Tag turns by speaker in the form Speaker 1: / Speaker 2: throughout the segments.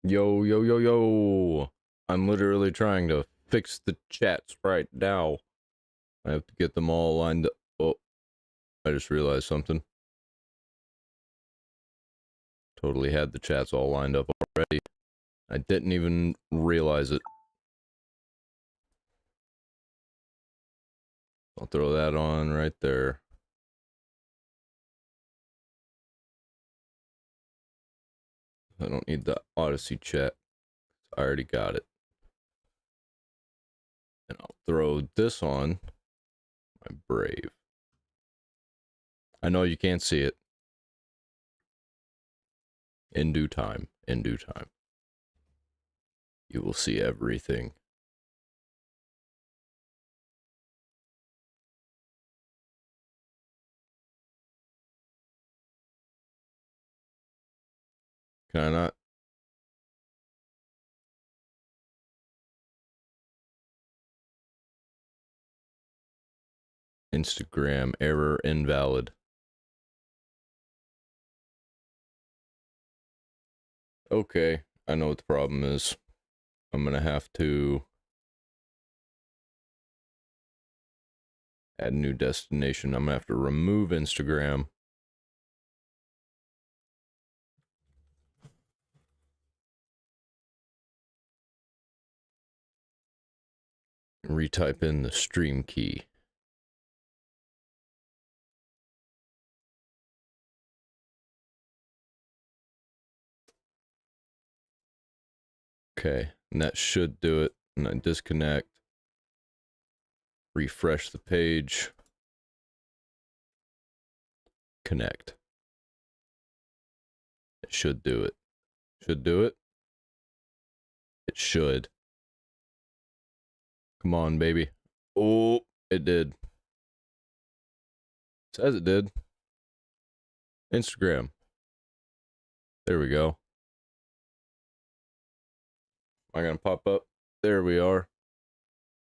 Speaker 1: Yo, yo, yo, yo. I'm literally trying to fix the chats right now. I have to get them all lined up. Oh, I just realized something. Totally had the chats all lined up already. I didn't even realize it. I'll throw that on right there. I don't need the Odyssey chat. I already got it. And I'll throw this on my Brave. I know you can't see it. In due time. In due time. You will see everything. Can I not? Instagram error invalid. Okay, I know what the problem is. I'm gonna have to add a new destination. I'm gonna have to remove Instagram. And retype in the stream key. Okay, and that should do it. And I disconnect. Refresh the page. Connect. It should do it. Should do it. It should. Come on, baby. Oh, it did. Says it did. Instagram. There we go. Am I gonna pop up? There we are.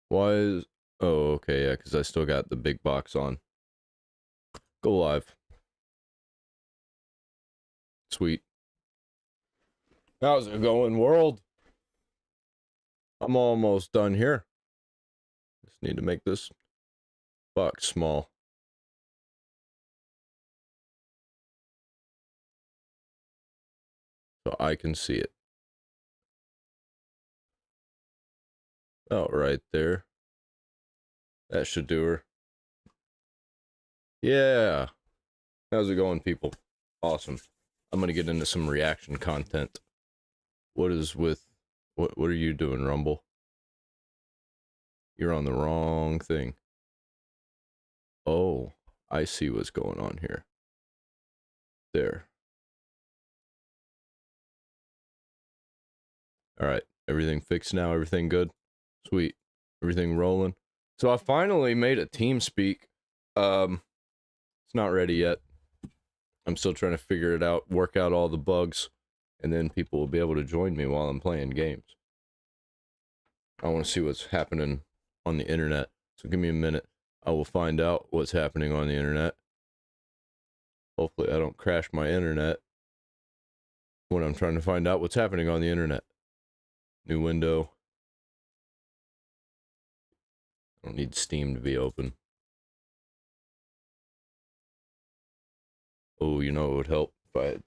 Speaker 1: Why is... Oh, okay, yeah, because I still got the big box on. Go live. Sweet. How's it going, world? I'm almost done here. Just need to make this box small. So I can see it. Oh, right there. That should do her. Yeah. How's it going, people? Awesome. I'm gonna get into some reaction content. What is with... What are you doing, Rumble? You're on the wrong thing. Oh, I see what's going on here. There. Alright, everything fixed now? Everything good? Sweet. Everything rolling? So I finally made a TeamSpeak. It's not ready yet. I'm still trying to figure it out, work out all the bugs, and then people will be able to join me while I'm playing games. I want to see what's happening on the internet. So give me a minute. I will find out what's happening on the internet. Hopefully I don't crash my internet when I'm trying to find out what's happening on the internet. New window. I don't need Steam to be open. Oh, you know it would help if I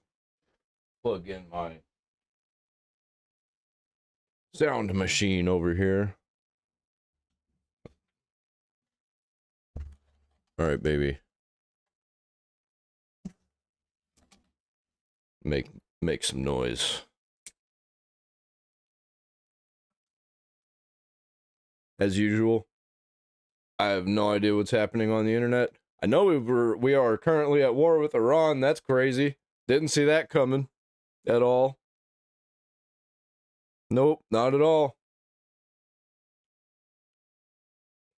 Speaker 1: plug in my sound machine over here. All right, baby. Make some noise. As usual, I have no idea what's happening on the internet. I know we are currently at war with Iran. That's crazy. Didn't see that coming at all. Nope, not at all.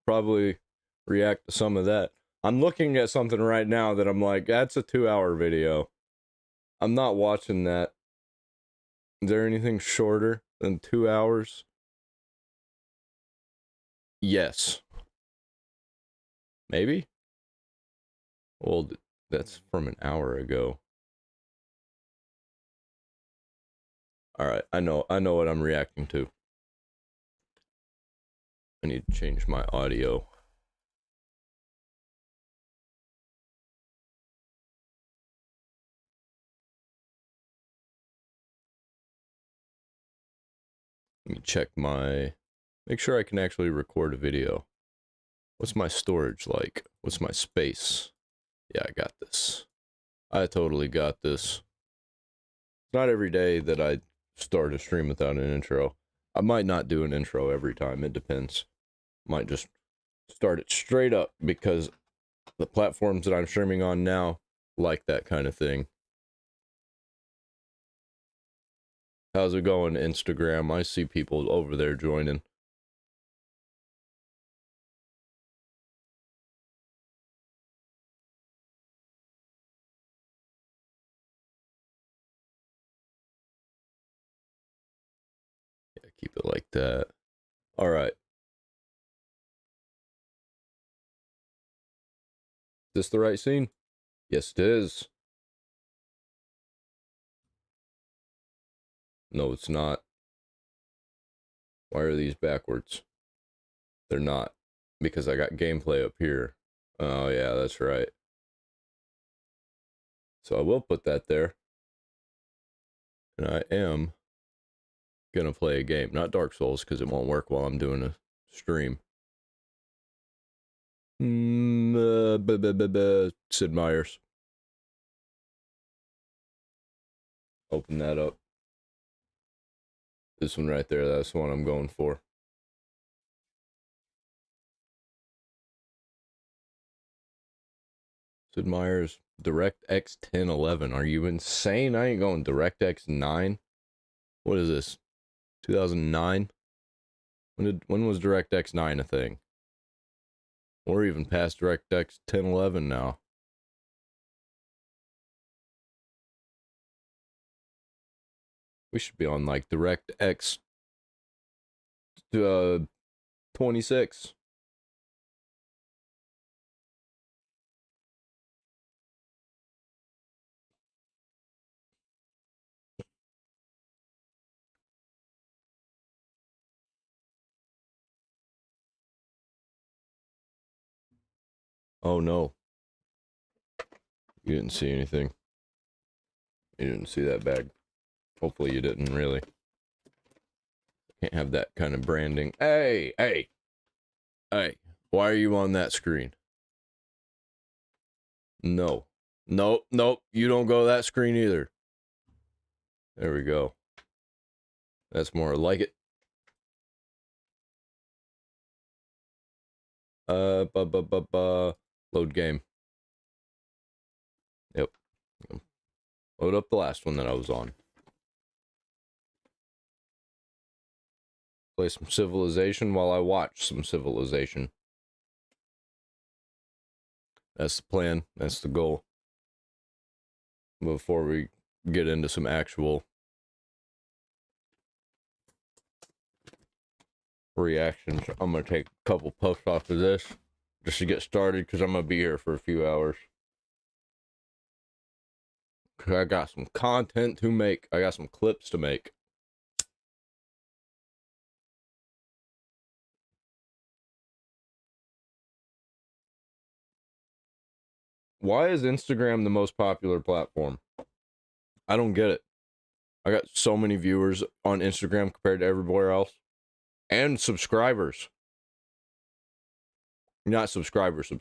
Speaker 1: Probably react to some of that. I'm looking at something right now that I'm like, that's a 2-hour video. I'm not watching that. Is there anything shorter than 2 hours? Yes. Maybe? Well, that's from an hour ago. Alright, I know what I'm reacting to. I need to change my audio. Let me check make sure I can actually record a video. What's my storage like? What's my space? Yeah, I got this. I totally got this. It's not every day that I start a stream without an intro. I might not do an intro every time, it depends. Might just start it straight up because the platforms that I'm streaming on now like that kind of thing. How's it going, Instagram? I see people over there joining. Yeah, keep it like that. All right. Is this the right scene? Yes, it is. No, it's not. Why are these backwards? They're not. Because I got gameplay up here. Oh, yeah, that's right. So I will put that there. And I am gonna play a game. Not Dark Souls, because it won't work while I'm doing a stream. Sid Meier's. Open that up. This one right there, that's the one I'm going for. Sid Meier's DirectX 1011. Are you insane? I ain't going DirectX 9. What is this? 2009? When was DirectX 9 a thing? Or even past DirectX 1011 now. We should be on like DirectX 26. Oh no. You didn't see anything. You didn't see that bag. Hopefully you didn't, really. Can't have that kind of branding. Hey, hey. Hey, why are you on that screen? No. Nope, nope. You don't go that screen either. There we go. That's more like it. Load game. Yep. Load up the last one that I was on. Play some Civilization while I watch some Civilization. That's the plan. That's the goal. Before we get into some actual reactions, I'm gonna take a couple puffs off of this just to get started because I'm gonna be here for a few hours. Cause I got some content to make. I got some clips to make. Why is Instagram the most popular platform? I don't get it. I got so many viewers on Instagram compared to everywhere else. And subscribers. Not subscribers,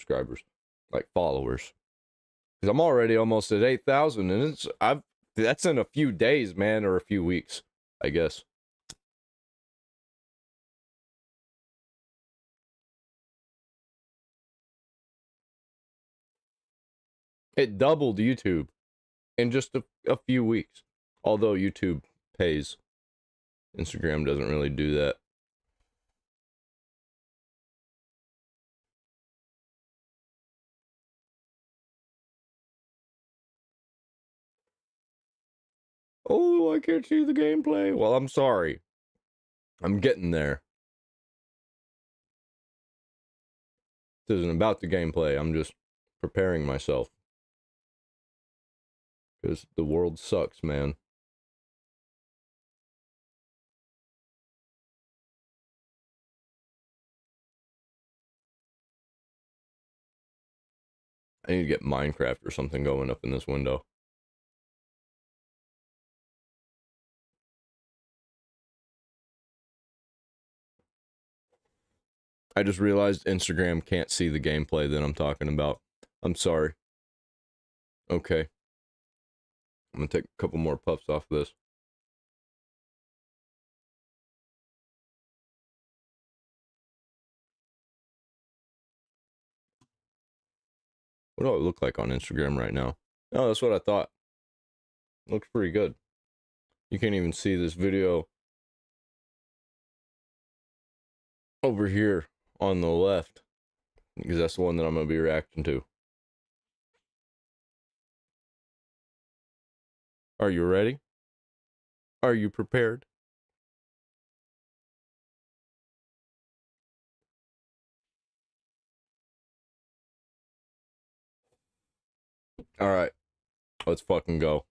Speaker 1: like followers. Because I'm already almost at 8,000, and that's in a few days, man, or a few weeks, I guess. It doubled YouTube in just a few weeks. Although YouTube pays. Instagram doesn't really do that. Oh, I can't see the gameplay. Well, I'm sorry. I'm getting there. This isn't about the gameplay. I'm just preparing myself. Because the world sucks, man. I need to get Minecraft or something going up in this window. I just realized Instagram can't see the gameplay that I'm talking about. I'm sorry. Okay. I'm gonna take a couple more puffs off this. What do I look like on Instagram right now? Oh, that's what I thought. Looks pretty good. You can't even see this video over here on the left, because that's the one that I'm going to be reacting to. Are you ready? Are you prepared? All right, let's fucking go.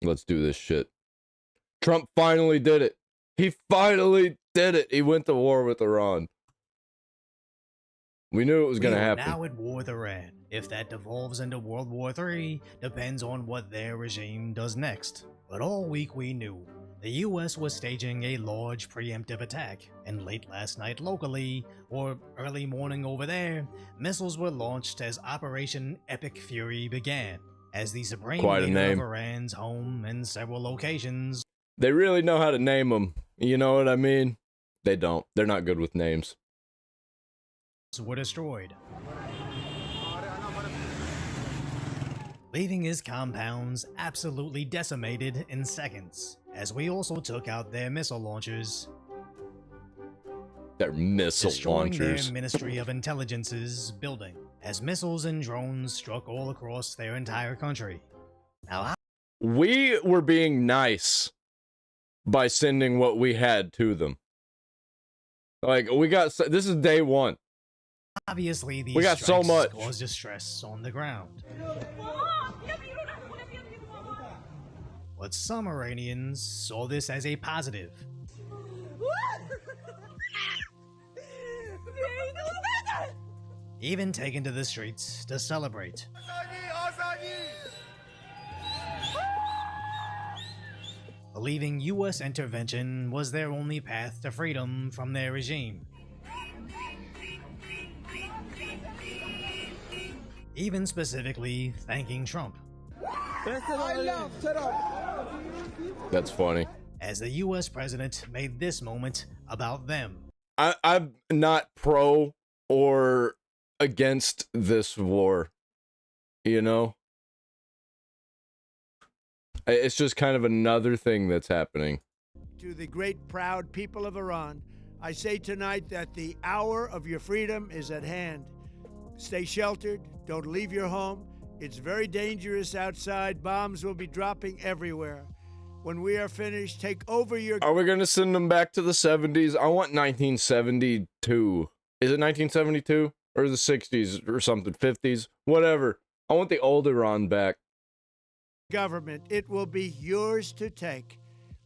Speaker 1: Let's do this shit. Trump finally did it. He finally did it. He went to war with Iran. We knew it was going to happen.
Speaker 2: Now at war with Iran. If that devolves into World War III, depends on what their regime does next. But all week we knew the US was staging a large preemptive attack, and late last night locally, or early morning over there, missiles were launched as Operation Epic Fury began, as the supreme leader of Iran's home and several locations.
Speaker 1: They really know how to name them. You know what I mean? They don't. They're not good with names.
Speaker 2: Were destroyed, leaving his compounds absolutely decimated in seconds, as we also took out their missile launchers.
Speaker 1: Their missile
Speaker 2: destroying
Speaker 1: launchers.
Speaker 2: Their Ministry of Intelligence's building, as missiles and drones struck all across their entire country. Now,
Speaker 1: we were being nice by sending what we had to them. Like, we got, this is day one.
Speaker 2: Obviously, these
Speaker 1: we got so much
Speaker 2: caused distress on the ground. But some Iranians saw this as a positive. Even taken to the streets to celebrate. Believing US intervention was their only path to freedom from their regime. Even specifically thanking Trump.
Speaker 1: That's funny.
Speaker 2: As the US president made this moment about them.
Speaker 1: I'm not pro or against this war, you know? It's just kind of another thing that's happening.
Speaker 3: To the great proud people of Iran, I say tonight that the hour of your freedom is at hand. Stay sheltered. Don't leave your home. It's very dangerous outside. Bombs will be dropping everywhere. When we are finished, take over your...
Speaker 1: Are we going to send them back to the 70s? I want 1972. Is it 1972? Or the 60s or something? 50s? Whatever. I want the old Iran back.
Speaker 3: Government, it will be yours to take.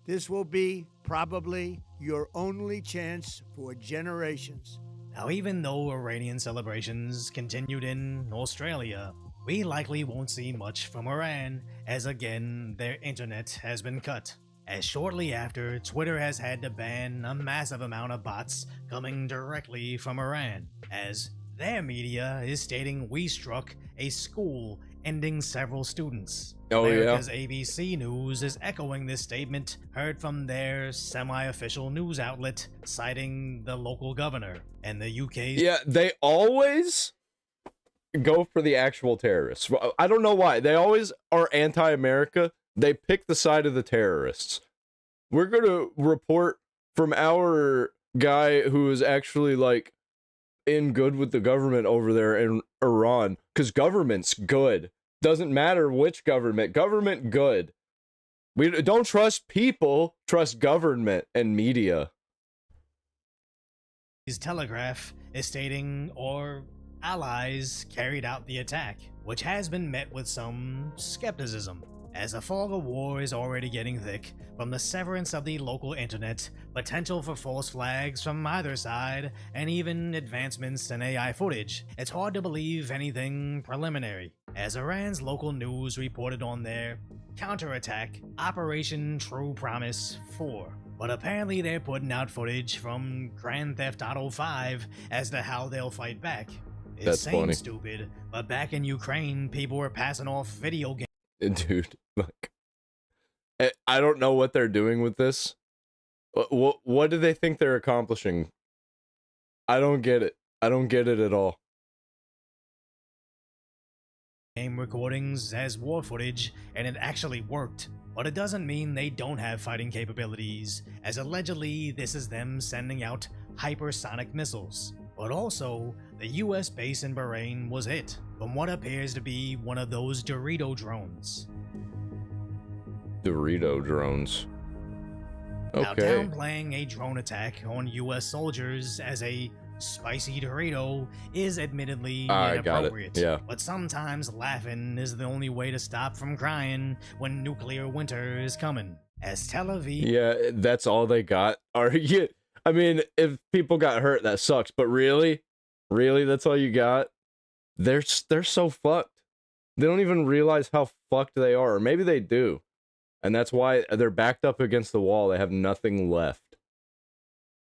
Speaker 3: This will be probably your only chance for generations.
Speaker 2: Now, even though Iranian celebrations continued in Australia, we likely won't see much from Iran, as again, their internet has been cut. As shortly after, Twitter has had to ban a massive amount of bots coming directly from Iran, as their media is stating we struck a school, ending several students. America's ABC News is echoing this statement heard from their semi-official news outlet, citing the local governor, and the UK's...
Speaker 1: Yeah, they always go for the actual terrorists. I don't know why. They always are anti-America. They pick the side of the terrorists. We're going to report from our guy who is actually, like, in good with the government over there in Iran, because government's good. Doesn't matter which government. Government good. We don't trust people, trust government and media.
Speaker 2: His Telegraph is stating our allies carried out the attack, which has been met with some skepticism, as the fog of war is already getting thick from the severance of the local internet, potential for false flags from either side, and even advancements in AI footage. It's hard to believe anything preliminary, as Iran's local news reported on their counterattack, Operation True Promise 4. But apparently they're putting out footage from Grand Theft Auto 5 as to how they'll fight back. It
Speaker 1: That's
Speaker 2: seems
Speaker 1: funny.
Speaker 2: stupid, but back in Ukraine, people were passing off video games.
Speaker 1: Dude, like, I don't know what they're doing with this. What do they think they're accomplishing? I don't get it. I don't get it at all.
Speaker 2: Game recordings as war footage, and it actually worked. But it doesn't mean they don't have fighting capabilities, as allegedly this is them sending out hypersonic missiles. But also, the US base in Bahrain was hit from what appears to be one of those Dorito drones.
Speaker 1: Dorito drones.
Speaker 2: Now,
Speaker 1: Okay.
Speaker 2: downplaying a drone attack on US soldiers as a spicy Dorito is admittedly
Speaker 1: I got it.
Speaker 2: inappropriate.
Speaker 1: Yeah.
Speaker 2: But sometimes laughing is the only way to stop from crying when nuclear winter is coming. As Tel Aviv
Speaker 1: Yeah, that's all they got. Are you? I mean, if people got hurt, that sucks. But really, that's all you got. They're so fucked. They don't even realize how fucked they are, or maybe they do, and that's why they're backed up against the wall. They have nothing left.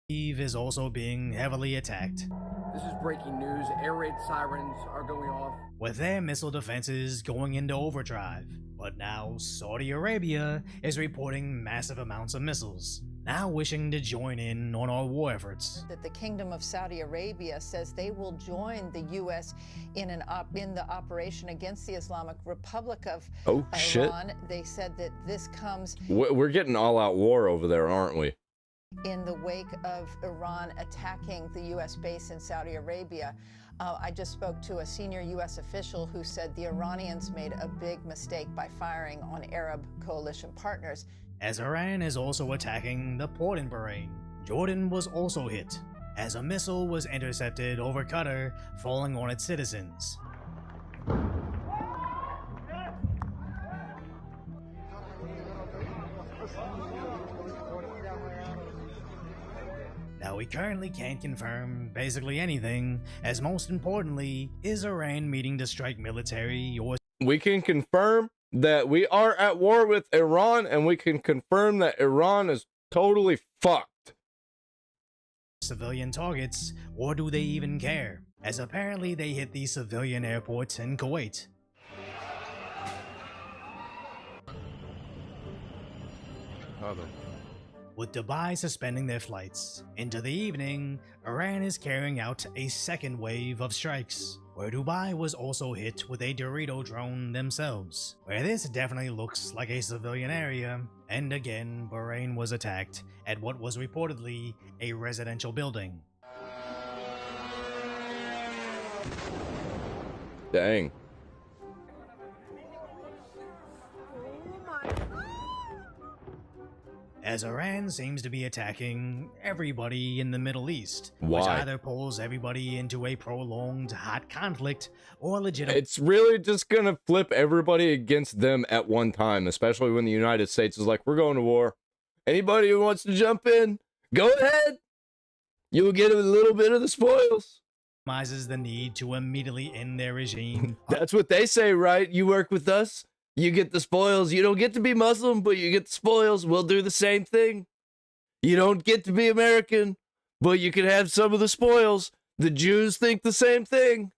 Speaker 2: is also being heavily attacked,
Speaker 4: This is breaking news. Air raid sirens are going off.
Speaker 2: with their missile defenses going into overdrive. But now Saudi Arabia is reporting massive amounts of missiles, now wishing to join in on our war efforts.
Speaker 5: That the Kingdom of Saudi Arabia says they will join the U.S. in the operation against the Islamic Republic of
Speaker 1: Oh shit!
Speaker 5: Iran. They said that this comes
Speaker 1: We're getting all-out war over there, aren't we?
Speaker 5: in the wake of Iran attacking the U.S. base in Saudi Arabia. I just spoke to a senior U.S. official who said the Iranians made a big mistake by firing on Arab coalition partners.
Speaker 2: As Iran is also attacking the port in Bahrain, Jordan was also hit, as a missile was intercepted over Qatar, falling on its citizens. Now, we currently can't confirm basically anything, as most importantly, is Iran meeting to strike military or
Speaker 1: We can confirm that we are at war with Iran, and we can confirm that Iran is totally fucked.
Speaker 2: civilian targets, or do they even care? As apparently they hit the civilian airport in Kuwait. With Dubai suspending their flights, into the evening, Iran is carrying out a second wave of strikes, where Dubai was also hit with a Dorito drone themselves, where this definitely looks like a civilian area, and again Bahrain was attacked at what was reportedly a residential building.
Speaker 1: Dang.
Speaker 2: As Iran seems to be attacking everybody in the Middle East, which
Speaker 1: Why?
Speaker 2: either pulls everybody into a prolonged hot conflict or legitimate
Speaker 1: It's really just gonna flip everybody against them at one time, especially when the United States is like, we're going to war. Anybody who wants to jump in, go ahead. You'll get a little bit of the spoils.
Speaker 2: minimizes the need to immediately end their regime.
Speaker 1: That's what they say, right? You work with us, you get the spoils. You don't get to be Muslim, but you get the spoils. We'll do the same thing. You don't get to be American, but you can have some of the spoils. The Jews think the same thing.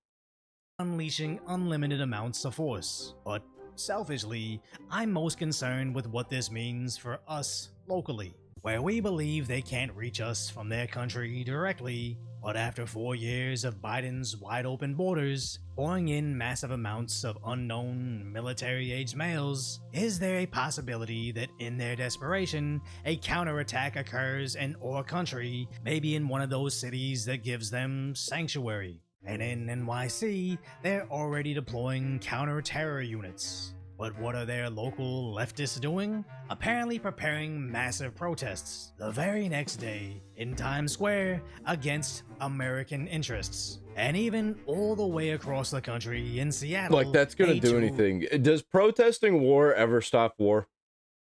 Speaker 2: Unleashing unlimited amounts of force. But selfishly, I'm most concerned with what this means for us locally, where we believe they can't reach us from their country directly. But after 4 years of Biden's wide open borders, pouring in massive amounts of unknown military-aged males, is there a possibility that in their desperation, a counterattack occurs in our country, maybe in one of those cities that gives them sanctuary? And in NYC, they're already deploying counter-terror units. But what are their local leftists doing? Apparently preparing massive protests the very next day in Times Square against American interests. And even all the way across the country in Seattle.
Speaker 1: Like, that's gonna
Speaker 2: they
Speaker 1: do
Speaker 2: too
Speaker 1: anything. Does protesting war ever stop war?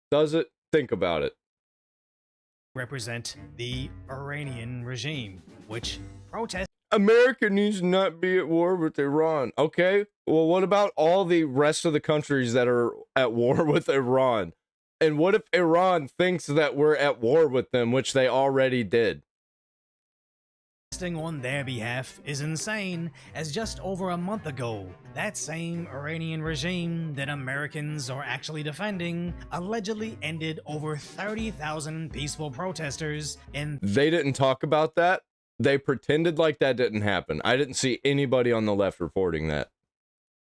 Speaker 1: Does it? Think about it.
Speaker 2: represent the Iranian regime, which protests
Speaker 1: America needs to not be at war with Iran. Okay, well, what about all the rest of the countries that are at war with Iran? And what if Iran thinks that we're at war with them, which they already did?
Speaker 2: On their behalf is insane, as just over a month ago, that same Iranian regime that Americans are actually defending allegedly ended over 30,000 peaceful protesters in...
Speaker 1: They didn't talk about that. They pretended like that didn't happen. I didn't see anybody on the left reporting that.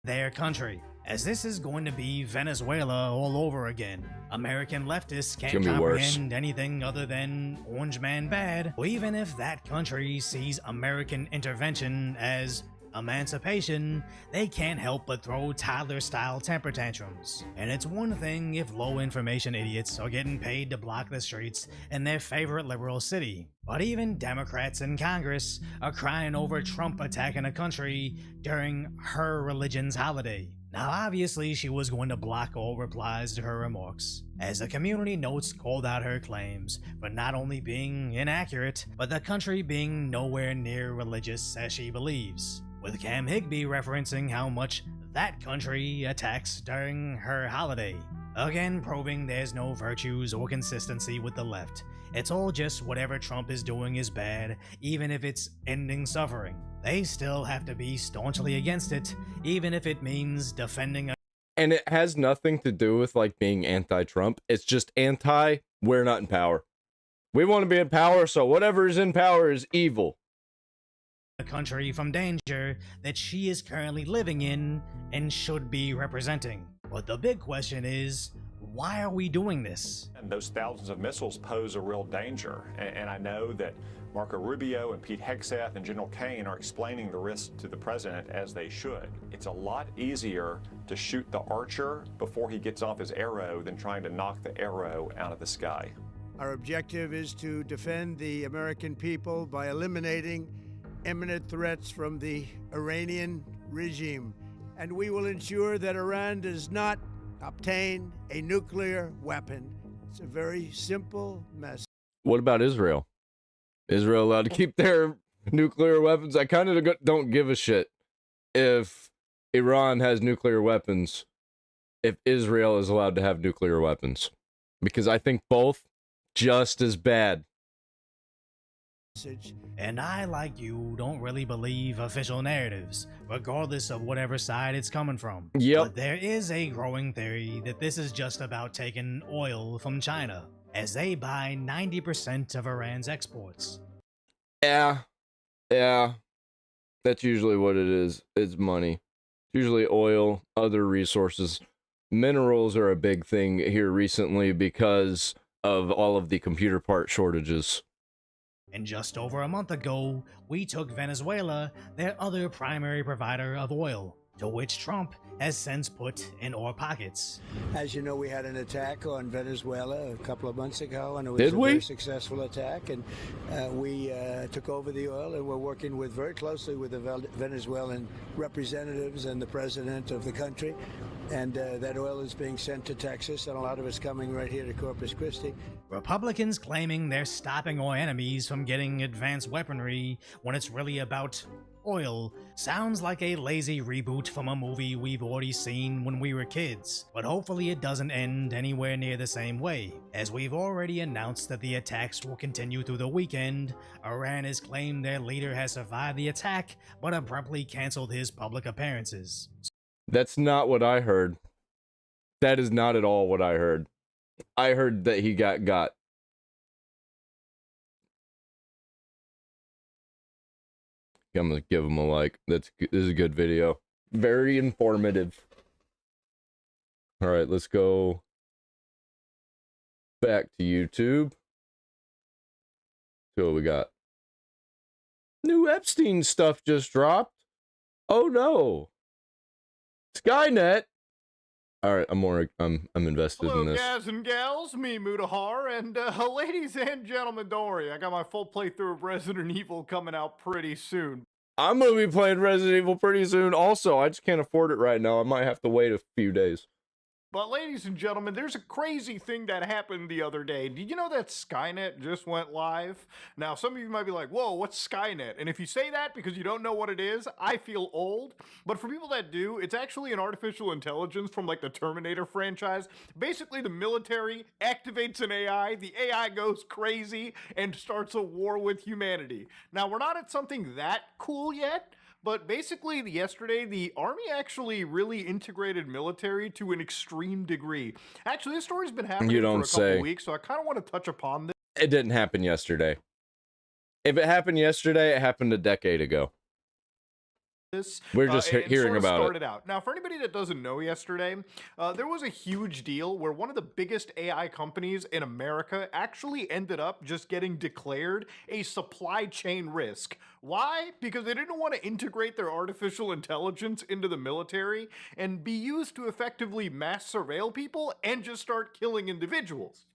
Speaker 2: Their country, as this is going to be Venezuela all over again. American leftists can't comprehend anything other than Orange Man bad, or even if that country sees American intervention as emancipation, they can't help but throw toddler-style temper tantrums. And it's one thing if low-information idiots are getting paid to block the streets in their favorite liberal city, but even Democrats in Congress are crying over Trump attacking a country during her religion's holiday. Now obviously she was going to block all replies to her remarks, as the community notes called out her claims for not only being inaccurate, but the country being nowhere near religious as she believes, with Cam Higbee referencing how much that country attacks during her holiday, again proving there's no virtues or consistency with the left. It's all just whatever Trump is doing is bad, even if it's ending suffering. They still have to be staunchly against it, even if it means defending a...
Speaker 1: And it has nothing to do with like being anti-Trump. It's just we're not in power. We want to be in power, so whatever is in power is evil.
Speaker 2: A country from danger that she is currently living in and should be representing. But the big question is, why are we doing this?
Speaker 6: And those thousands of missiles pose a real danger. And I know that Marco Rubio and Pete Hegseth and General Kane are explaining the risk to the president, as they should. It's a lot easier to shoot the archer before he gets off his arrow than trying to knock the arrow out of the sky.
Speaker 3: Our objective is to defend the American people by eliminating imminent threats from the Iranian regime. And we will ensure that Iran does not obtain a nuclear weapon. It's a very simple message.
Speaker 1: What about Israel? Israel allowed to keep their nuclear weapons? I kind of don't give a shit if Iran has nuclear weapons, if Israel is allowed to have nuclear weapons, because I think both just as bad.
Speaker 2: And I, like you, don't really believe official narratives, regardless of whatever side it's coming from.
Speaker 1: Yep.
Speaker 2: But there is a growing theory that this is just about taking oil from China, as they buy 90% of Iran's exports.
Speaker 1: Yeah. That's usually what it is. It's money. Usually oil, other resources. Minerals are a big thing here recently because of all of the computer part shortages.
Speaker 2: And just over a month ago, we took Venezuela, their other primary provider of oil, to which Trump has since put in our pockets.
Speaker 3: As you know, we had an attack on Venezuela a couple of months ago, and it was a very successful attack, and we took over the oil, and we're working very closely with the Venezuelan representatives and the president of the country, and that oil is being sent to Texas, and a lot of it's coming right here to Corpus Christi.
Speaker 2: Republicans claiming they're stopping our enemies from getting advanced weaponry when it's really about oil sounds like a lazy reboot from a movie we've already seen when we were kids, but hopefully it doesn't end anywhere near the same way. As we've already announced that the attacks will continue through the weekend, Iran has claimed their leader has survived the attack, but abruptly canceled his public appearances.
Speaker 1: That's not what I heard. That is not at all what I heard. I heard that he got. I'm gonna give him a like. This is a good video. Very informative. All right, let's go back to YouTube. See what we got. New Epstein stuff just dropped. Oh no. Skynet. All right, I'm invested
Speaker 7: Hello,
Speaker 1: in this.
Speaker 7: guys and gals, me Mutahar, and ladies and gentlemen, don't worry, I got my full playthrough of Resident Evil coming out pretty soon.
Speaker 1: I'm gonna be playing Resident Evil pretty soon also. I just can't afford it right now. I might have to wait a few days.
Speaker 7: But ladies and gentlemen, there's a crazy thing that happened the other day. Did you know that Skynet just went live? Now, some of you might be like, whoa, what's Skynet? And if you say that because you don't know what it is, I feel old. But for people that do, it's actually an artificial intelligence from like the Terminator franchise. Basically, the military activates an AI, the AI goes crazy and starts a war with humanity. Now, we're not at something that cool yet. But basically, yesterday, the Army actually really integrated military to an extreme degree. Actually, this story's been happening for a couple weeks, so I kind of want to touch upon this.
Speaker 1: It didn't happen yesterday. If it happened yesterday, it happened a decade ago. We're just hearing about it.
Speaker 7: Now, for anybody that doesn't know, yesterday, there was a huge deal where one of the biggest AI companies in America actually ended up just getting declared a supply chain risk. Why? Because they didn't want to integrate their artificial intelligence into the military and be used to effectively mass surveil people and just start killing individuals.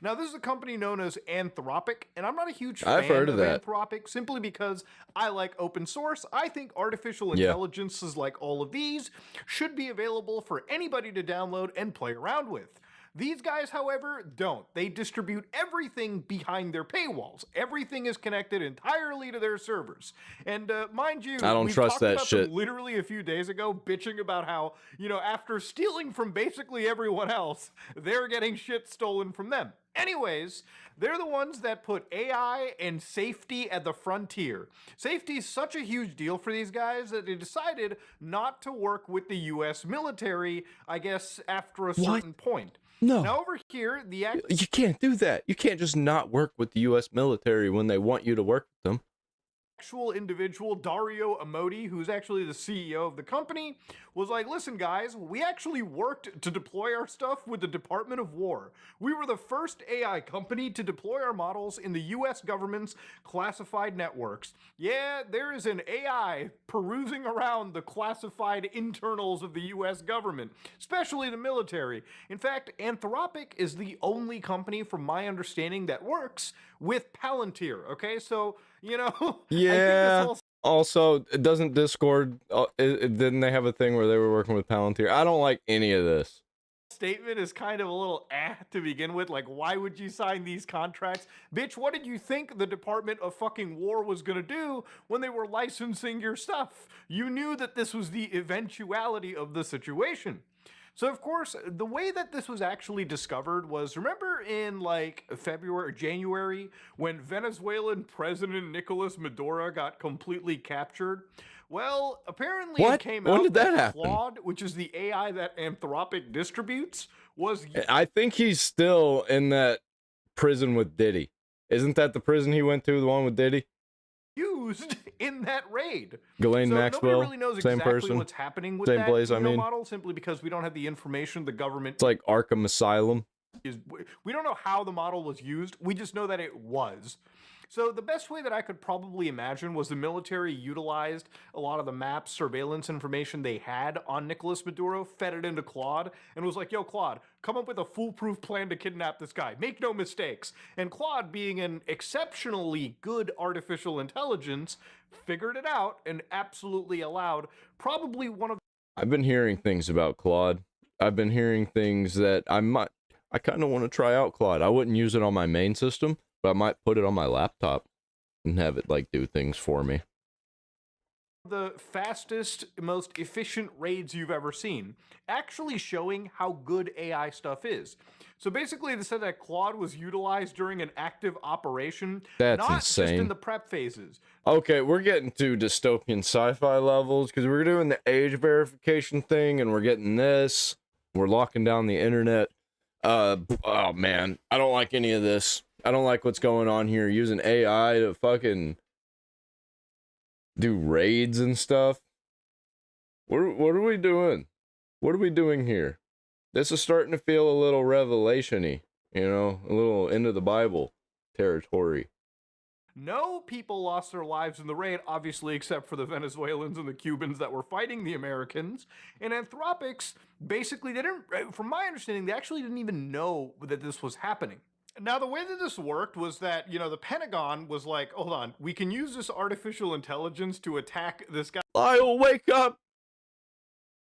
Speaker 7: Now, this is a company known as Anthropic, and I'm not a huge fan of Anthropic simply because I like open source. I think artificial intelligences like all of these should be available for anybody to download and play around with. These guys, however, don't. They distribute everything behind their paywalls. Everything is connected entirely to their servers. And mind you,
Speaker 1: I don't trust that shit.
Speaker 7: Literally a few days ago, bitching about how, you know, after stealing from basically everyone else, they're getting shit stolen from them. Anyways, they're the ones that put AI and safety at the frontier. Safety is such a huge deal for these guys that they decided not to work with the US military, I guess, after a certain point.
Speaker 1: No.
Speaker 7: Now over here,
Speaker 1: you can't do that. You can't just not work with the U.S. military when they want you to work with them.
Speaker 7: Actual individual, Dario Amodi, who's actually the CEO of the company, was like, listen guys, we actually worked to deploy our stuff with the Department of War. We were the first AI company to deploy our models in the US government's classified networks. Yeah, there is an AI perusing around the classified internals of the US government, especially the military. In fact, Anthropic is the only company, from my understanding, that works with Palantir, okay? So, you know,
Speaker 1: yeah. Also, doesn't Discord, didn't they have a thing where they were working with Palantir? I don't like any of this.
Speaker 7: Statement is kind of a little to begin with. Like, why would you sign these contracts? Bitch, what did you think the Department of fucking War was gonna do when they were licensing your stuff? You knew that this was the eventuality of the situation. So, of course, the way that this was actually discovered was, remember in like January, when Venezuelan President Nicolas Maduro got completely captured? Well, apparently it came out that Claude, which is the AI that Anthropic distributes, was...
Speaker 1: I think he's still in that prison with Diddy. Isn't that the prison he went to, the one with Diddy?
Speaker 7: Used in that raid.
Speaker 1: Ghislaine Maxwell,
Speaker 7: nobody really knows
Speaker 1: same
Speaker 7: exactly
Speaker 1: person,
Speaker 7: what's happening with
Speaker 1: same
Speaker 7: that
Speaker 1: place,
Speaker 7: model, simply because we don't have the information the government...
Speaker 1: It's like Arkham Asylum.
Speaker 7: We don't know how the model was used. We just know that it was. So the best way that I could probably imagine was the military utilized a lot of the map surveillance information they had on Nicolas Maduro, fed it into Claude, and was like, yo, Claude, come up with a foolproof plan to kidnap this guy. Make no mistakes. And Claude, being an exceptionally good artificial intelligence, figured it out and absolutely allowed probably one of...
Speaker 1: I've been hearing things about Claude. I've been hearing things that I kind of want to try out Claude. I wouldn't use it on my main system, but I might put it on my laptop and have it like do things for me.
Speaker 7: The fastest, most efficient raids you've ever seen, actually showing how good AI stuff is. So basically, they said that Claude was utilized during an active operation.
Speaker 1: That's
Speaker 7: not
Speaker 1: insane.
Speaker 7: Just in the prep phases.
Speaker 1: Okay, we're getting to dystopian sci-fi levels because we're doing the age verification thing and we're getting this. We're locking down the internet. Oh man, I don't like any of this. I don't like what's going on here. Using AI to fucking do raids and stuff. What are we doing? What are we doing here? This is starting to feel a little revelation-y, you know, a little into the Bible territory.
Speaker 7: No people lost their lives in the raid, obviously, except for the Venezuelans and the Cubans that were fighting the Americans. And Anthropics, basically, they didn't, from my understanding, they actually didn't even know that this was happening. Now, the way that this worked was that, you know, the Pentagon was like, hold on, we can use this artificial intelligence to attack this guy.
Speaker 1: Lyle, wake up!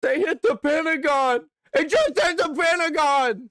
Speaker 1: They hit the Pentagon! It just said the Pentagon!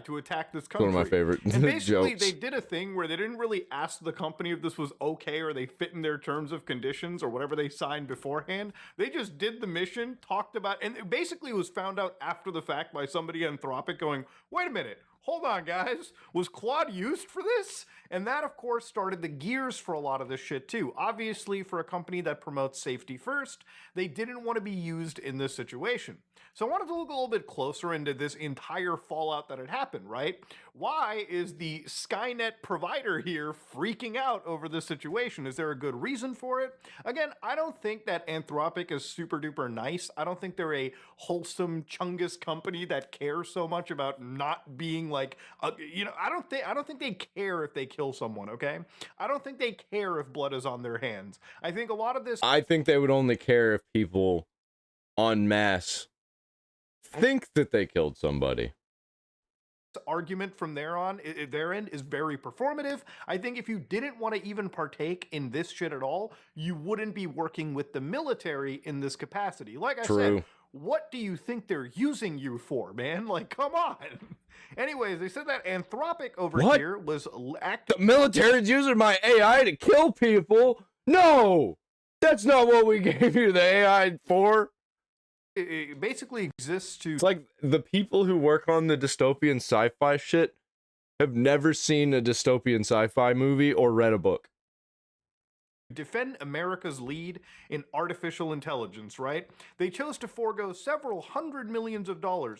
Speaker 7: To attack this
Speaker 1: It's
Speaker 7: country.
Speaker 1: one of my favorite
Speaker 7: And basically,
Speaker 1: jokes.
Speaker 7: they did a thing where they didn't really ask the company if this was okay or they fit in their terms of conditions or whatever they signed beforehand. They just did the mission, talked about, and it basically was found out after the fact by somebody at Anthropic going, wait a minute, hold on, guys. Was Claude used for this? And that, of course, started the gears for a lot of this shit, too. Obviously, for a company that promotes safety first, they didn't want to be used in this situation. So I wanted to look a little bit closer into this entire fallout that had happened, right? Why is the Skynet provider here freaking out over this situation? Is there a good reason for it? Again, I don't think that Anthropic is super duper nice. I don't think they're a wholesome Chungus company that cares so much about not being like, I don't think they care if they kill someone, okay? I don't think they care if blood is on their hands. I think a lot of this...
Speaker 1: I think they would only care if people en masse think that they killed somebody.
Speaker 7: Argument from their end is very performative. I think if you didn't want to even partake in this shit at all, you wouldn't be working with the military in this capacity. Like I said, what do you think they're using you for, man? Like, come on. Anyways, they said that Anthropic over here was active.
Speaker 1: The military's using my AI to kill people? No! That's not what we gave you the AI for.
Speaker 7: It basically exists to...
Speaker 1: It's like the people who work on the dystopian sci-fi shit have never seen a dystopian sci-fi movie or read a book.
Speaker 7: Defend America's lead in artificial intelligence, right? They chose to forego several $100 millions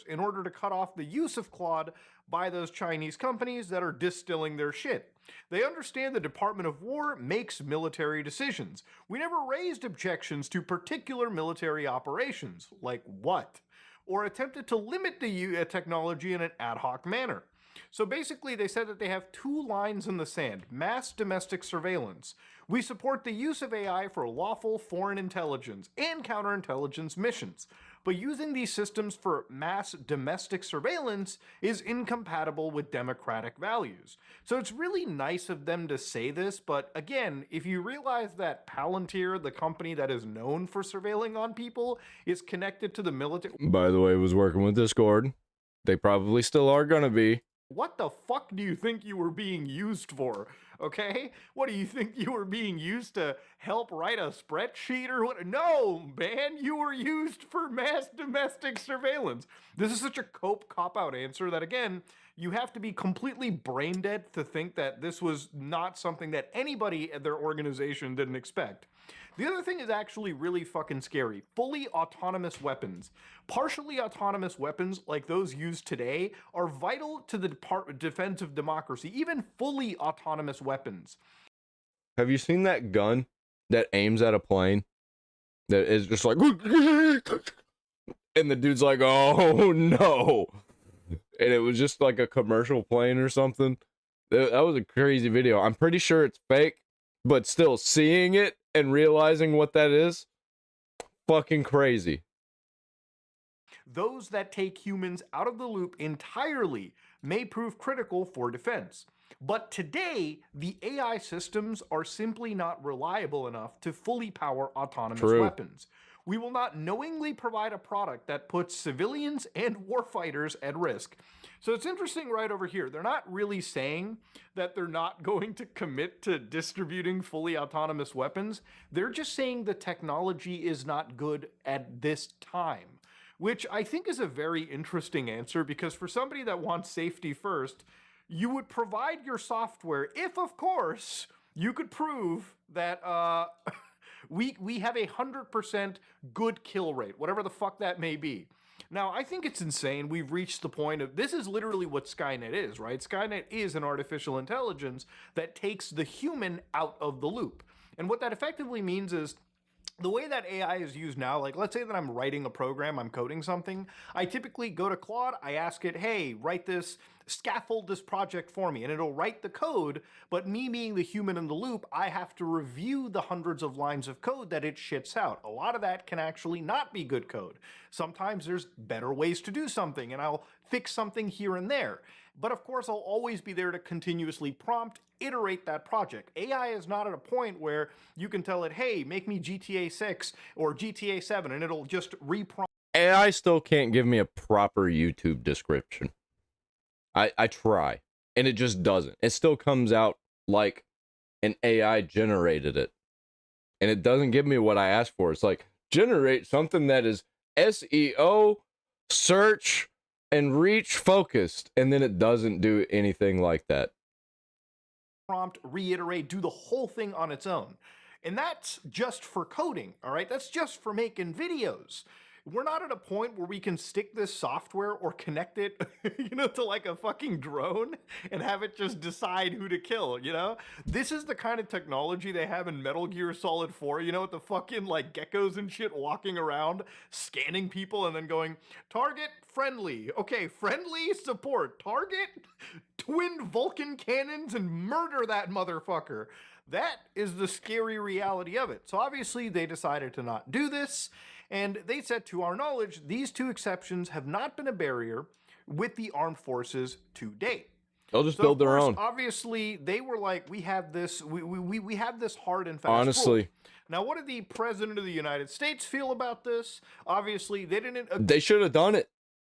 Speaker 7: in order to cut off the use of Claude by those Chinese companies that are distilling their shit. They understand the Department of War makes military decisions. We never raised objections to particular military operations, like what? Or attempted to limit the technology in an ad hoc manner. So basically, they said that they have two lines in the sand: mass domestic surveillance. We support the use of AI for lawful foreign intelligence and counterintelligence missions, but using these systems for mass domestic surveillance is incompatible with democratic values. So it's really nice of them to say this, but again, if you realize that Palantir, the company that is known for surveilling on people, is connected to the military...
Speaker 1: By the way, was working with Discord. They probably still are gonna be.
Speaker 7: What the fuck do you think you were being used for? Okay? What do you think you were being used to help write a spreadsheet or what? No, man, you were used for mass domestic surveillance. This is such a cop-out answer that, again, you have to be completely brain dead to think that this was not something that anybody at their organization didn't expect. The other thing is actually really fucking scary. Fully autonomous weapons. Partially autonomous weapons like those used today are vital to the defense of democracy, even fully autonomous weapons.
Speaker 1: Have you seen that gun that aims at a plane? That is just like... And the dude's like, oh no. And it was just like a commercial plane or something. That was a crazy video. I'm pretty sure it's fake, but still seeing it and realizing what that is, fucking crazy.
Speaker 7: Those that take humans out of the loop entirely may prove critical for defense. But today, the AI systems are simply not reliable enough to fully power autonomous weapons. We will not knowingly provide a product that puts civilians and warfighters at risk. So it's interesting right over here. They're not really saying that they're not going to commit to distributing fully autonomous weapons. They're just saying the technology is not good at this time, which I think is a very interesting answer, because for somebody that wants safety first, you would provide your software if, of course, you could prove that we have a 100% good kill rate, whatever the fuck that may be. Now, I think it's insane. We've reached the point of, this is literally what Skynet is, right? Skynet is an artificial intelligence that takes the human out of the loop. And what that effectively means is, the way that AI is used now, like let's say that I'm writing a program, I'm coding something, I typically go to Claude, I ask it, hey, write this, scaffold this project for me, and it'll write the code, but me being the human in the loop, I have to review the hundreds of lines of code that it shits out. A lot of that can actually not be good code. Sometimes there's better ways to do something, and I'll fix something here and there. But of course, I'll always be there to continuously prompt, iterate that project. AI is not at a point where you can tell it, hey, make me GTA 6 or GTA 7, and it'll just reprompt.
Speaker 1: AI still can't give me a proper YouTube description. I try, and it just doesn't. It still comes out like an AI generated it, and it doesn't give me what I asked for. It's like, generate something that is SEO, search, and reach focused, and then it doesn't do anything like that.
Speaker 7: Prompt, reiterate, do the whole thing on its own. And that's just for coding, all right? That's just for making videos. We're not at a point where we can stick this software or connect it, to like a fucking drone and have it just decide who to kill, This is the kind of technology they have in Metal Gear Solid 4, with the fucking like geckos and shit walking around, scanning people and then going, target friendly. Okay, friendly support. Target twin Vulcan cannons and murder that motherfucker. That is the scary reality of it. So obviously they decided to not do this. And they said, to our knowledge, these two exceptions have not been a barrier with the armed forces to date.
Speaker 1: They'll just build their own.
Speaker 7: Obviously, they were like, we have this, we have this hard and fast
Speaker 1: Honestly.
Speaker 7: rule. Now, what did the president of the United States feel about this? Obviously, they didn't.
Speaker 1: They should have done it.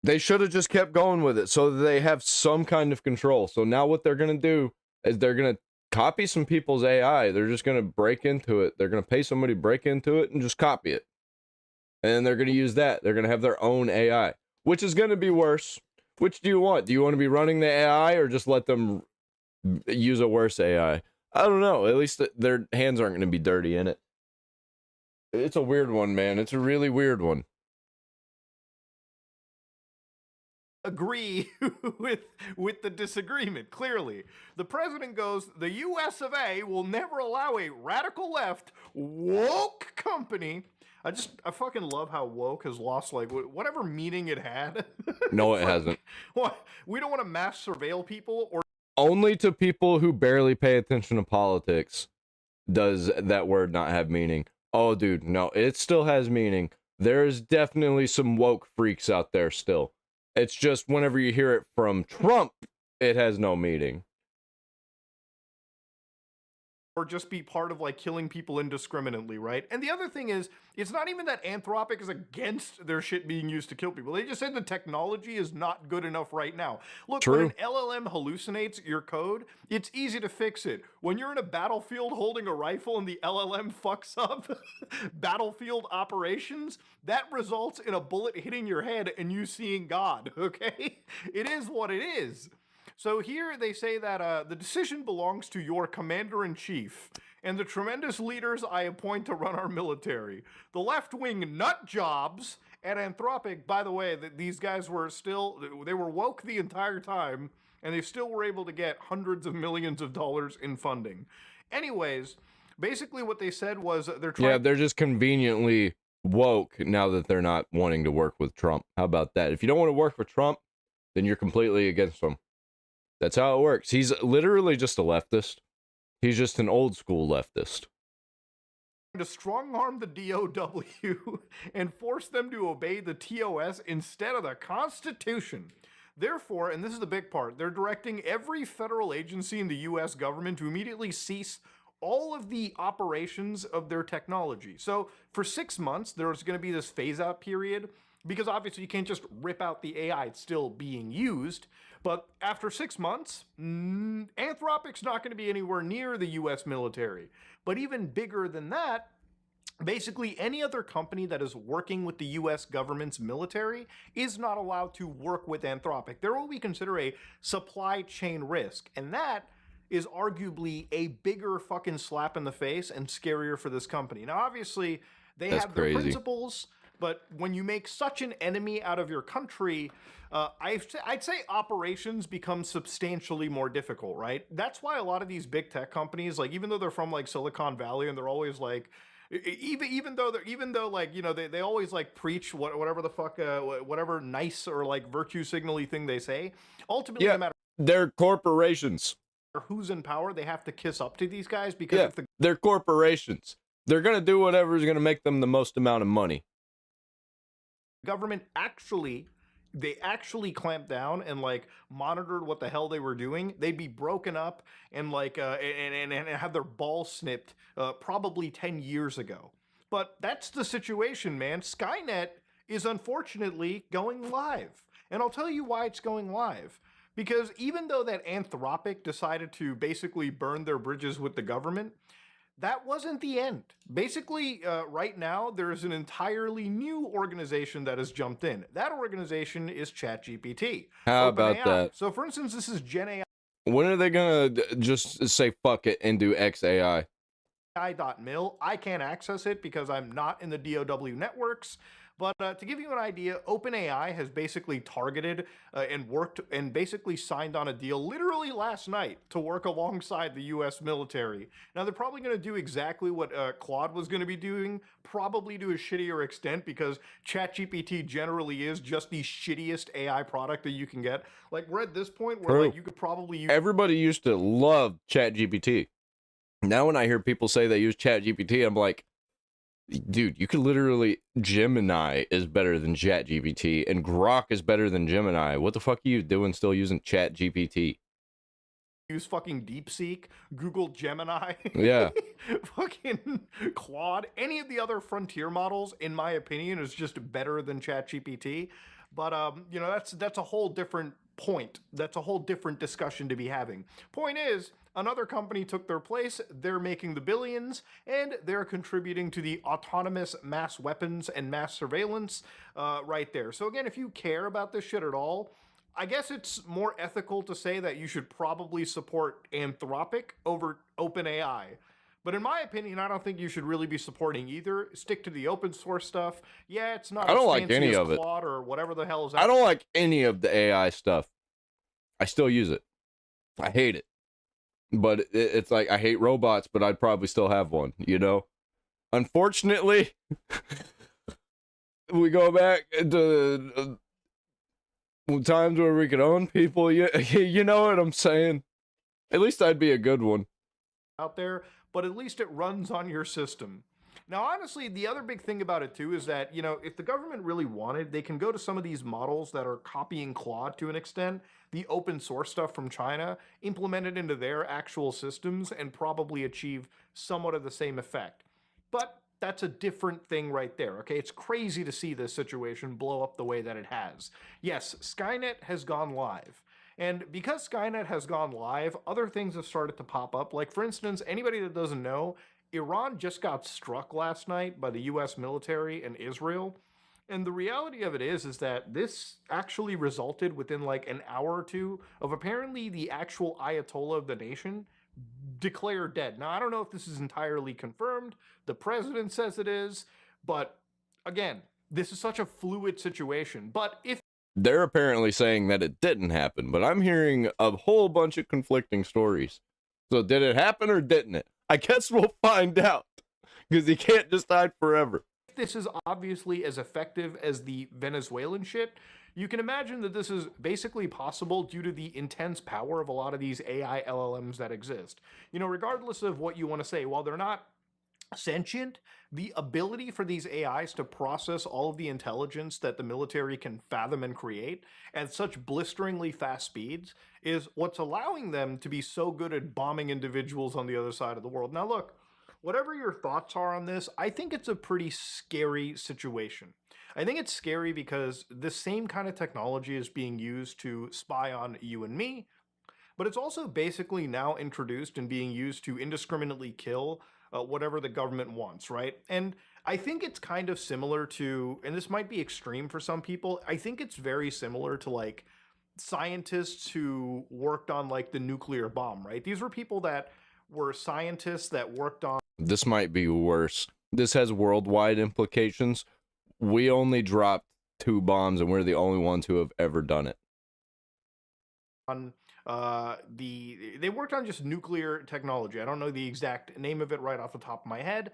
Speaker 1: They should have just kept going with it so that they have some kind of control. So now what they're going to do is they're going to copy some people's AI. They're just going to break into it. They're going to pay somebody to break into it and just copy it. And then they're going to use that. They're going to have their own AI, which is going to be worse. Which do you want? Do you want to be running the AI or just let them use a worse AI? I don't know. At least their hands aren't going to be dirty in it. It's a weird one, man. It's a really weird one.
Speaker 7: Agree with the disagreement. Clearly, the president goes, the US of A will never allow a radical left woke company. I fucking love how woke has lost like whatever meaning it had.
Speaker 1: No, it hasn't.
Speaker 7: What? We don't want to mass surveil people, or
Speaker 1: only to people who barely pay attention to politics does that word not have meaning. Oh, dude, no, it still has meaning. There's definitely some woke freaks out there still. It's just whenever you hear it from Trump, it has no meaning.
Speaker 7: or just be part of like killing people indiscriminately, right? And the other thing is, it's not even that Anthropic is against their shit being used to kill people. They just said the technology is not good enough right now. Look,
Speaker 1: True.
Speaker 7: when an LLM hallucinates your code, it's easy to fix it. When you're in a battlefield holding a rifle and the LLM fucks up battlefield operations, that results in a bullet hitting your head and you seeing God, okay? It is what it is. So here they say that the decision belongs to your commander-in-chief and the tremendous leaders I appoint to run our military. The left-wing nut jobs at Anthropic, by the way, that these guys were still, they were woke the entire time, and they still were able to get hundreds of millions of dollars in funding. Anyways, basically what they said was they're trying...
Speaker 1: Yeah, they're just conveniently woke now that they're not wanting to work with Trump. How about that? If you don't want to work with Trump, then you're completely against him. That's how it works. He's literally just a leftist. He's just an old school leftist.
Speaker 7: To strong-arm the DOW and force them to obey the TOS instead of the Constitution. Therefore, and this is the big part, they're directing every federal agency in the U.S. government to immediately cease all of the operations of their technology. So for 6 months, there's going to be this phase-out period, because obviously you can't just rip out the AI, it's still being used. But after 6 months, Anthropic's not going to be anywhere near the US military. But even bigger than that, basically any other company that is working with the US government's military is not allowed to work with Anthropic. They're what we consider a supply chain risk. And that is arguably a bigger fucking slap in the face and scarier for this company. Now, obviously, they have their principles, but when you make such an enemy out of your country, I'd say operations become substantially more difficult, right? That's why a lot of these big tech companies, like even though they're from like Silicon Valley and they're always like, even though like, you know, they always like preach whatever the fuck, whatever nice or like virtue signally thing they say, ultimately, no matter
Speaker 1: they're corporations.
Speaker 7: Who's in power, they have to kiss up to these guys because if
Speaker 1: they're corporations. They're going to do whatever is going to make them the most amount of money.
Speaker 7: Government actually clamped down and like monitored what the hell they were doing, they'd be broken up and like and have their balls snipped probably 10 years ago. But that's the situation, man. Skynet is unfortunately going live. And I'll tell you why it's going live. Because even though that Anthropic decided to basically burn their bridges with the government, that wasn't the end. Basically, right now, there's an entirely new organization that has jumped in. That organization is ChatGPT.
Speaker 1: How about
Speaker 7: OpenAI.
Speaker 1: that?
Speaker 7: So, for instance, this is Gen AI.
Speaker 1: When are they gonna just say fuck it and do XAI?
Speaker 7: AI.mil. I can't access it because I'm not in the DOW networks. But to give you an idea, OpenAI has basically targeted and worked and basically signed on a deal literally last night to work alongside the US military. Now, they're probably going to do exactly what Claude was going to be doing, probably to a shittier extent, because ChatGPT generally is just the shittiest AI product that you can get. Like, we're at this point where like, you could probably use...
Speaker 1: Everybody used to love ChatGPT. Now when I hear people say they use ChatGPT, I'm like, dude, you could literally... Gemini is better than ChatGPT, and Grok is better than Gemini. What the fuck are you doing still using ChatGPT?
Speaker 7: Use fucking DeepSeek, Google Gemini,
Speaker 1: Yeah.
Speaker 7: fucking Claude, any of the other frontier models, in my opinion, is just better than ChatGPT. But you know, that's a whole different point. That's a whole different discussion to be having. Point is, another company took their place, they're making the billions, and they're contributing to the autonomous mass weapons and mass surveillance right there. So again, if you care about this shit at all, I guess it's more ethical to say that you should probably support Anthropic over OpenAI. But in my opinion, I don't think you should really be supporting either. Stick to the open source stuff. Yeah, it's not
Speaker 1: I don't
Speaker 7: as
Speaker 1: like
Speaker 7: fancy
Speaker 1: any
Speaker 7: as
Speaker 1: of it.
Speaker 7: Claude or whatever the hell is
Speaker 1: I don't like any of the AI stuff. I still use it. I hate it. But it's like, I hate robots, but I'd probably still have one, you know? Unfortunately, we go back to times where we could own people. You know what I'm saying? At least I'd be a good one.
Speaker 7: Out there, but at least it runs on your system. Now, honestly, the other big thing about it too is that, you know, if the government really wanted, they can go to some of these models that are copying Claude to an extent, the open source stuff from China, implement it into their actual systems and probably achieve somewhat of the same effect. But that's a different thing right there, okay? It's crazy to see this situation blow up the way that it has. Yes, Skynet has gone live. And because Skynet has gone live, other things have started to pop up. Like, for instance, anybody that doesn't know, Iran just got struck last night by the US military and Israel. And the reality of it is that this actually resulted within like an hour or two of apparently the actual Ayatollah of the nation declared dead. Now, I don't know if this is entirely confirmed. The president says it is. But again, this is such a fluid situation. But if
Speaker 1: They're apparently saying that it didn't happen, but I'm hearing a whole bunch of conflicting stories. So did it happen or didn't it? I guess we'll find out, because you can't just hide forever.
Speaker 7: If this is obviously as effective as the Venezuelan shit, you can imagine that this is basically possible due to the intense power of a lot of these AI LLMs that exist. You know, regardless of what you want to say, while they're not sentient, the ability for these AIs to process all of the intelligence that the military can fathom and create at such blisteringly fast speeds is what's allowing them to be so good at bombing individuals on the other side of the world. Now look, whatever your thoughts are on this, I think it's a pretty scary situation. I think it's scary because the same kind of technology is being used to spy on you and me, but it's also basically now introduced and being used to indiscriminately kill whatever the government wants, right? And I think it's kind of similar to, and this might be extreme for some people, I think it's very similar to like scientists who worked on like the nuclear bomb, right? These were people that were scientists that worked on...
Speaker 1: This might be worse. This has worldwide implications. We only dropped 2 bombs and we're the only ones who have ever done it.
Speaker 7: They worked on just nuclear technology. I don't know the exact name of it right off the top of my head,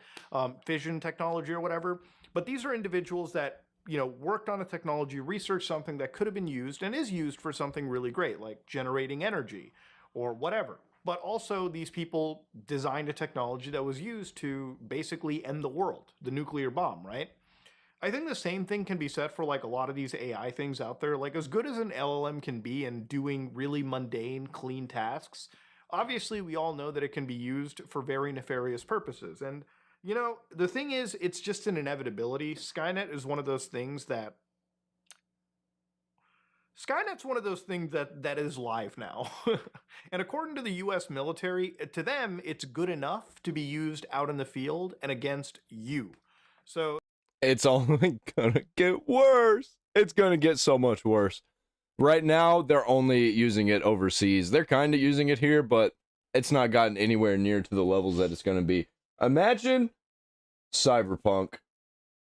Speaker 7: fission technology or whatever, but these are individuals that, you know, worked on a technology, researched something that could have been used and is used for something really great, like generating energy or whatever. But also these people designed a technology that was used to basically end the world, the nuclear bomb, right? I think the same thing can be said for like a lot of these AI things out there. Like, as good as an LLM can be in doing really mundane, clean tasks, obviously we all know that it can be used for very nefarious purposes. And You know, the thing is, it's just an inevitability. Skynet's one of those things that is live now. And according to the US military, to them, it's good enough to be used out in the field and against you. So
Speaker 1: It's only gonna get worse. It's gonna get so much worse. Right now, they're only using it overseas. They're kind of using it here, but it's not gotten anywhere near to the levels that it's gonna be. Imagine Cyberpunk.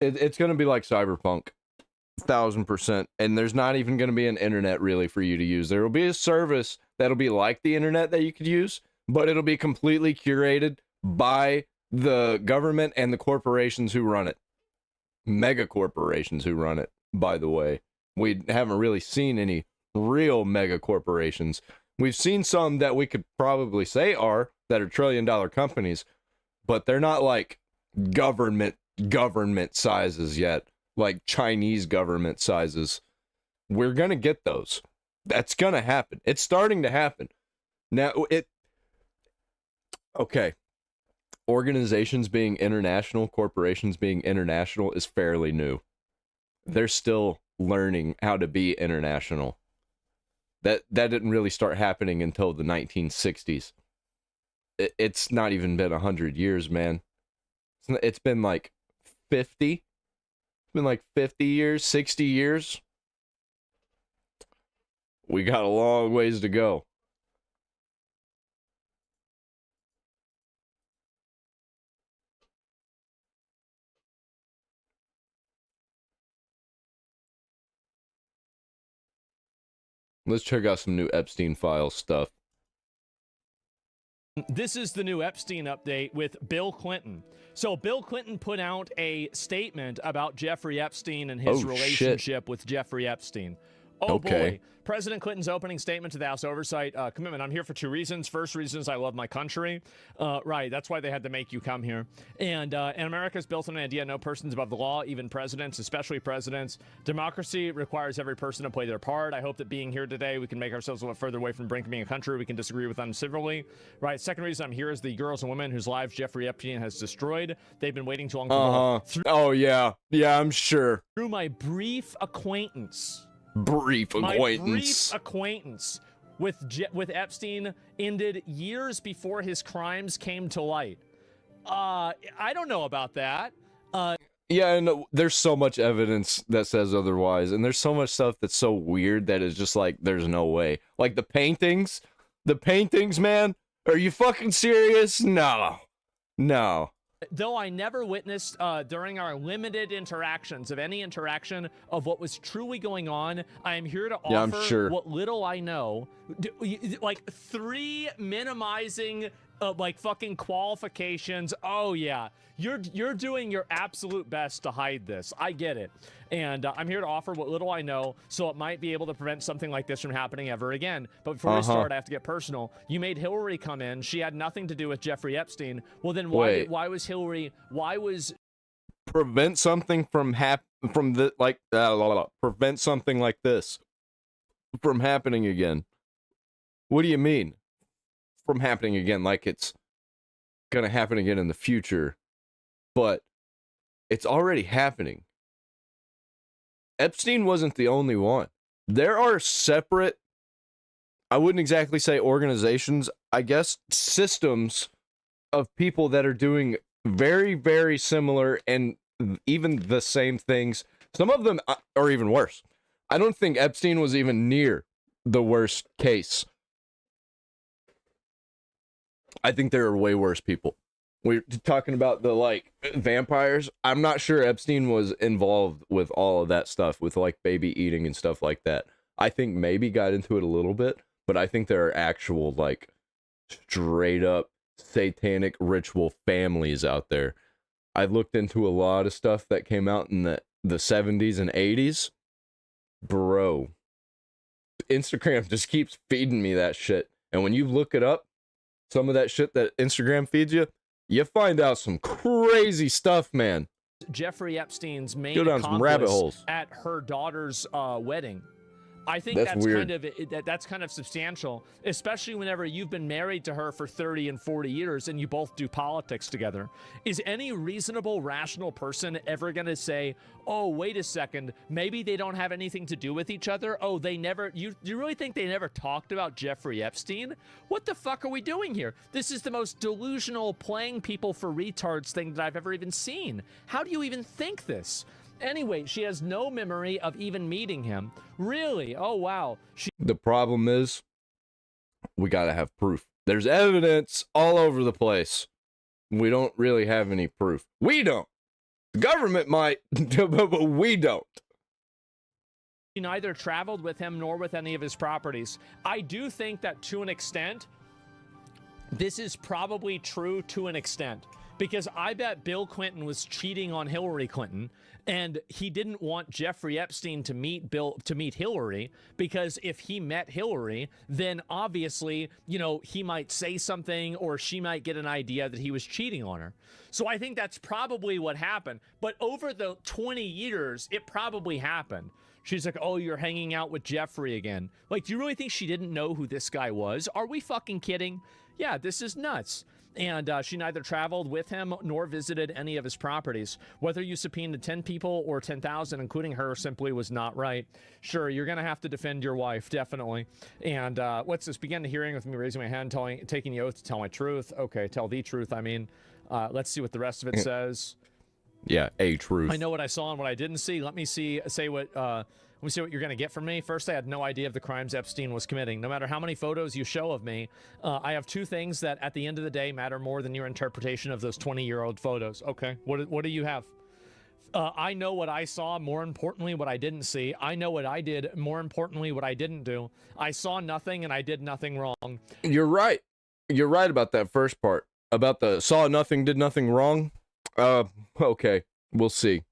Speaker 1: It's gonna be like Cyberpunk. 1000%. And there's not even going to be an internet really for you to use. There will be a service that'll be like the internet that you could use, but it'll be completely curated by the government and the corporations who run it. Mega corporations who run it, by the way. We haven't really seen any real mega corporations. We've seen some that we could probably say are trillion-dollar companies, but they're not like government sizes yet. Like Chinese government sizes. We're going to get those. That's going to happen. It's starting to happen. Now, okay. Organizations being international, corporations being international is fairly new. They're still learning how to be international. That didn't really start happening until the 1960s. It's not even been 100 years, man. It's been like 50. Been like 50 years, 60 years. We got a long ways to go. Let's check out some new Epstein file stuff.
Speaker 8: This is the new Epstein update with Bill Clinton. So Bill Clinton put out a statement about Jeffrey Epstein and his relationship with Jeffrey Epstein. Oh,
Speaker 1: okay.
Speaker 8: Boy. President Clinton's opening statement to the House Oversight Commitment. I'm here for two reasons. First reason is I love my country. Right, that's why they had to make you come here. And America is built on an idea no person's above the law, even presidents, especially presidents. Democracy requires every person to play their part. I hope that being here today, we can make ourselves a little further away from the brink of being a country we can disagree with uncivilly. Right, second reason I'm here is the girls and women whose lives Jeffrey Epstein has destroyed. They've been waiting too long for
Speaker 1: Oh, yeah. Yeah, I'm sure.
Speaker 8: Through my brief acquaintance with Epstein ended years before his crimes came to light. I don't know about that.
Speaker 1: Yeah, and there's so much evidence that says otherwise, and there's so much stuff that's so weird that is just like, there's no way. Like the paintings, man. Are you fucking serious? No.
Speaker 8: Though I never witnessed during our limited interactions of any interaction of what was truly going on, I am here to offer what little I know. Like 3 minimizing like fucking qualifications. Oh yeah, you're doing your absolute best to hide this. I get it. And I'm here to offer what little I know, so it might be able to prevent something like this from happening ever again. But before we start, I have to get personal. You made Hillary come in. She had nothing to do with Jeffrey Epstein. Well, then why was Hillary? Why was
Speaker 1: prevent something from prevent something like this from happening again? What do you mean? From happening again, like it's gonna happen again in the future, but it's already happening. Epstein wasn't the only one. There are separate, I wouldn't exactly say organizations, I guess systems of people that are doing very, very similar and even the same things. Some of them are even worse. I don't think Epstein was even near the worst case. I think there are way worse people. We're talking about the like vampires. I'm not sure Epstein was involved with all of that stuff, with like baby eating and stuff like that. I think maybe got into it a little bit, but I think there are actual like straight up satanic ritual families out there. I've looked into a lot of stuff that came out in the 70s and 80s. Bro, Instagram just keeps feeding me that shit. And when you look it up, some of that shit that Instagram feeds you, you find out some crazy stuff, man.
Speaker 8: Jeffrey Epstein's main
Speaker 1: Go down some rabbit holes
Speaker 8: at her daughter's wedding. I think that's weird. That's kind of substantial, especially whenever you've been married to her for 30 and 40 years and you both do politics together. Is any reasonable, rational person ever going to say, oh, wait a second, maybe they don't have anything to do with each other? Oh, they never, you really think they never talked about Jeffrey Epstein? What the fuck are we doing here? This is the most delusional playing people for retards thing that I've ever even seen. How do you even think this? Anyway, she has no memory of even meeting him. Really? Oh, wow.
Speaker 1: The problem is, we gotta have proof. There's evidence all over the place. We don't really have any proof. We don't. The government might, but we don't.
Speaker 8: She neither traveled with him nor with any of his properties. I do think that to an extent, this is probably true to an extent. Because I bet Bill Clinton was cheating on Hillary Clinton, and he didn't want Jeffrey Epstein to meet Hillary, because if he met Hillary, then obviously, you know, he might say something or she might get an idea that he was cheating on her. So I think that's probably what happened. But over the 20 years, it probably happened. She's like, oh, you're hanging out with Jeffrey again. Like, do you really think she didn't know who this guy was? Are we fucking kidding? Yeah, this is nuts. And she neither traveled with him nor visited any of his properties. Whether you subpoenaed 10 people or 10,000, including her, simply was not right. Sure, you're going to have to defend your wife, definitely. And what's this? Begin the hearing with me raising my hand, taking the oath to tell my truth. Okay, tell the truth, I mean. Let's see what the rest of it says.
Speaker 1: Yeah, a truth.
Speaker 8: I know what I saw and what I didn't see. Let me see what you're going to get from me. First, I had no idea of the crimes Epstein was committing. No matter how many photos you show of me, I have two things that at the end of the day matter more than your interpretation of those 20-year-old photos. Okay, what do you have? I know what I saw, more importantly, what I didn't see. I know what I did, more importantly, what I didn't do. I saw nothing and I did nothing wrong.
Speaker 1: You're right. You're right about that first part. About the saw nothing, did nothing wrong. Okay, we'll see.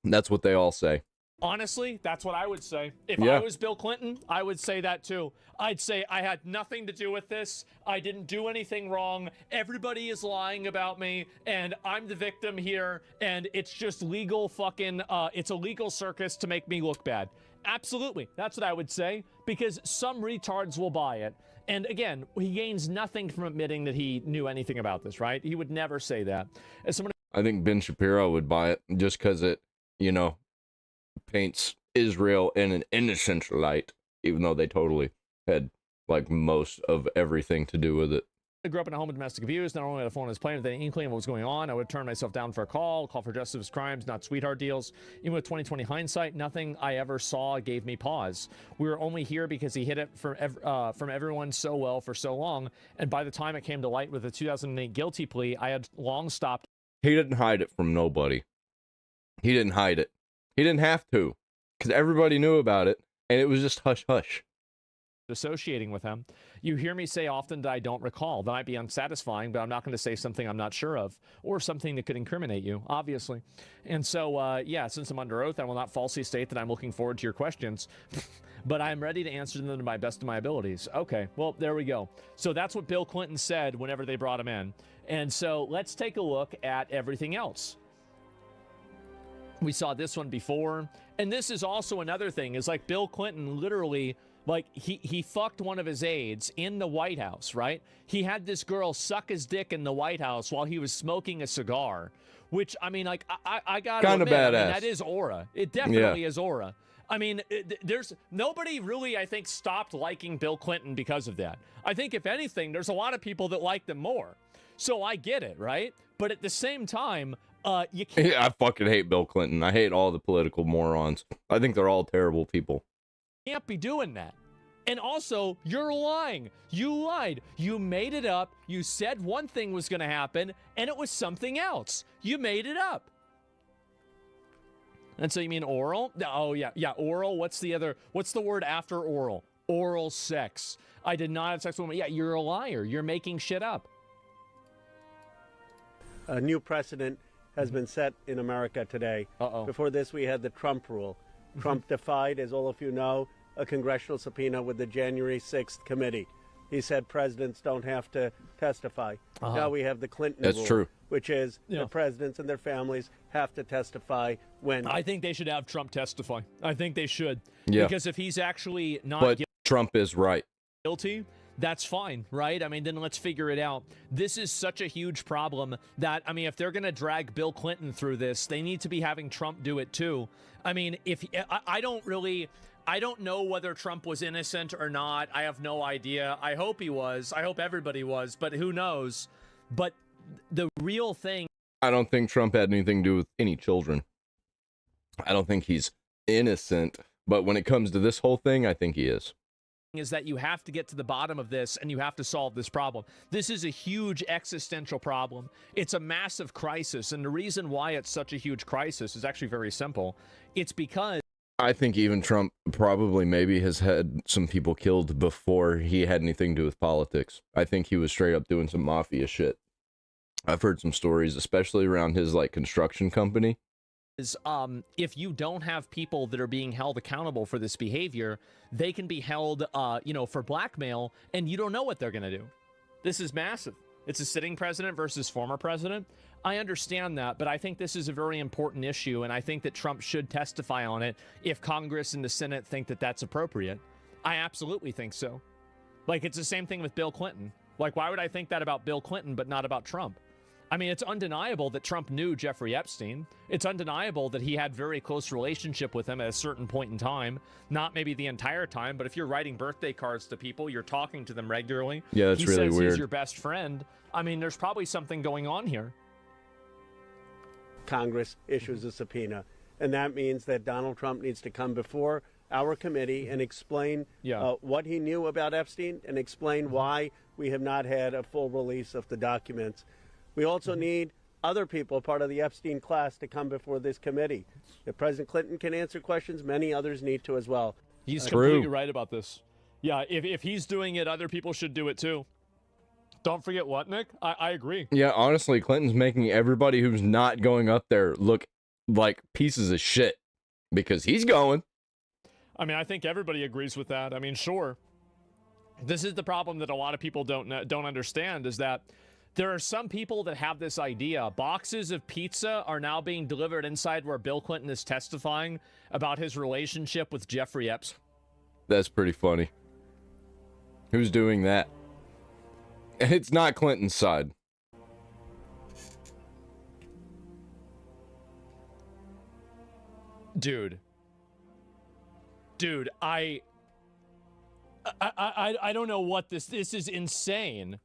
Speaker 1: That's what they all say.
Speaker 8: Honestly, that's what I would say. If I was Bill Clinton, I would say that too. I'd say I had nothing to do with this. I didn't do anything wrong. Everybody is lying about me, and I'm the victim here, and it's just legal fucking, it's a legal circus to make me look bad. Absolutely. That's what I would say, because some retards will buy it. And again, he gains nothing from admitting that he knew anything about this, right? He would never say that. As someone,
Speaker 1: I think Ben Shapiro would buy it just because it, you know, paints Israel in an innocent light, even though they totally had like most of everything to do with it.
Speaker 8: I grew up in a home of domestic abuse. Not only had a phone on his plane with any inkling of what was going on, I would turn myself down for a call for justice of his crimes, not sweetheart deals. Even with 2020 hindsight, nothing I ever saw gave me pause. We were only here because he hid it from everyone so well for so long, and by the time it came to light with the 2008 guilty plea, I had long stopped.
Speaker 1: He didn't hide it from nobody. He didn't hide it. He didn't have to, because everybody knew about it, and it was just hush-hush.
Speaker 8: Associating with him. You hear me say often that I don't recall. That might be unsatisfying, but I'm not going to say something I'm not sure of, or something that could incriminate you, obviously. And so, yeah, since I'm under oath, I will not falsely state that I'm looking forward to your questions, but I'm ready to answer them to my best of my abilities. Okay, well, there we go. So that's what Bill Clinton said whenever they brought him in. And so let's take a look at everything else. We saw this one before, and this is also another thing, is like Bill Clinton literally, like, he fucked one of his aides in the White House, right? He had this girl suck his dick in the White House while he was smoking a cigar, which, I mean, like, I gotta
Speaker 1: kind of
Speaker 8: admit,
Speaker 1: badass.
Speaker 8: I mean, that is aura. It definitely is aura. I mean, there's nobody really, I think, stopped liking Bill Clinton because of that. I think, if anything, there's a lot of people that like them more. So I get it, right? But at the same time, you can't.
Speaker 1: I fucking hate Bill Clinton. I hate all the political morons. I think they're all terrible people.
Speaker 8: Can't be doing that. And also, you're lying. You lied. You made it up. You said one thing was going to happen, and it was something else. You made it up. And so you mean oral? Oh, yeah. Yeah, oral. What's the word after oral? Oral sex. I did not have sex with a woman. Yeah, you're a liar. You're making shit up.
Speaker 9: A new precedent has been set in America today. Before this, we had the Trump rule. Trump defied, as all of you know, a congressional subpoena with the January 6th committee. he said presidents don't have to testify. Now we have the Clinton rule,
Speaker 1: true.
Speaker 9: which is the presidents and their families have to testify when...
Speaker 8: I think they should have Trump testify. I think they should.
Speaker 1: Yeah.
Speaker 8: Because if he's actually not
Speaker 1: But Trump is right.
Speaker 8: guilty, that's fine, right? I mean, then let's figure it out. This is such a huge problem that, I mean, if they're going to drag Bill Clinton through this, they need to be having Trump do it too. I mean, if I don't know whether Trump was innocent or not. I have no idea. I hope he was. I hope everybody was, but who knows? But the real thing,
Speaker 1: I don't think Trump had anything to do with any children. I don't think he's innocent, but when it comes to this whole thing, I think he is.
Speaker 8: Is that you have to get to the bottom of this and you have to solve this problem. This is a huge existential problem. It's a massive crisis, and the reason why it's such a huge crisis is actually very simple. It's because
Speaker 1: I think even Trump probably maybe has had some people killed before he had anything to do with politics. I think he was straight up doing some mafia shit. I've heard some stories, especially around his like construction company.
Speaker 8: Is if you don't have people that are being held accountable for this behavior, they can be held, you know, for blackmail, and you don't know what they're going to do. This is massive. It's a sitting president versus former president. I understand that, but I think this is a very important issue, and I think that Trump should testify on it if Congress and the Senate think that that's appropriate. I absolutely think so. Like, it's the same thing with Bill Clinton. Like, why would I think that about Bill Clinton but not about Trump? I mean, it's undeniable that Trump knew Jeffrey Epstein. It's undeniable that he had very close relationship with him at a certain point in time. Not maybe the entire time, but if you're writing birthday cards to people, you're talking to them regularly.
Speaker 1: Yeah, that's really weird.
Speaker 8: He says he's your best friend. I mean, there's probably something going on here.
Speaker 9: Congress issues a subpoena, and that means that Donald Trump needs to come before our committee and explain what he knew about Epstein and explain why we have not had a full release of the documents. We also need other people, part of the Epstein class, to come before this committee. If President Clinton can answer questions, many others need to as well.
Speaker 8: He's completely right about this. Yeah, if he's doing it, other people should do it too. Don't forget what, Nick? I agree.
Speaker 1: Yeah, honestly, Clinton's making everybody who's not going up there look like pieces of shit because he's going.
Speaker 8: I mean, I think everybody agrees with that. I mean, sure. This is the problem that a lot of people don't understand, is that there are some people that have this idea. Boxes of pizza are now being delivered inside where Bill Clinton is testifying about his relationship with Jeffrey Epstein.
Speaker 1: That's pretty funny. Who's doing that? And it's not Clinton's side.
Speaker 8: Dude, I don't know what this is insane.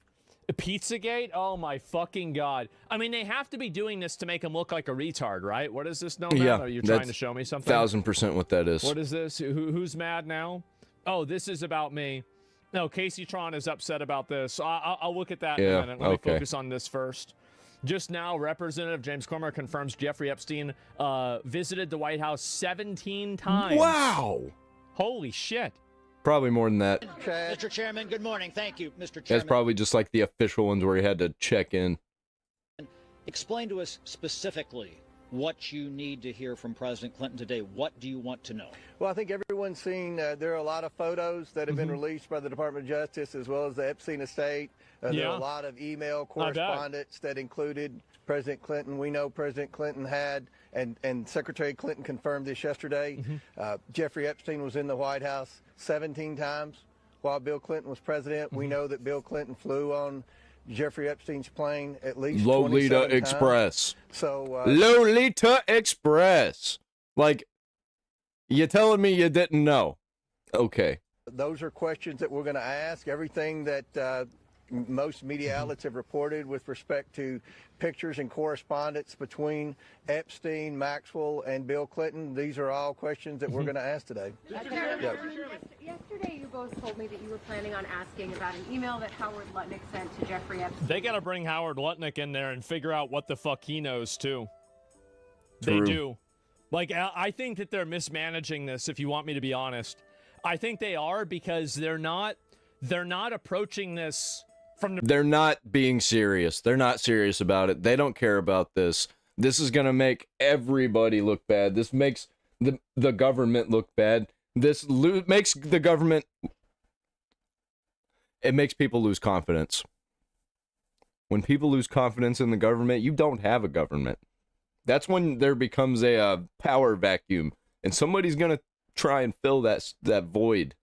Speaker 8: Pizzagate? Oh my fucking god. I mean, they have to be doing this to make him look like a retard, right? What is this, Nomad?
Speaker 1: Yeah,
Speaker 8: Are you trying to show me something?
Speaker 1: 1000% what that is.
Speaker 8: What is this? Who's mad now? Oh, this is about me. No, Casey Tron is upset about this. I'll look at that in a minute. Let me focus on this first. Just now, Representative James Comer confirms Jeffrey Epstein visited the White House 17 times.
Speaker 1: Wow!
Speaker 8: Holy shit.
Speaker 1: Probably more than that.
Speaker 10: Mr. Chairman, good morning. Thank you, Mr. Chairman.
Speaker 1: That's probably just like the official ones where he had to check in.
Speaker 10: Explain to us specifically what you need to hear from President Clinton today. What do you want to know?
Speaker 11: Well, I think everyone's seen there are a lot of photos that have been released by the Department of Justice as well as the Epstein estate. There are a lot of email correspondence that included President Clinton. We know President Clinton had, and Secretary Clinton confirmed this yesterday, Jeffrey Epstein was in the White House 17 times while Bill Clinton was president. We know that Bill Clinton flew on Jeffrey Epstein's plane at least
Speaker 1: Lolita
Speaker 11: 27
Speaker 1: Express.
Speaker 11: times. So
Speaker 1: Lolita Express. Like, you telling me you didn't know? Okay.
Speaker 11: Those are questions that we're going to ask. Everything that most media outlets have reported with respect to pictures and correspondence between Epstein, Maxwell, and Bill Clinton. These are all questions that we're going to ask today.
Speaker 12: Yesterday, you both told me that you were planning on asking about an email that Howard Lutnick sent to Jeffrey Epstein.
Speaker 8: They got to bring Howard Lutnick in there and figure out what the fuck he knows, too.
Speaker 1: True.
Speaker 8: They do. Like, I think that they're mismanaging this, if you want me to be honest. I think they are because they're not approaching this from the...
Speaker 1: They're not being serious. They're not serious about it. They don't care about this. This is going to make everybody look bad. This makes the government look bad. This makes the government... it makes people lose confidence. When people lose confidence in the government, you don't have a government. That's when there becomes a power vacuum, and somebody's going to try and fill that void.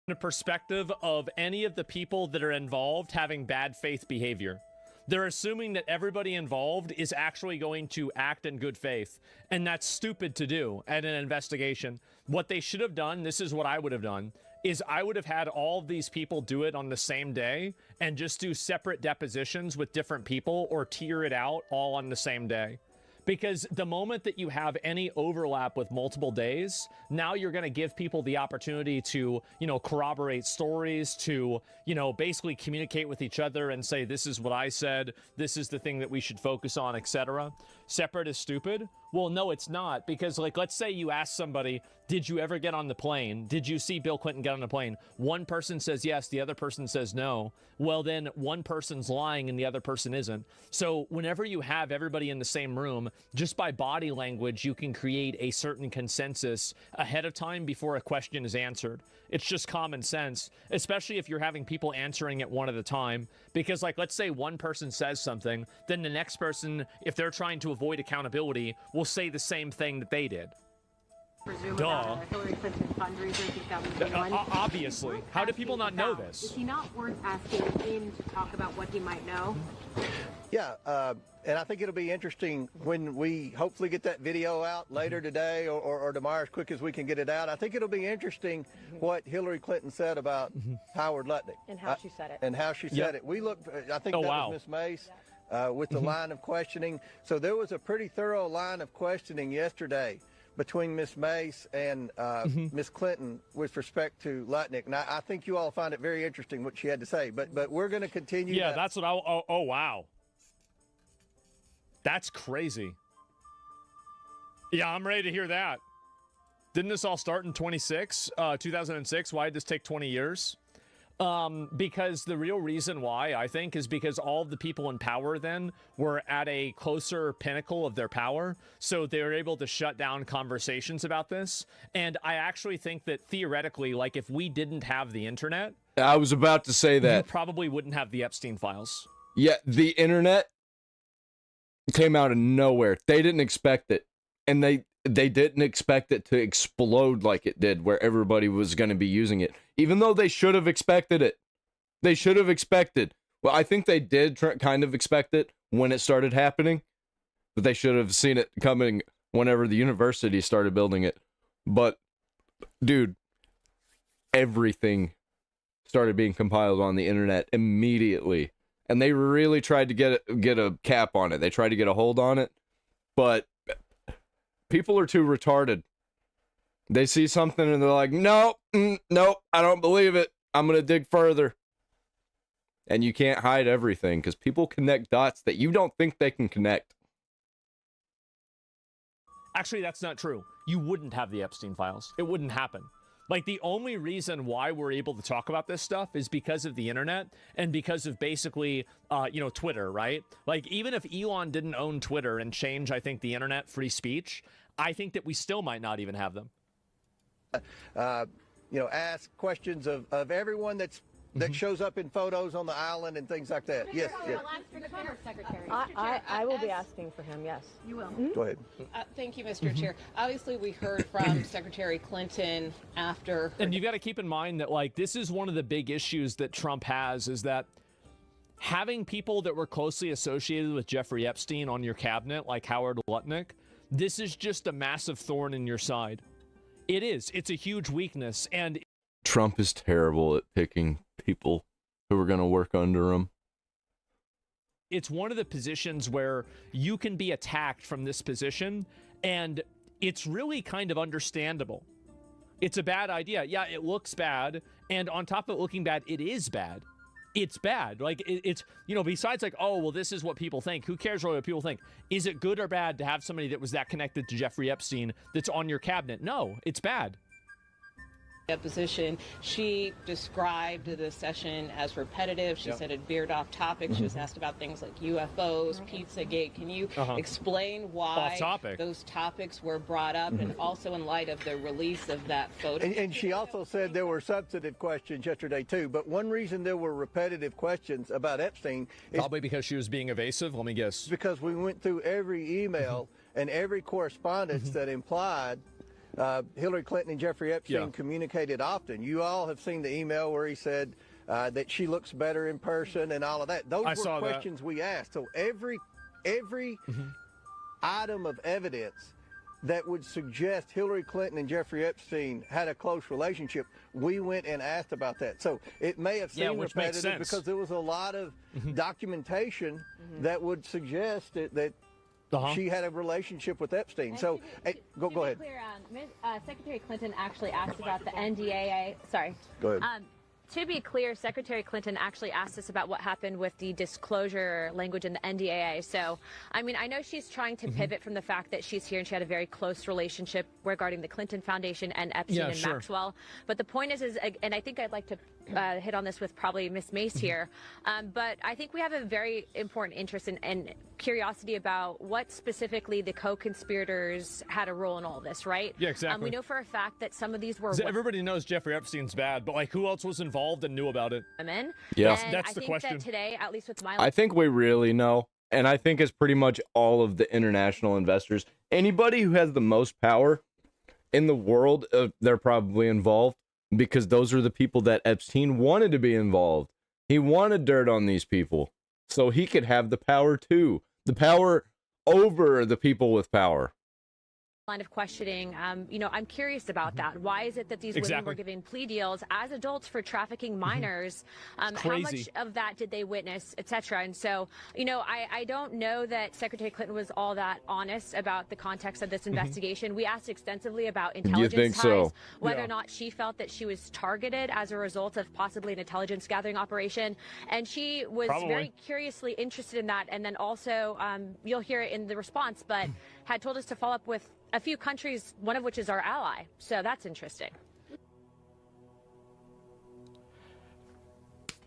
Speaker 8: The perspective of any of the people that are involved having bad faith behavior. They're assuming that everybody involved is actually going to act in good faith, and that's stupid to do at an investigation. What they should have done, this is what I would have done, is I would have had all of these people do it on the same day and just do separate depositions with different people or tier it out all on the same day. Because the moment that you have any overlap with multiple days, now you're going to give people the opportunity to, you know, corroborate stories, to, you know, basically communicate with each other and say, this is what I said, this is the thing that we should focus on, etc. Separate is stupid? Well, no, it's not, because, like, let's say you ask somebody, did you ever get on the plane? Did you see Bill Clinton get on the plane? One person says yes, the other person says no. Well, then one person's lying and the other person isn't. So whenever you have everybody in the same room, just by body language, you can create a certain consensus ahead of time before a question is answered. It's just common sense, especially if you're having people answering it one at a time. Because, like, let's say one person says something, then the next person, if they're trying to avoid accountability, will say the same thing that they did. Duh.
Speaker 12: Hillary Clinton fundraiser 2021.
Speaker 8: Obviously. How do people not know this?
Speaker 12: Is he not worth asking in to talk about what he might know?
Speaker 11: Yeah, and I think it'll be interesting when we hopefully get that video out later today or tomorrow, as quick as we can get it out. I think it'll be interesting what Hillary Clinton said about Howard Lutnick.
Speaker 13: And how she said it.
Speaker 11: And how she said it. We looked, I think was Miss Mace with the line of questioning. So there was a pretty thorough line of questioning yesterday between Miss Mace and Miss Clinton with respect to Lutnick. And I think you all find it very interesting what she had to say. But we're going to continue.
Speaker 8: Yeah, that's what oh, wow. That's crazy. Yeah, I'm ready to hear that. Didn't this all start in 2006? Why did this take 20 years? Because the real reason why, I think, is because all of the people in power then were at a closer pinnacle of their power, so they were able to shut down conversations about this. And I actually think that theoretically, like, if we didn't have the internet,
Speaker 1: I was about to say that
Speaker 8: you probably wouldn't have the Epstein files.
Speaker 1: Yeah, the internet came out of nowhere. They didn't expect it, and they didn't expect it to explode like it did, where everybody was going to be using it, even though they should have expected it. They should have expected. Well, I think they did kind of expect it when it started happening, but they should have seen it coming whenever the university started building it. But, dude, everything started being compiled on the internet immediately, and they really tried to get a cap on it. They tried to get a hold on it, but people are too retarded. They see something and they're like, nope, nope, I don't believe it. I'm going to dig further. And you can't hide everything because people connect dots that you don't think they can connect.
Speaker 8: Actually, that's not true. You wouldn't have the Epstein files. It wouldn't happen. Like, the only reason why we're able to talk about this stuff is because of the internet and because of basically, Twitter, right? Like, even if Elon didn't own Twitter and change, I think, the internet, free speech, I think that we still might not even have them.
Speaker 11: Ask questions of everyone that shows up in photos on the island and things like that. Yes, yes.
Speaker 13: I will be asking for him, yes.
Speaker 12: You will.
Speaker 11: Go ahead.
Speaker 14: Thank you, Mr. Chair. Obviously, we heard from Secretary Clinton after...
Speaker 8: And you've got to keep in mind that, like, this is one of the big issues that Trump has, is that having people that were closely associated with Jeffrey Epstein on your cabinet, like Howard Lutnick, this is just a massive thorn in your side. It is. It's a huge weakness, and...
Speaker 1: Trump is terrible at picking people who are going to work under him.
Speaker 8: It's one of the positions where you can be attacked from this position, and it's really kind of understandable. It's a bad idea. Yeah, it looks bad, and on top of it looking bad, it is bad. It's bad. Like, it's, besides like, oh, well, this is what people think. Who cares really what people think? Is it good or bad to have somebody that was that connected to Jeffrey Epstein that's on your cabinet? No, it's bad.
Speaker 14: deposition. She described the session as repetitive. She said it veered off topic. She was asked about things like UFOs, Pizzagate. Can you explain why those topics were brought up, and also in light of the release of that photo?
Speaker 11: And she also said there were substantive questions yesterday too, but one reason there were repetitive questions about Epstein is
Speaker 8: probably because she was being evasive. Let me guess.
Speaker 11: Because we went through every email and every correspondence that implied Hillary Clinton and Jeffrey Epstein communicated often. You all have seen the email where he said that she looks better in person and all of that. Those were questions we asked. So every item of evidence that would suggest Hillary Clinton and Jeffrey Epstein had a close relationship, we went and asked about that. So it may have seemed repetitive because there was a lot of documentation that would suggest that she had a relationship with Epstein. And so, go ahead.
Speaker 15: Clear, Secretary Clinton actually asked about the NDAA. Sorry.
Speaker 11: Go ahead.
Speaker 15: To be clear, Secretary Clinton actually asked us about what happened with the disclosure language in the NDAA. So, I mean, I know she's trying to pivot from the fact that she's here and she had a very close relationship regarding the Clinton Foundation and Epstein and Maxwell. But the point is, and I think I'd like to hit on this with probably Miss Mace here, but I think we have a very important interest and curiosity about what specifically the co-conspirators had a role in all this, right?
Speaker 8: Yeah, exactly.
Speaker 15: We know for a fact that some of these were...
Speaker 8: Everybody knows Jeffrey Epstein's bad, but like who else was involved and knew about it?
Speaker 15: Women.
Speaker 1: Yeah,
Speaker 15: and
Speaker 8: that's the question.
Speaker 15: I think that today, at least with my...
Speaker 1: I think we really know, and I think it's pretty much all of the international investors. Anybody who has the most power in the world, they're probably involved, because those are the people that Epstein wanted to be involved. He wanted dirt on these people so he could have the power too. The power over the people with power.
Speaker 15: Line of questioning, you know, I'm curious about that. Why is it that these women were given plea deals as adults for trafficking minors? How much of that did they witness, etc.? And so, you know, I don't know that Secretary Clinton was all that honest about the context of this investigation. We asked extensively about intelligence ties, whether or not she felt that she was targeted as a result of possibly an intelligence gathering operation. And she was very curiously interested in that. And then also, you'll hear it in the response, but had told us to follow up with a few countries, one of which is our ally. So that's interesting.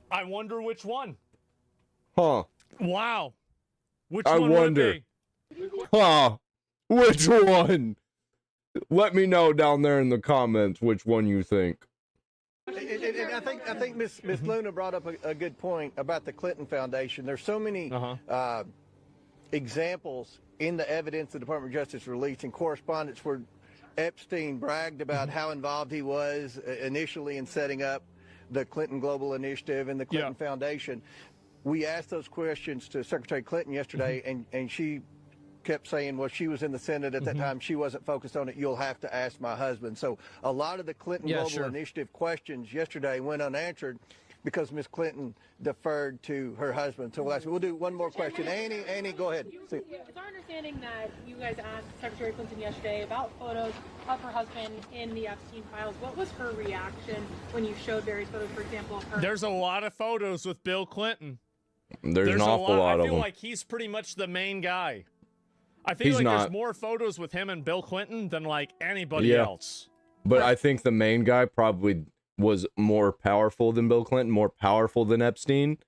Speaker 8: I wonder which one.
Speaker 1: Huh.
Speaker 8: Wow. Which
Speaker 1: I
Speaker 8: one
Speaker 1: wonder.
Speaker 8: would it be?
Speaker 1: Huh. Which one? Let me know down there in the comments which one you think.
Speaker 11: And I think Miss Luna brought up a good point about the Clinton Foundation. There's so many examples in the evidence the Department of Justice released in correspondence where Epstein bragged about how involved he was initially in setting up the Clinton Global Initiative and the Clinton Foundation. We asked those questions to Secretary Clinton yesterday, and she kept saying, well, she was in the Senate at that time. She wasn't focused on it. You'll have to ask my husband. So a lot of the Clinton Global Initiative questions yesterday went unanswered because Ms. Clinton deferred to her husband. So we'll do one more question. Annie, go ahead.
Speaker 12: It's our understanding that you guys asked Secretary Clinton yesterday about photos of her husband in the Epstein files. What was her reaction when you showed various photos, for example, of her?
Speaker 8: There's a lot of photos with Bill Clinton.
Speaker 1: There's an awful lot of them.
Speaker 8: I feel like he's pretty much the main guy. I feel like there's more photos with him and Bill Clinton than like anybody else.
Speaker 1: But I think the main guy probably was more powerful than Bill Clinton, more powerful than Epstein,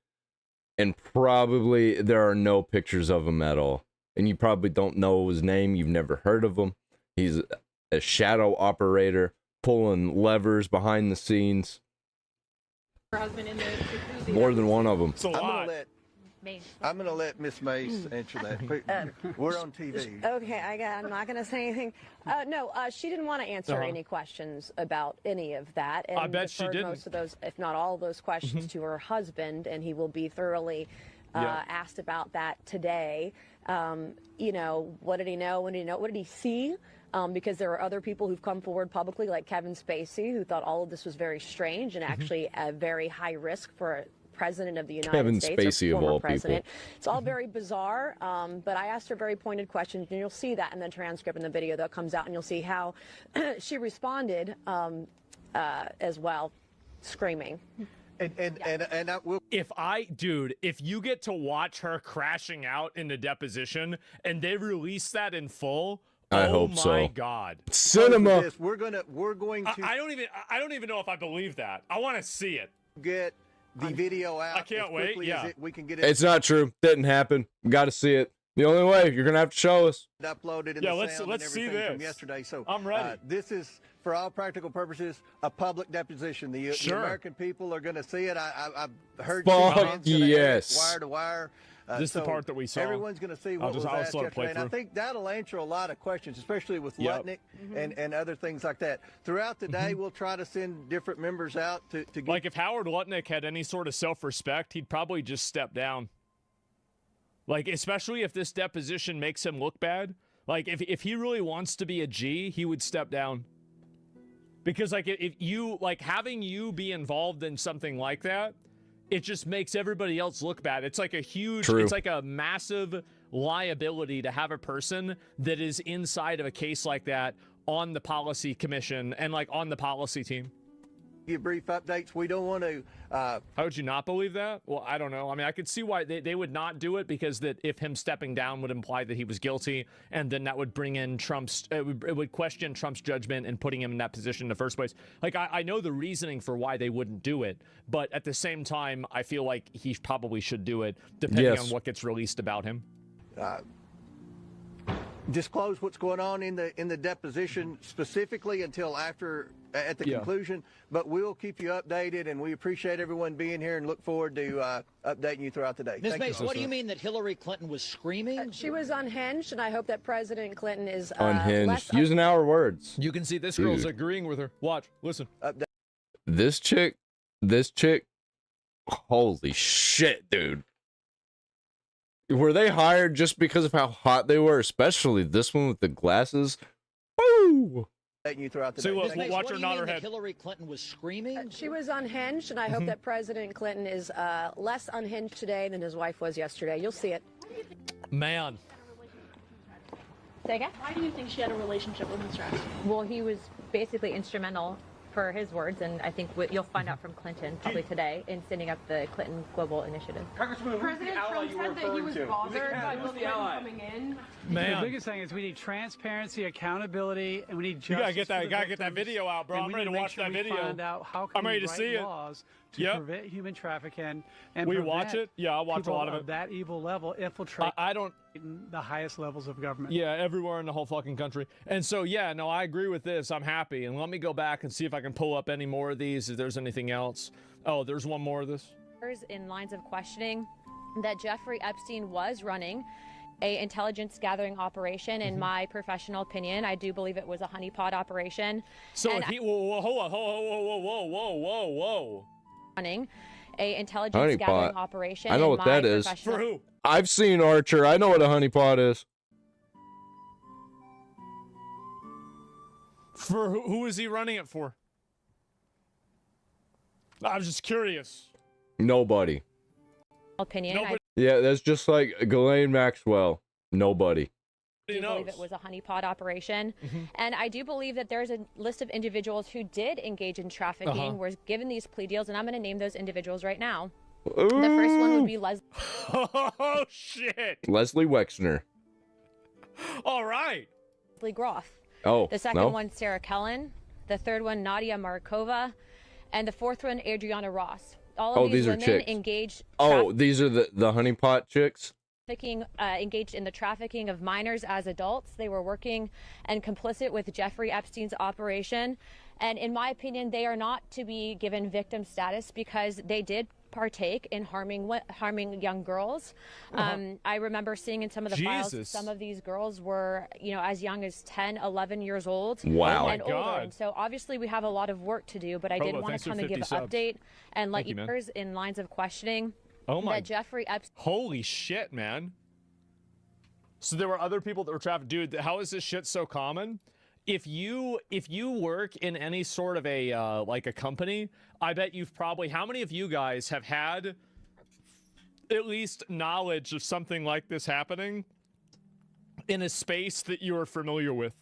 Speaker 1: and probably there are no pictures of him at all. And you probably don't know his name. You've never heard of him. He's a shadow operator pulling levers behind the scenes.
Speaker 12: Her husband in the jacuzzi.
Speaker 1: More than one of them.
Speaker 8: It's a lot.
Speaker 11: I'm going to let Miss Mace answer that. We're on TV.
Speaker 13: Okay, I'm not going to say anything. No, she didn't want to answer any questions about any of that. And
Speaker 8: I bet she didn't.
Speaker 13: Most of those, if not all of those questions, to her husband, and he will be thoroughly asked about that today. You know, what did he know? When did he know? What did he see? Because there are other people who've come forward publicly, like Kevin Spacey, who thought all of this was very strange and actually a very high risk for a president of the United States,
Speaker 1: Spacey
Speaker 13: or former
Speaker 1: of all
Speaker 13: president.
Speaker 1: people.
Speaker 13: It's all very bizarre, but I asked her very pointed questions, and you'll see that in the transcript and the video that comes out, and you'll see how she responded as well, screaming.
Speaker 11: And I will.
Speaker 8: If you get to watch her crashing out in the deposition and they release that in full,
Speaker 1: I hope so.
Speaker 8: Oh my God.
Speaker 1: Cinema.
Speaker 11: We're going to.
Speaker 8: I don't even know if I believe that. I want to see it.
Speaker 11: Get the video out.
Speaker 8: I can't wait. Yeah.
Speaker 11: We can get it.
Speaker 1: It's not true. Didn't happen. Got to see it. The only way, you're gonna have to show us.
Speaker 11: Uploaded in
Speaker 8: yeah,
Speaker 11: the
Speaker 8: let's
Speaker 11: sound
Speaker 8: see
Speaker 11: and everything
Speaker 8: this
Speaker 11: from yesterday. So
Speaker 8: I'm ready.
Speaker 11: This is, for all practical purposes, a public deposition. The American people are going to see it. I've heard.
Speaker 1: Fuck yes.
Speaker 11: Wire to wire.
Speaker 8: This is the part that we saw.
Speaker 11: Everyone's going to see what was asked yesterday, and I think that'll answer a lot of questions, especially with Lutnick and other things like that. Throughout the day, we'll try to send different members out to get.
Speaker 8: Like if Howard Lutnick had any sort of self-respect, he'd probably just step down. Like, especially if this deposition makes him look bad. Like, if he really wants to be a G, he would step down. Because, like, if you, like, having you be involved in something like that, it just makes everybody else look bad. It's like a huge, it's like a massive liability to have a person that is inside of a case like that on the policy commission and, like, on the policy team.
Speaker 11: Give brief updates. We don't want to.
Speaker 8: How would you not believe that? Well, I don't know. I mean, I could see why they would not do it, because that if him stepping down would imply that he was guilty, and then that would bring in Trump's. It would question Trump's judgment and putting him in that position in the first place. Like, I know the reasoning for why they wouldn't do it, but at the same time, I feel like he probably should do it, depending on what gets released about him.
Speaker 11: Disclose what's going on in the deposition specifically until after at the conclusion, but we'll keep you updated, and we appreciate everyone being here and look forward to updating you throughout the day.
Speaker 10: Ms. Mace, what do you mean that Hillary Clinton was screaming?
Speaker 13: She was unhinged, and I hope that President Clinton is
Speaker 1: unhinged. Using our words.
Speaker 8: You can see this girl's agreeing with her. Watch, listen.
Speaker 1: This chick, holy shit, dude. Were they hired just because of how hot they were? Especially this one with the glasses. Woo!
Speaker 11: You throughout the
Speaker 8: day.
Speaker 11: Mace,
Speaker 8: watch her nod her head.
Speaker 10: Hillary Clinton was screaming?
Speaker 13: She was unhinged, and I hope that President Clinton is less unhinged today than his wife was yesterday. You'll see it.
Speaker 8: Man.
Speaker 13: Say again?
Speaker 12: Why do you think she had a relationship with Mr. Epstein?
Speaker 15: Well, he was basically instrumental, for his words, and I think you'll find out from Clinton probably today in sending up the Clinton Global Initiative.
Speaker 12: President Trump said that he was bothered by Bill Clinton coming in.
Speaker 16: Man. The biggest thing is we need transparency, accountability, and we need justice.
Speaker 8: You gotta get that video out, bro. I'm ready to watch that video.
Speaker 16: Find out how can
Speaker 8: I'm ready to see it.
Speaker 16: Laws to prevent human trafficking and
Speaker 8: we watch it. Yeah, I'll watch a lot of it.
Speaker 16: That evil level infiltrate.
Speaker 8: I don't.
Speaker 16: The highest levels of government.
Speaker 8: Yeah, everywhere in the whole fucking country. And so, yeah, no, I agree with this. I'm happy. And let me go back and see if I can pull up any more of these, if there's anything else. Oh, there's one more of this.
Speaker 15: In lines of questioning that Jeffrey Epstein was running a intelligence gathering operation. In my professional opinion, I do believe it was a honeypot operation.
Speaker 8: So if he, whoa.
Speaker 15: Running a intelligence gathering operation.
Speaker 1: I know what that is.
Speaker 8: For who?
Speaker 1: I've seen Archer. I know what a honeypot is.
Speaker 8: For who is he running it for? I'm just curious.
Speaker 1: Nobody.
Speaker 15: Opinion.
Speaker 8: Nobody.
Speaker 1: Yeah, that's just like Ghislaine Maxwell. Nobody.
Speaker 15: I do believe it was a honeypot operation. And I do believe that there's a list of individuals who did engage in trafficking, were given these plea deals, and I'm going to name those individuals right now.
Speaker 1: Ooh.
Speaker 15: The first one would be Leslie.
Speaker 8: Oh, shit.
Speaker 1: Leslie Wexner.
Speaker 8: All right.
Speaker 15: Leslie Groff.
Speaker 1: Oh,
Speaker 15: the second one, Sarah Kellen. The third one, Nadia Markova. And the fourth one, Adriana Ross. All of these women
Speaker 1: chicks.
Speaker 15: Engaged.
Speaker 1: Oh, these are the honeypot chicks?
Speaker 15: Engaged in the trafficking of minors as adults. They were working and complicit with Jeffrey Epstein's operation. And in my opinion, they are not to be given victim status because they did partake in harming young girls. I remember seeing in some of the files, some of these girls were, as young as 10, 11 years old.
Speaker 1: Wow.
Speaker 15: And older. And so obviously we have a lot of work to do, but I did want to come and give an update and let you know in lines of questioning.
Speaker 8: Oh my!
Speaker 15: That Jeffrey Epstein.
Speaker 8: Holy shit, man! So there were other people that were trafficked. Dude, how is this shit so common? If you work in any sort of a like a company, I bet you've probably. How many of you guys have had at least knowledge of something like this happening in a space that you are familiar with?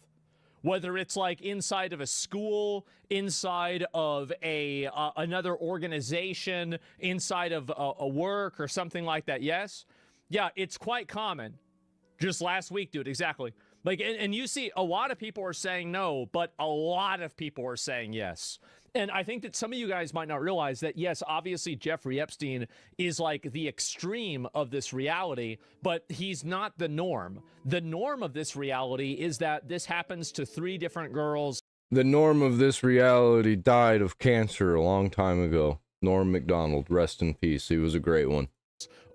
Speaker 8: Whether it's like inside of a school, inside of another organization, inside of a work or something like that. Yes? Yeah, it's quite common. Just last week, dude, exactly. Like, and you see a lot of people are saying no, but a lot of people are saying yes. And I think that some of you guys might not realize that, yes, obviously Jeffrey Epstein is like the extreme of this reality, but he's not the norm. The norm of this reality is that this happens to 3 different girls.
Speaker 1: The norm of this reality died of cancer a long time ago. Norm Macdonald, rest in peace. He was a great one.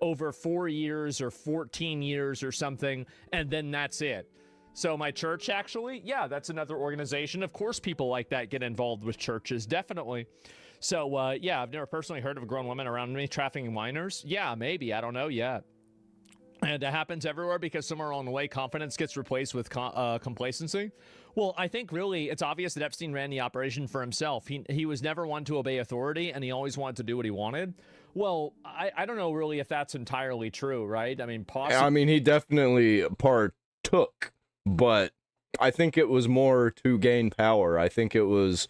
Speaker 8: Over 4 years or 14 years or something, and then that's it. So my church, actually, yeah, that's another organization. Of course, people like that get involved with churches, definitely. So, yeah, I've never personally heard of a grown woman around me trafficking minors. Yeah, maybe. I don't know yet. And it happens everywhere because somewhere along the way, confidence gets replaced with complacency. Well, I think really it's obvious that Epstein ran the operation for himself. He was never one to obey authority, and he always wanted to do what he wanted. Well, I don't know really if that's entirely true, right? I mean, possibly.
Speaker 1: I mean, he definitely partook, but I think it was more to gain power. I think it was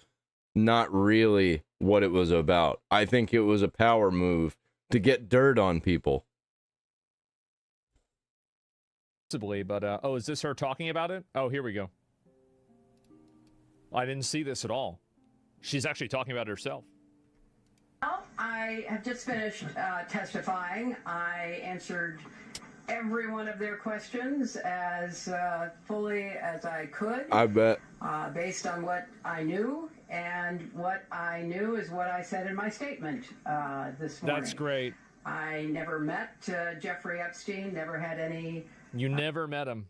Speaker 1: not really what it was about. I think it was a power move to get dirt on people.
Speaker 8: Possibly, but oh, is this her talking about it? Oh, here we go. I didn't see this at all. She's actually talking about it herself.
Speaker 17: Well, I have just finished testifying. I answered every one of their questions as fully as I could.
Speaker 1: I bet.
Speaker 17: Based on what I knew, and what I knew is what I said in my statement this morning.
Speaker 8: That's great.
Speaker 17: I never met Jeffrey Epstein, never had any...
Speaker 8: You never met him.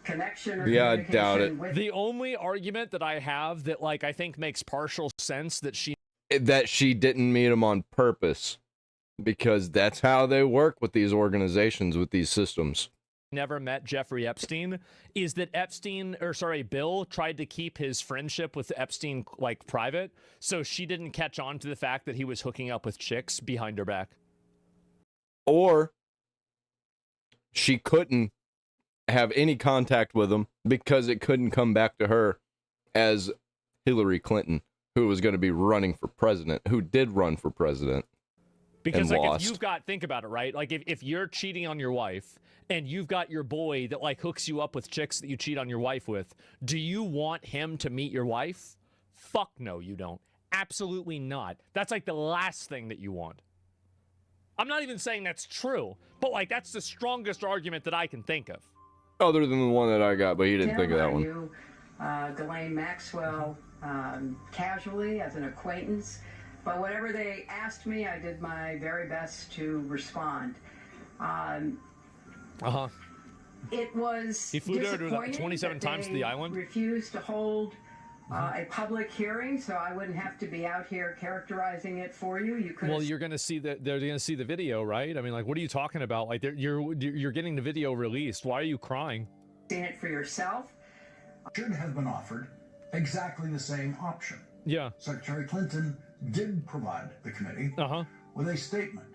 Speaker 17: Connection or
Speaker 1: I doubt it.
Speaker 8: The only argument that I have that, like, I think makes partial sense that she
Speaker 1: didn't meet him on purpose, because that's how they work with these organizations, with these systems.
Speaker 8: Never met Jeffrey Epstein is that Bill tried to keep his friendship with Epstein like private, so she didn't catch on to the fact that he was hooking up with chicks behind her back.
Speaker 1: Or she couldn't have any contact with him because it couldn't come back to her as Hillary Clinton, who was going to be running for president, who did run for president.
Speaker 8: Because like
Speaker 1: lost.
Speaker 8: If you've got, think about it, right? Like if you're cheating on your wife and you've got your boy that like hooks you up with chicks that you cheat on your wife with, do you want him to meet your wife? Fuck no, you don't. Absolutely not. That's like the last thing that you want. I'm not even saying that's true, but like that's the strongest argument that I can think of.
Speaker 1: Other than the one that I got, but he didn't think of that one.
Speaker 17: I knew Ghislaine Maxwell casually as an acquaintance, but whatever they asked me, I did my very best to respond. It was
Speaker 8: he flew there 27 times to the island.
Speaker 17: Refused to hold a public hearing, so I wouldn't have to be out here characterizing it for you. You could.
Speaker 8: Well, you're going to see they're going to see the video, right? I mean, like, what are you talking about? Like, you're getting the video released. Why are you crying?
Speaker 17: Seen it for yourself.
Speaker 18: Should have been offered exactly the same option.
Speaker 8: Yeah.
Speaker 18: Secretary Clinton did provide the committee with a statement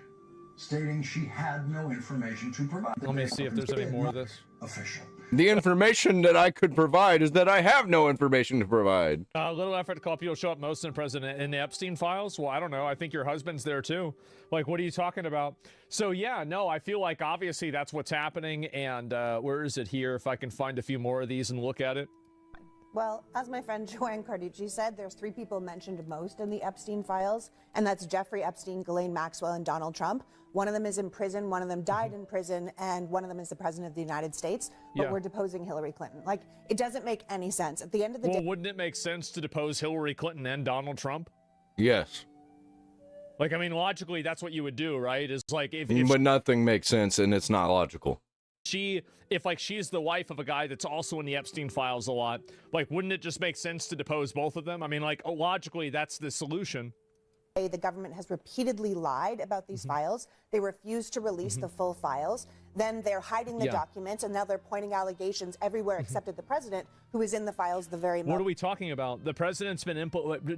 Speaker 18: stating she had no information to provide.
Speaker 8: Let me see if there's any more of this.
Speaker 18: Official.
Speaker 1: The information that I could provide is that I have no information to provide.
Speaker 8: A little effort to call people show up most in president in the Epstein files. Well, I don't know. I think your husband's there too. Like, what are you talking about? So yeah, no, I feel like obviously that's what's happening. And where is it here? If I can find a few more of these and look at it.
Speaker 19: Well, as my friend Joanne Carducci said, there's 3 people mentioned most in the Epstein files, and that's Jeffrey Epstein, Ghislaine Maxwell, and Donald Trump. One of them is in prison, one of them died in prison, and one of them is the president of the United States, but we're deposing Hillary Clinton. Like, it doesn't make any sense. At the end of the day...
Speaker 8: Well, wouldn't it make sense to depose Hillary Clinton and Donald Trump?
Speaker 1: Yes.
Speaker 8: Like, I mean, logically, that's what you would do, right? Is like if
Speaker 1: but nothing makes sense, and it's not logical.
Speaker 8: If like she's the wife of a guy that's also in the Epstein files a lot, like wouldn't it just make sense to depose both of them? I mean, like logically, that's the solution.
Speaker 19: The government has repeatedly lied about these files. They refuse to release the full files. Then they're hiding the documents, and now they're pointing allegations everywhere except at the president, who is in the files the very moment.
Speaker 8: What are we talking about? The president's been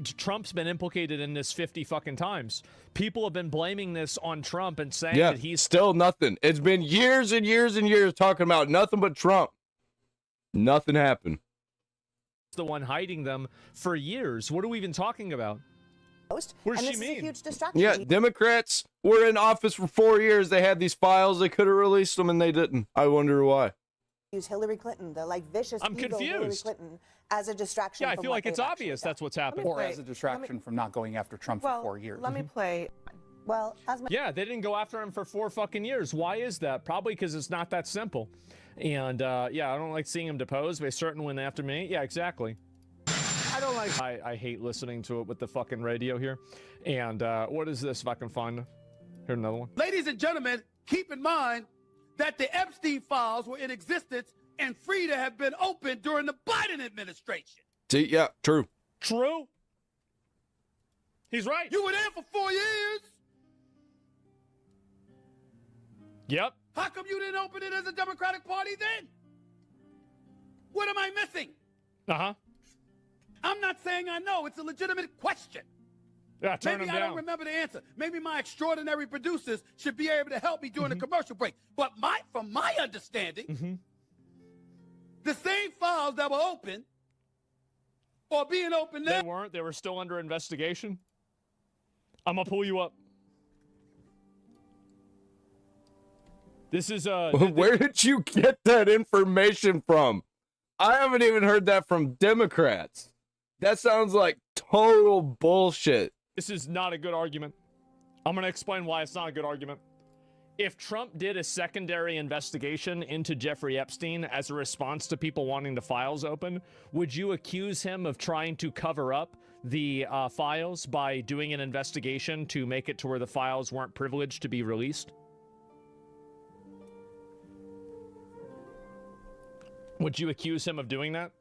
Speaker 8: Trump's been implicated in this 50 fucking times. People have been blaming this on Trump and saying that he's
Speaker 1: still nothing. It's been years and years and years talking about nothing but Trump. Nothing happened.
Speaker 8: The one hiding them for years. What are we even talking about? What does she mean?
Speaker 19: Is a huge distraction.
Speaker 1: Yeah, Democrats were in office for 4 years. They had these files. They could have released them, and they didn't. I wonder why.
Speaker 19: use Hillary Clinton, the like vicious
Speaker 8: I'm
Speaker 19: evil Hillary
Speaker 8: confused.
Speaker 19: Clinton, as a distraction.
Speaker 8: Yeah, I
Speaker 19: from
Speaker 8: feel
Speaker 19: what
Speaker 8: like it's
Speaker 19: they've actually
Speaker 8: obvious
Speaker 19: done.
Speaker 8: that's what's happening.
Speaker 20: Or as a distraction from not going after Trump for 4 years.
Speaker 19: Let me play. Well, as my
Speaker 8: Yeah, they didn't go after him for 4 fucking years. Why is that? Probably because it's not that simple. And yeah, I don't like seeing him deposed. They certainly went after me. Yeah, exactly.
Speaker 3: I don't like.
Speaker 8: I hate listening to it with the fucking radio here. And what is this if I can find it? Here's another one.
Speaker 21: Ladies and gentlemen, keep in mind that the Epstein files were in existence and free to have been opened during the Biden administration.
Speaker 1: See, yeah, true.
Speaker 8: True. He's right.
Speaker 21: You were there for 4 years.
Speaker 8: Yep.
Speaker 21: How come you didn't open it as a Democratic Party then? What am I missing?
Speaker 8: Uh-huh.
Speaker 21: I'm not saying I know. It's a legitimate question.
Speaker 8: Yeah, turn
Speaker 21: Maybe
Speaker 8: him
Speaker 21: I
Speaker 8: down.
Speaker 21: don't remember the answer. Maybe my extraordinary producers should be able to help me during the commercial break. But from my understanding, the same files that were open or being open now.
Speaker 8: They weren't. They were still under investigation. I'm going to pull you up. This is
Speaker 1: Where did you get that information from? I haven't even heard that from Democrats. That sounds like total bullshit.
Speaker 8: This is not a good argument. I'm going to explain why it's not a good argument. If Trump did a secondary investigation into Jeffrey Epstein as a response to people wanting the files open, would you accuse him of trying to cover up the files by doing an investigation to make it to where the files weren't privileged to be released? Would you accuse him of doing that?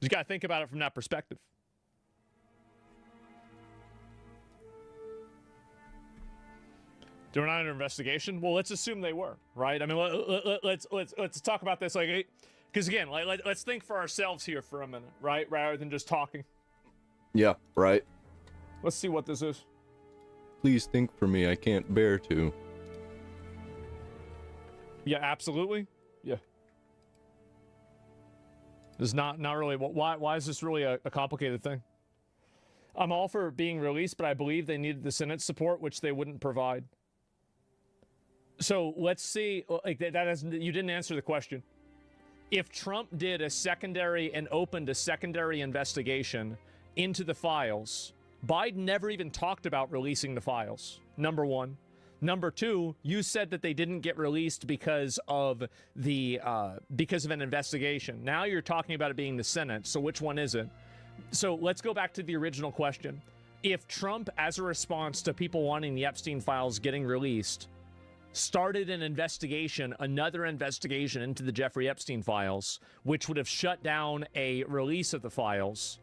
Speaker 8: You got to think about it from that perspective. They're not under investigation. Well, let's assume they were, right? I mean, let's talk about this, like, because again, let's think for ourselves here for a minute, right? Rather than just talking.
Speaker 1: Yeah, right.
Speaker 8: Let's see what this is.
Speaker 1: Please think for me. I can't bear to.
Speaker 8: Yeah, absolutely. Yeah. This is not really. Why is this really a complicated thing? I'm all for being released, but I believe they needed the Senate's support, which they wouldn't provide. So let's see. Like you didn't answer the question. If Trump did a secondary and opened a secondary investigation into the files, Biden never even talked about releasing the files. Number one. Number two, you said that they didn't get released because of an investigation. Now you're talking about it being the Senate. So which one is it? So let's go back to the original question. If Trump, as a response to people wanting the Epstein files getting released, started an investigation, another investigation into the Jeffrey Epstein files, which would have shut down a release of the files,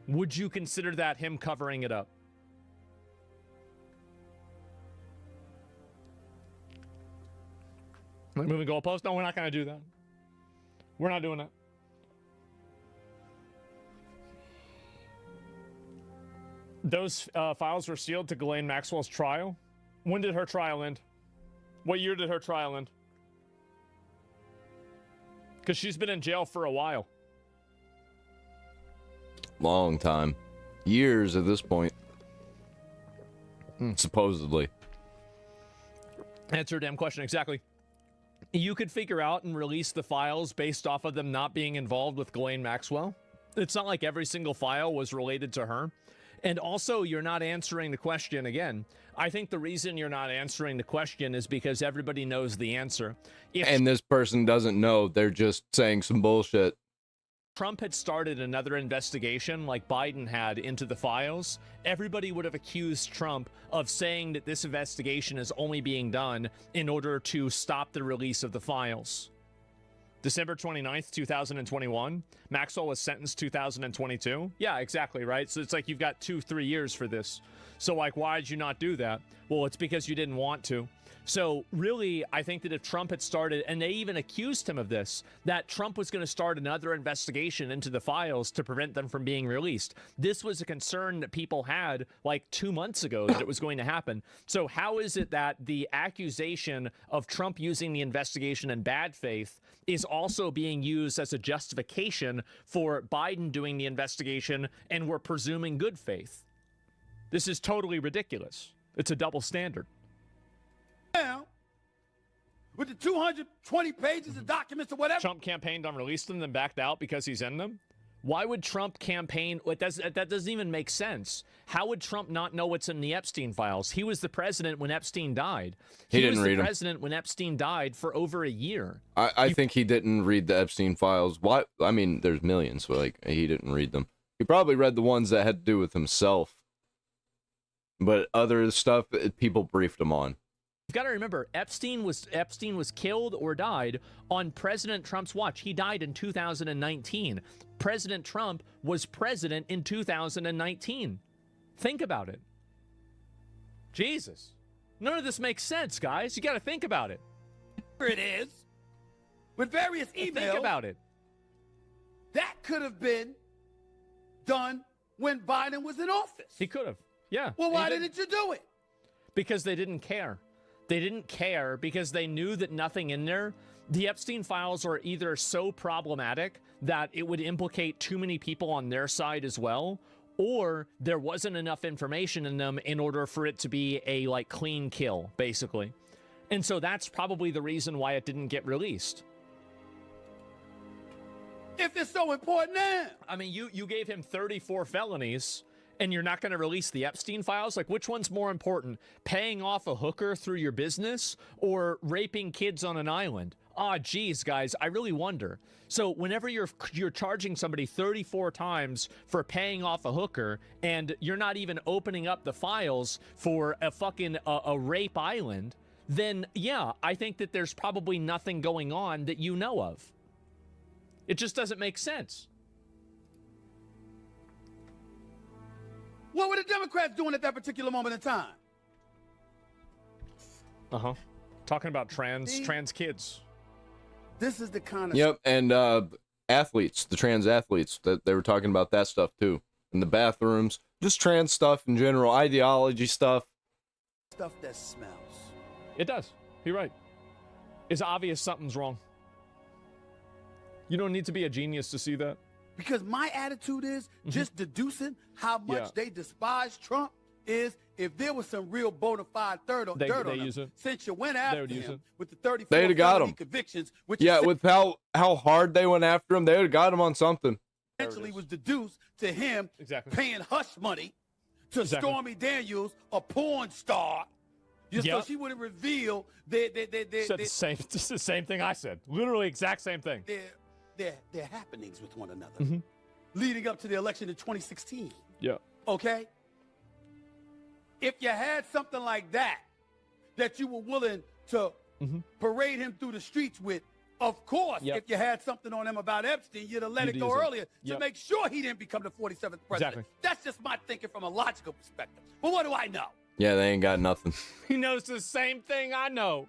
Speaker 8: would you consider that him covering it up? Moving goalpost? No, we're not going to do that. We're not doing that. Those files were sealed to Ghislaine Maxwell's trial. When did her trial end? What year did her trial end? Because she's been in jail for a while.
Speaker 1: Long time. Years at this point. Supposedly.
Speaker 8: Answer a damn question, exactly. You could figure out and release the files based off of them not being involved with Ghislaine Maxwell. It's not like every single file was related to her. And also, you're not answering the question again. I think the reason you're not answering the question is because everybody knows the answer.
Speaker 1: And this person doesn't know. They're just saying some bullshit.
Speaker 8: Trump had started another investigation like Biden had into the files, everybody would have accused Trump of saying that this investigation is only being done in order to stop the release of the files. December 29th, 2021, Maxwell was sentenced 2022. Yeah, exactly, right? So it's like you've got 2-3 years for this. So like, why did you not do that? Well, it's because you didn't want to. So really, I think that if Trump had started, and they even accused him of this, that Trump was going to start another investigation into the files to prevent them from being released. This was a concern that people had like 2 months ago that it was going to happen. So how is it that the accusation of Trump using the investigation in bad faith is also being used as a justification for Biden doing the investigation and we're presuming good faith? This is totally ridiculous. It's a double standard.
Speaker 21: Now, with the 220 pages of documents or whatever.
Speaker 8: Trump campaigned on releasing them, then backed out because he's in them. Why would Trump campaign? That doesn't even make sense. How would Trump not know what's in the Epstein files? He was the president when Epstein died.
Speaker 1: He didn't read them.
Speaker 8: He was the president when Epstein died for over a year.
Speaker 1: I think he didn't read the Epstein files. Why? I mean, there's millions, but like he didn't read them. He probably read the ones that had to do with himself. But other stuff, people briefed him on.
Speaker 8: You've got to remember, Epstein was killed or died on President Trump's watch. He died in 2019. President Trump was president in 2019. Think about it. Jesus. None of this makes sense, guys. You got to think about it.
Speaker 21: Here it is. With various emails.
Speaker 8: Think about it.
Speaker 21: That could have been done when Biden was in office.
Speaker 8: He could have. Yeah.
Speaker 21: Well, why didn't you do it?
Speaker 8: Because they didn't care. They didn't care because they knew that nothing in there. The Epstein files are either so problematic that it would implicate too many people on their side as well, or there wasn't enough information in them in order for it to be a like clean kill, basically. And so that's probably the reason why it didn't get released.
Speaker 21: If it's so important now.
Speaker 8: I mean, you gave him 34 felonies. And you're not going to release the Epstein files? Like, which one's more important? Paying off a hooker through your business or raping kids on an island? Ah, geez, guys, I really wonder. So whenever you're charging somebody 34 times for paying off a hooker and you're not even opening up the files for a fucking a rape island, then yeah, I think that there's probably nothing going on that you know of. It just doesn't make sense.
Speaker 21: What were the Democrats doing at that particular moment in time?
Speaker 8: Uh-huh. Talking about trans kids.
Speaker 21: This is the kind of...
Speaker 1: Yep, and athletes, the trans athletes, that they were talking about that stuff too. In the bathrooms, just trans stuff in general, ideology stuff.
Speaker 21: Stuff that smells.
Speaker 8: It does. You're right. It's obvious something's wrong. You don't need to be a genius to see that.
Speaker 21: Because my attitude is just deducing how much they despise Trump is if there was some real bona fide dirt on him. Since you went after him with the 34 felony convictions, which
Speaker 1: with how hard they went after him, they would have got him on something.
Speaker 21: Essentially was deduced to him paying hush money to Stormy Daniels, a porn star, just so she wouldn't reveal
Speaker 8: said the same thing I said. Literally exact same thing.
Speaker 21: Their happenings with one another leading up to the election in 2016.
Speaker 8: Yeah.
Speaker 21: Okay? If you had something like that you were willing to parade him through the streets with, of course, if you had something on him about Epstein, you'd have let it go earlier to make sure he didn't become the 47th president.
Speaker 8: Exactly.
Speaker 21: That's just my thinking from a logical perspective. But what do I know?
Speaker 1: Yeah, they ain't got nothing.
Speaker 8: He knows the same thing I know.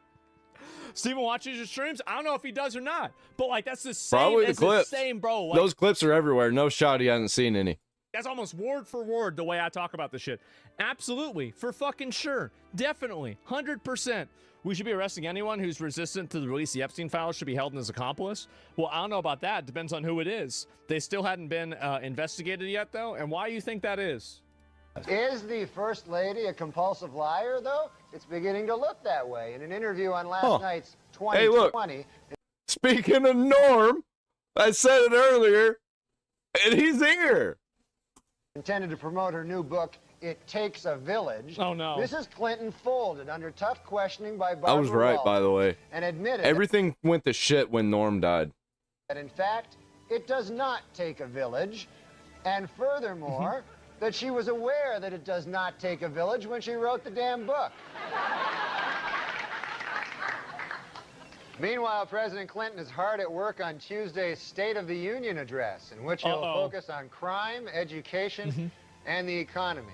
Speaker 8: Steven watches your streams. I don't know if he does or not, but like that's the same.
Speaker 1: Probably the clips.
Speaker 8: The same, bro. Like,
Speaker 1: those clips are everywhere. No shot he hasn't seen any.
Speaker 8: That's almost word for word the way I talk about this shit. Absolutely, for fucking sure, definitely, 100%. We should be arresting anyone who's resistant to the release of the Epstein files. Should be held as accomplice. Well, I don't know about that. Depends on who it is. They still hadn't been investigated yet, though. And why do you think that is?
Speaker 4: Is the First Lady a compulsive liar, though? It's beginning to look that way. In an interview on last night's 2020...
Speaker 1: Hey, look. Speaking of Norm, I said it earlier, and he's here.
Speaker 4: Intended to promote her new book, It Takes a Village.
Speaker 8: Oh, no.
Speaker 4: Mrs. Clinton folded under tough questioning by Barbara
Speaker 1: I was right,
Speaker 4: Walters,
Speaker 1: by the way.
Speaker 4: and admitted
Speaker 1: everything went to shit when Norm died.
Speaker 4: That, in fact, it does not take a village. And furthermore... that she was aware that it does not take a village when she wrote the damn book. Meanwhile, President Clinton is hard at work on Tuesday's State of the Union address, in which he'll focus on crime, education, and the economy.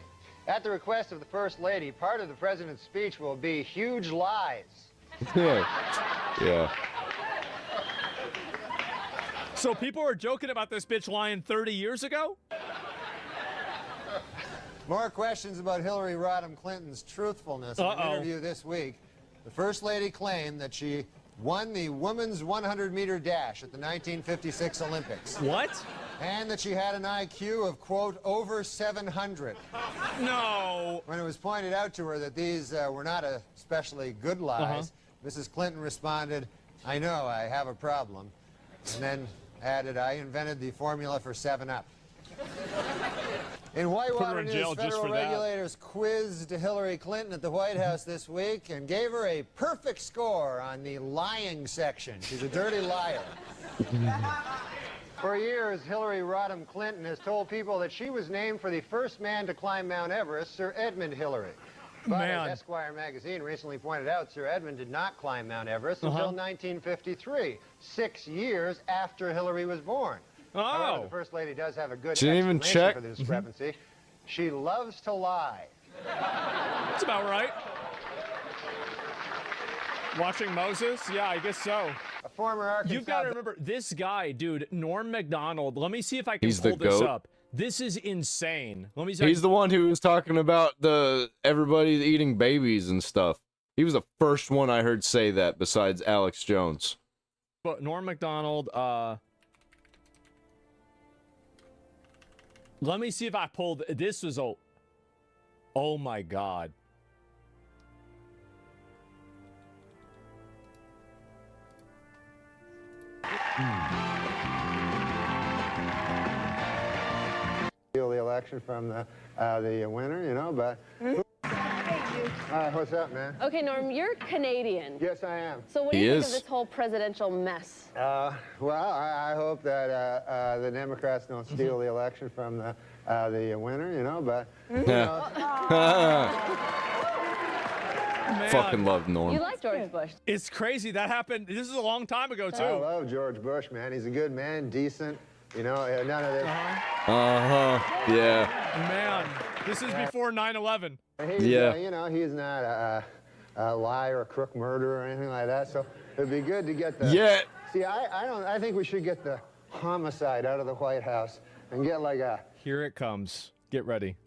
Speaker 4: At the request of the First Lady, part of the president's speech will be huge lies.
Speaker 1: Yeah.
Speaker 8: So people were joking about this bitch lying 30 years ago?
Speaker 4: More questions about Hillary Rodham Clinton's truthfulness. In an interview this week, the First Lady claimed that she won the women's 100-meter dash at the 1956 Olympics.
Speaker 8: What?
Speaker 4: And that she had an IQ of, quote, over 700.
Speaker 8: No.
Speaker 4: When it was pointed out to her that these were not especially good lies, Mrs. Clinton responded, "I know, I have a problem," and then added, "I invented the formula for 7-Up." In Whitewater News, federal regulators quizzed Hillary Clinton at the White House this week and gave her a perfect score on the lying section. She's a dirty liar. For years, Hillary Rodham Clinton has told people that she was named for the first man to climb Mount Everest, Sir Edmund Hillary. But as Esquire magazine recently pointed out, Sir Edmund did not climb Mount Everest until 1953, 6 years after Hillary was born. However, the First Lady does have a good explanation for the discrepancy. She loves to lie.
Speaker 8: That's about right. Watching Moses? Yeah, I guess so.
Speaker 4: A former Arkansas...
Speaker 8: You've got to remember, this guy, dude, Norm Macdonald, let me see if I can pull this up. This is insane. Let me see.
Speaker 1: He's the one who was talking about everybody eating babies and stuff. He was the first one I heard say that besides Alex Jones.
Speaker 8: But Norm Macdonald, let me see if I pulled... This was... Oh my God.
Speaker 4: The election from the winner, you know, but... All right, what's up, man?
Speaker 5: Okay, Norm, you're Canadian.
Speaker 4: Yes, I am.
Speaker 5: So what do you think of this whole presidential mess?
Speaker 4: Well, I hope that the Democrats don't steal the election from the winner, you know, but...
Speaker 1: Fucking love Norm.
Speaker 5: You like George Bush.
Speaker 8: It's crazy. That happened. This is a long time ago, too.
Speaker 4: I love George Bush, man. He's a good man, decent, you know, none of this...
Speaker 1: Yeah.
Speaker 8: Man, this is before 9/11.
Speaker 4: Yeah. You know, he's not a liar, a crook, murderer, or anything like that. So it'd be good to get the.
Speaker 1: Yeah.
Speaker 4: See, I think we should get the homicide out of the White House and get like a.
Speaker 8: Here it comes. Get ready.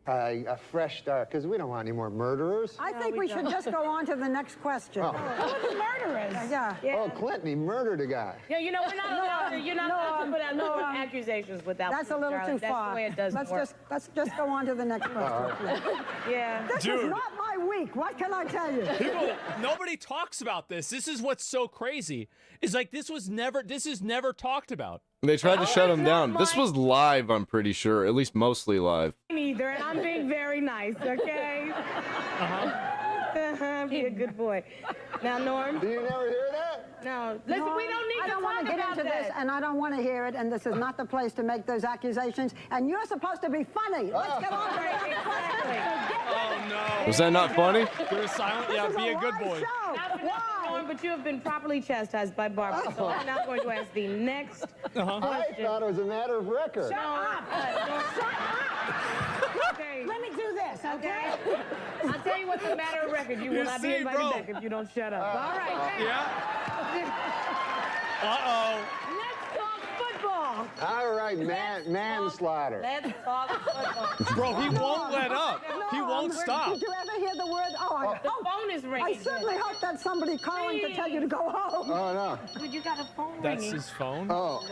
Speaker 4: A fresh start, because we don't want any more murderers.
Speaker 22: I think we should just go on to the next question.
Speaker 4: Oh.
Speaker 22: Who are the murderers? Yeah.
Speaker 4: Oh, Clinton, he murdered a guy.
Speaker 14: Yeah, you know, we're not allowed to. You're not allowed to put out accusations without.
Speaker 22: That's a little too far.
Speaker 14: That's the way it does work.
Speaker 22: Let's just go on to the next question.
Speaker 14: Yeah.
Speaker 22: This is not my week. What can I tell you?
Speaker 8: Nobody talks about this. This is what's so crazy. Is like this is never talked about.
Speaker 1: They tried to shut him down. This was live, I'm pretty sure. At least mostly live.
Speaker 14: Neither, and I'm being very nice, okay? Be a good boy. Now, Norm.
Speaker 4: Do you never hear that?
Speaker 14: No. Listen,
Speaker 22: Norm,
Speaker 14: we don't need
Speaker 22: I
Speaker 14: to
Speaker 22: don't want to get into this, and I don't want to hear it, and this is not the place to make those accusations, and you're supposed to be funny. Let's get on to the next question.
Speaker 8: Oh, no.
Speaker 1: Was that not funny?
Speaker 8: You're a silent. Yeah, be a good boy.
Speaker 14: But you have been properly chastised by Barbara, so I'm now going to ask the next question.
Speaker 4: I thought it was a matter of record.
Speaker 22: Shut up!
Speaker 14: Okay.
Speaker 22: Let me do this, okay?
Speaker 14: I'll tell you what's a matter of record. You will not be invited back if you don't shut up. All right.
Speaker 8: Uh-oh.
Speaker 14: Let's talk football.
Speaker 4: All right, manslaughter.
Speaker 14: Let's talk football.
Speaker 8: Bro, he won't let up. He won't stop.
Speaker 22: Did you ever hear the word?
Speaker 14: The phone is ringing.
Speaker 22: I certainly hope that's somebody calling to tell you to go home.
Speaker 4: Oh, no.
Speaker 14: Dude, you got a phone
Speaker 8: That's
Speaker 14: ringing.
Speaker 8: his phone?
Speaker 4: Oh.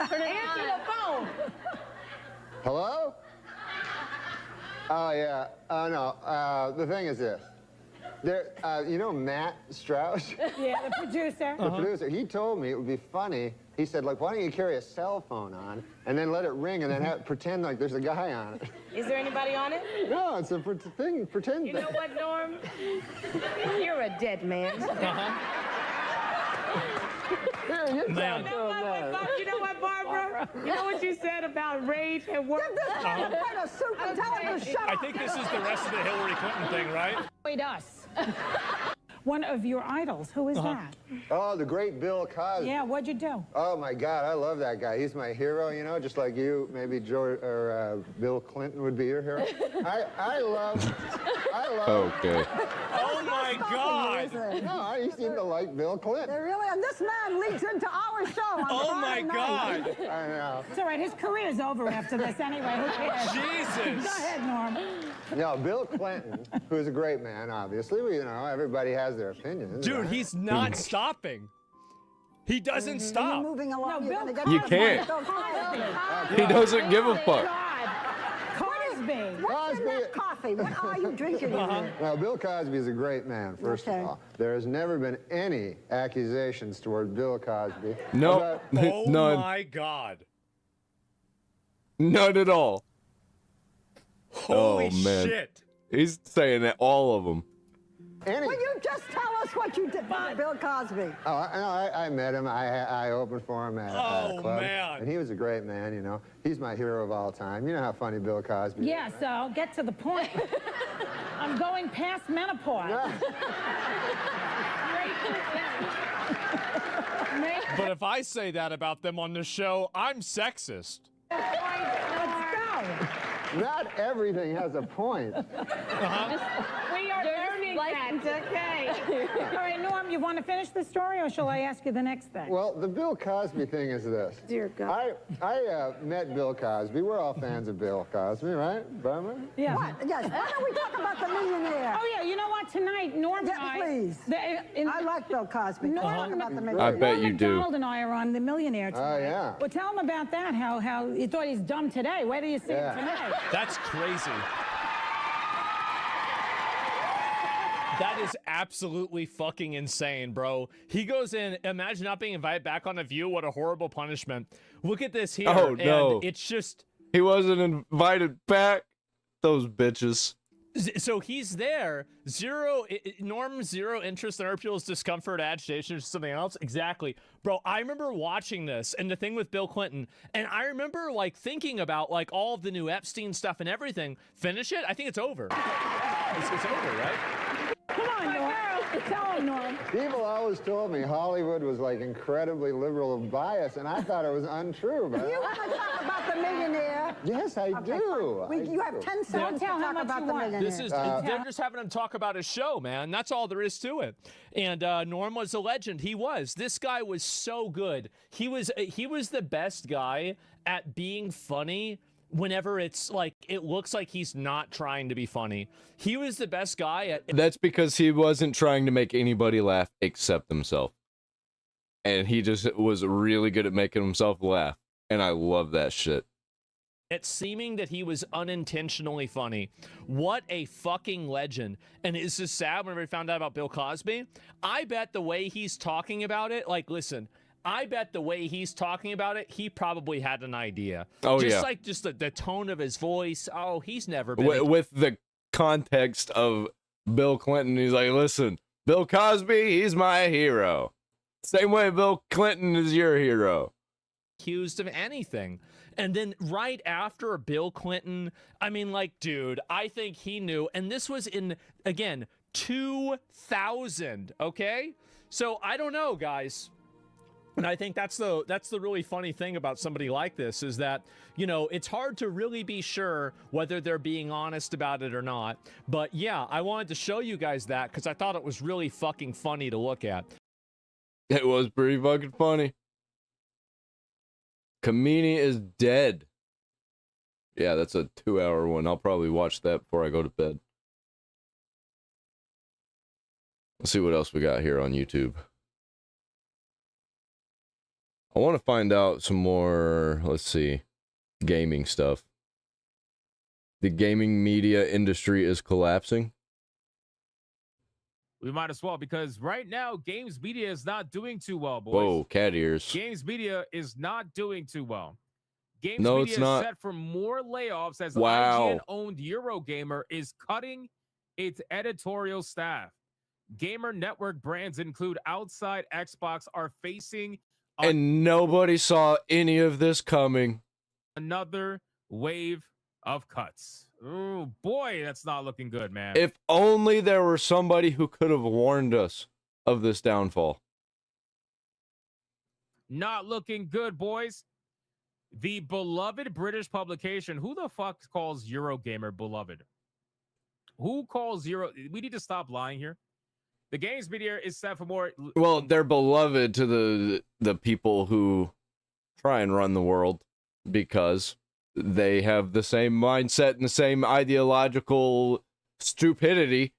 Speaker 14: Answer the phone.
Speaker 4: Hello? Oh, yeah. Oh, no. The thing is this. You know Matt Strauss?
Speaker 22: Yeah, the producer.
Speaker 4: The producer. He told me it would be funny. He said, like, why don't you carry a cell phone on and then let it ring and then pretend like there's a guy on it.
Speaker 14: Is there anybody on it?
Speaker 4: No, it's a thing. Pretend.
Speaker 14: You know what, Norm? You're a dead man.
Speaker 4: You
Speaker 8: Man.
Speaker 14: You know what, Barbara? You know what you said about rage and work?
Speaker 8: I think this is the rest of the Hillary Clinton thing, right?
Speaker 22: Avoid us. One of your idols. Who is that?
Speaker 4: Oh, the great Bill Cosby.
Speaker 22: Yeah, what'd you do?
Speaker 4: Oh, my God, I love that guy. He's my hero, you know, just like you, maybe George or Bill Clinton would be your hero. I love...
Speaker 1: Okay.
Speaker 8: Oh, my God.
Speaker 4: No, you seem to like Bill Clinton.
Speaker 22: Really? And this man leads into our show on
Speaker 8: Oh, my
Speaker 22: Friday
Speaker 8: God.
Speaker 22: night.
Speaker 4: I know.
Speaker 22: It's all right. His career's over after this anyway. Who cares?
Speaker 8: Jesus.
Speaker 22: Go ahead, Norm.
Speaker 4: No, Bill Clinton, who's a great man, obviously. You know, everybody has their opinions.
Speaker 8: Dude, he's not stopping. He doesn't stop.
Speaker 22: Moving along.
Speaker 1: You can't. He doesn't give a fuck.
Speaker 22: Cosby. What's in that coffee? What are you drinking in there?
Speaker 2: Well, Bill Cosby is a great man, first of all. There has never been any accusations toward Bill Cosby.
Speaker 1: No,
Speaker 8: oh
Speaker 1: none.
Speaker 8: my God.
Speaker 1: None at all.
Speaker 8: Holy
Speaker 1: man.
Speaker 8: shit.
Speaker 1: He's saying that all of them.
Speaker 22: Will you just tell us what you did for Bill Cosby?
Speaker 2: Oh, I met him. I opened for him at a club.
Speaker 8: Man.
Speaker 2: And he was a great man, you know. He's my hero of all time. You know how funny Bill Cosby is.
Speaker 22: Yes, I'll get to the point. I'm going past menopause.
Speaker 8: But if I say that about them on the show, I'm sexist.
Speaker 22: Let's go.
Speaker 2: Not everything has a point.
Speaker 22: We are learning that. It's okay. All right, Norm, you want to finish the story, or shall I ask you the next thing?
Speaker 2: Well, the Bill Cosby thing is this.
Speaker 22: Dear God.
Speaker 2: I met Bill Cosby. We're all fans of Bill Cosby, right, Barbara?
Speaker 22: Yeah. What? Yes. Why don't we talk about the millionaire? Oh, yeah. You know what? Tonight, Norm and I... Please. I like Bill Cosby. No, talk about the millionaire.
Speaker 1: I bet you do.
Speaker 22: Donald and I are on The Millionaire tonight.
Speaker 2: Oh, yeah.
Speaker 22: Well, tell him about that, how you thought he's dumb today. Where do you see him tonight?
Speaker 8: That's crazy. That is absolutely fucking insane, bro. He goes in, imagine not being invited back on The View. What a horrible punishment. Look at this here.
Speaker 1: Oh, no.
Speaker 8: And it's just...
Speaker 1: He wasn't invited back. Those bitches.
Speaker 8: So he's there. Norm's zero interest in other people's discomfort, agitation, or something else. Exactly. Bro, I remember watching this and the thing with Bill Clinton, and I remember like thinking about like all of the new Epstein stuff and everything. Finish it? I think it's over. It's over, right?
Speaker 22: Come on, Norm. Tell him, Norm.
Speaker 2: People always told me Hollywood was like incredibly liberal of bias, and I thought it was untrue. But
Speaker 22: You want to talk about The Millionaire?
Speaker 2: Yes, I do.
Speaker 22: You have 10 seconds to talk about The Millionaire.
Speaker 8: This is they're just having him talk about his show, man. That's all there is to it. And Norm was a legend. He was. This guy was so good. He was the best guy at being funny whenever it's like it looks like he's not trying to be funny. He was the best guy at...
Speaker 1: That's because he wasn't trying to make anybody laugh except himself. And he just was really good at making himself laugh. And I love that shit.
Speaker 8: It's seeming that he was unintentionally funny. What a fucking legend. And it's just sad whenever we found out about Bill Cosby. I bet the way he's talking about it, like, listen, I bet the way he's talking about it, he probably had an idea.
Speaker 1: Oh,
Speaker 8: just
Speaker 1: yeah.
Speaker 8: like just the tone of his voice. Oh, he's never been...
Speaker 1: With the context of Bill Clinton, he's like, listen, Bill Cosby, he's my hero. Same way Bill Clinton is your hero.
Speaker 8: Accused of anything. And then right after Bill Clinton, I mean, like, dude, I think he knew. And this was in, again, 2000, okay? So I don't know, guys. And I think that's the really funny thing about somebody like this is that, you know, it's hard to really be sure whether they're being honest about it or not. But yeah, I wanted to show you guys that because I thought it was really fucking funny to look at.
Speaker 1: It was pretty fucking funny. Kamini is dead. Yeah, that's a 2-hour one. I'll probably watch that before I go to bed. Let's see what else we got here on YouTube. I want to find out some more, let's see, gaming stuff. The gaming media industry is collapsing.
Speaker 6: We might as well, because right now, games media is not doing too well, boys.
Speaker 1: Whoa, cat ears.
Speaker 6: Games media is not doing too well. Games
Speaker 1: No,
Speaker 6: media
Speaker 1: it's not.
Speaker 6: is set for more layoffs as
Speaker 1: Wow.
Speaker 6: IGN-owned Eurogamer is cutting its editorial staff. Gamer network brands include Outside Xbox are facing
Speaker 1: And nobody saw any of this coming.
Speaker 6: another wave of cuts. Oh boy, that's not looking good, man.
Speaker 1: If only there were somebody who could have warned us of this downfall.
Speaker 6: Not looking good, boys. The beloved British publication, who the fuck calls Eurogamer beloved? Who calls Euro? We need to stop lying here. The games media is set for more.
Speaker 1: Well, they're beloved to the people who try and run the world because they have the same mindset and the same ideological stupidity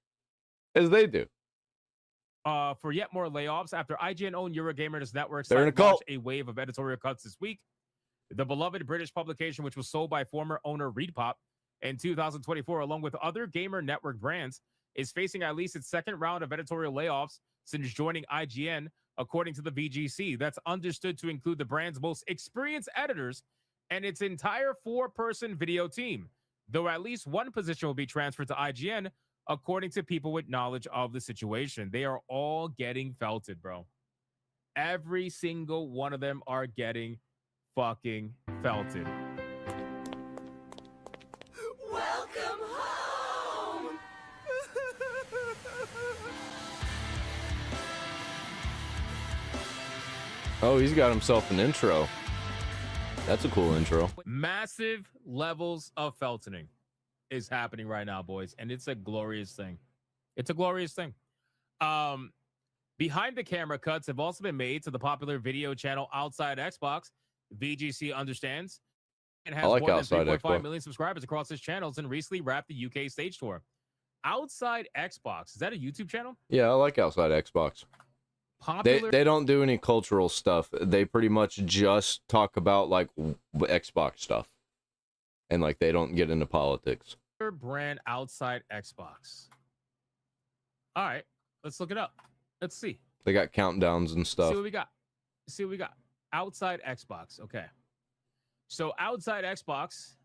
Speaker 1: as they do.
Speaker 6: For yet more layoffs after IGN-owned Eurogamer's network
Speaker 1: They're in a
Speaker 6: site
Speaker 1: cult.
Speaker 6: launched a wave of editorial cuts this week. The beloved British publication, which was sold by former owner Reed Pop, in 2024, along with other gamer network brands, is facing at least its second round of editorial layoffs since joining IGN, according to the VGC. That's understood to include the brand's most experienced editors and its entire 4-person video team, though at least one position will be transferred to IGN, according to people with knowledge of the situation. They are all getting felted, bro. Every single one of them are getting fucking felted.
Speaker 7: Welcome home!
Speaker 1: Oh, he's got himself an intro. That's a cool intro.
Speaker 6: Massive levels of feltoning is happening right now, boys, and it's a glorious thing. It's a glorious thing. Behind the camera cuts have also been made to the popular video channel Outside Xbox. VGC understands and has more than 3.5 million subscribers across his channels and recently wrapped the UK stage tour. Outside Xbox, is that a YouTube channel?
Speaker 1: Yeah, I like Outside Xbox. They don't do any cultural stuff. They pretty much just talk about like Xbox stuff, and like they don't get into politics.
Speaker 6: Brand Outside Xbox. All right, let's look it up. Let's see.
Speaker 1: They got countdowns and stuff.
Speaker 6: See what we got. See what we got. Outside Xbox. Okay. So Outside Xbox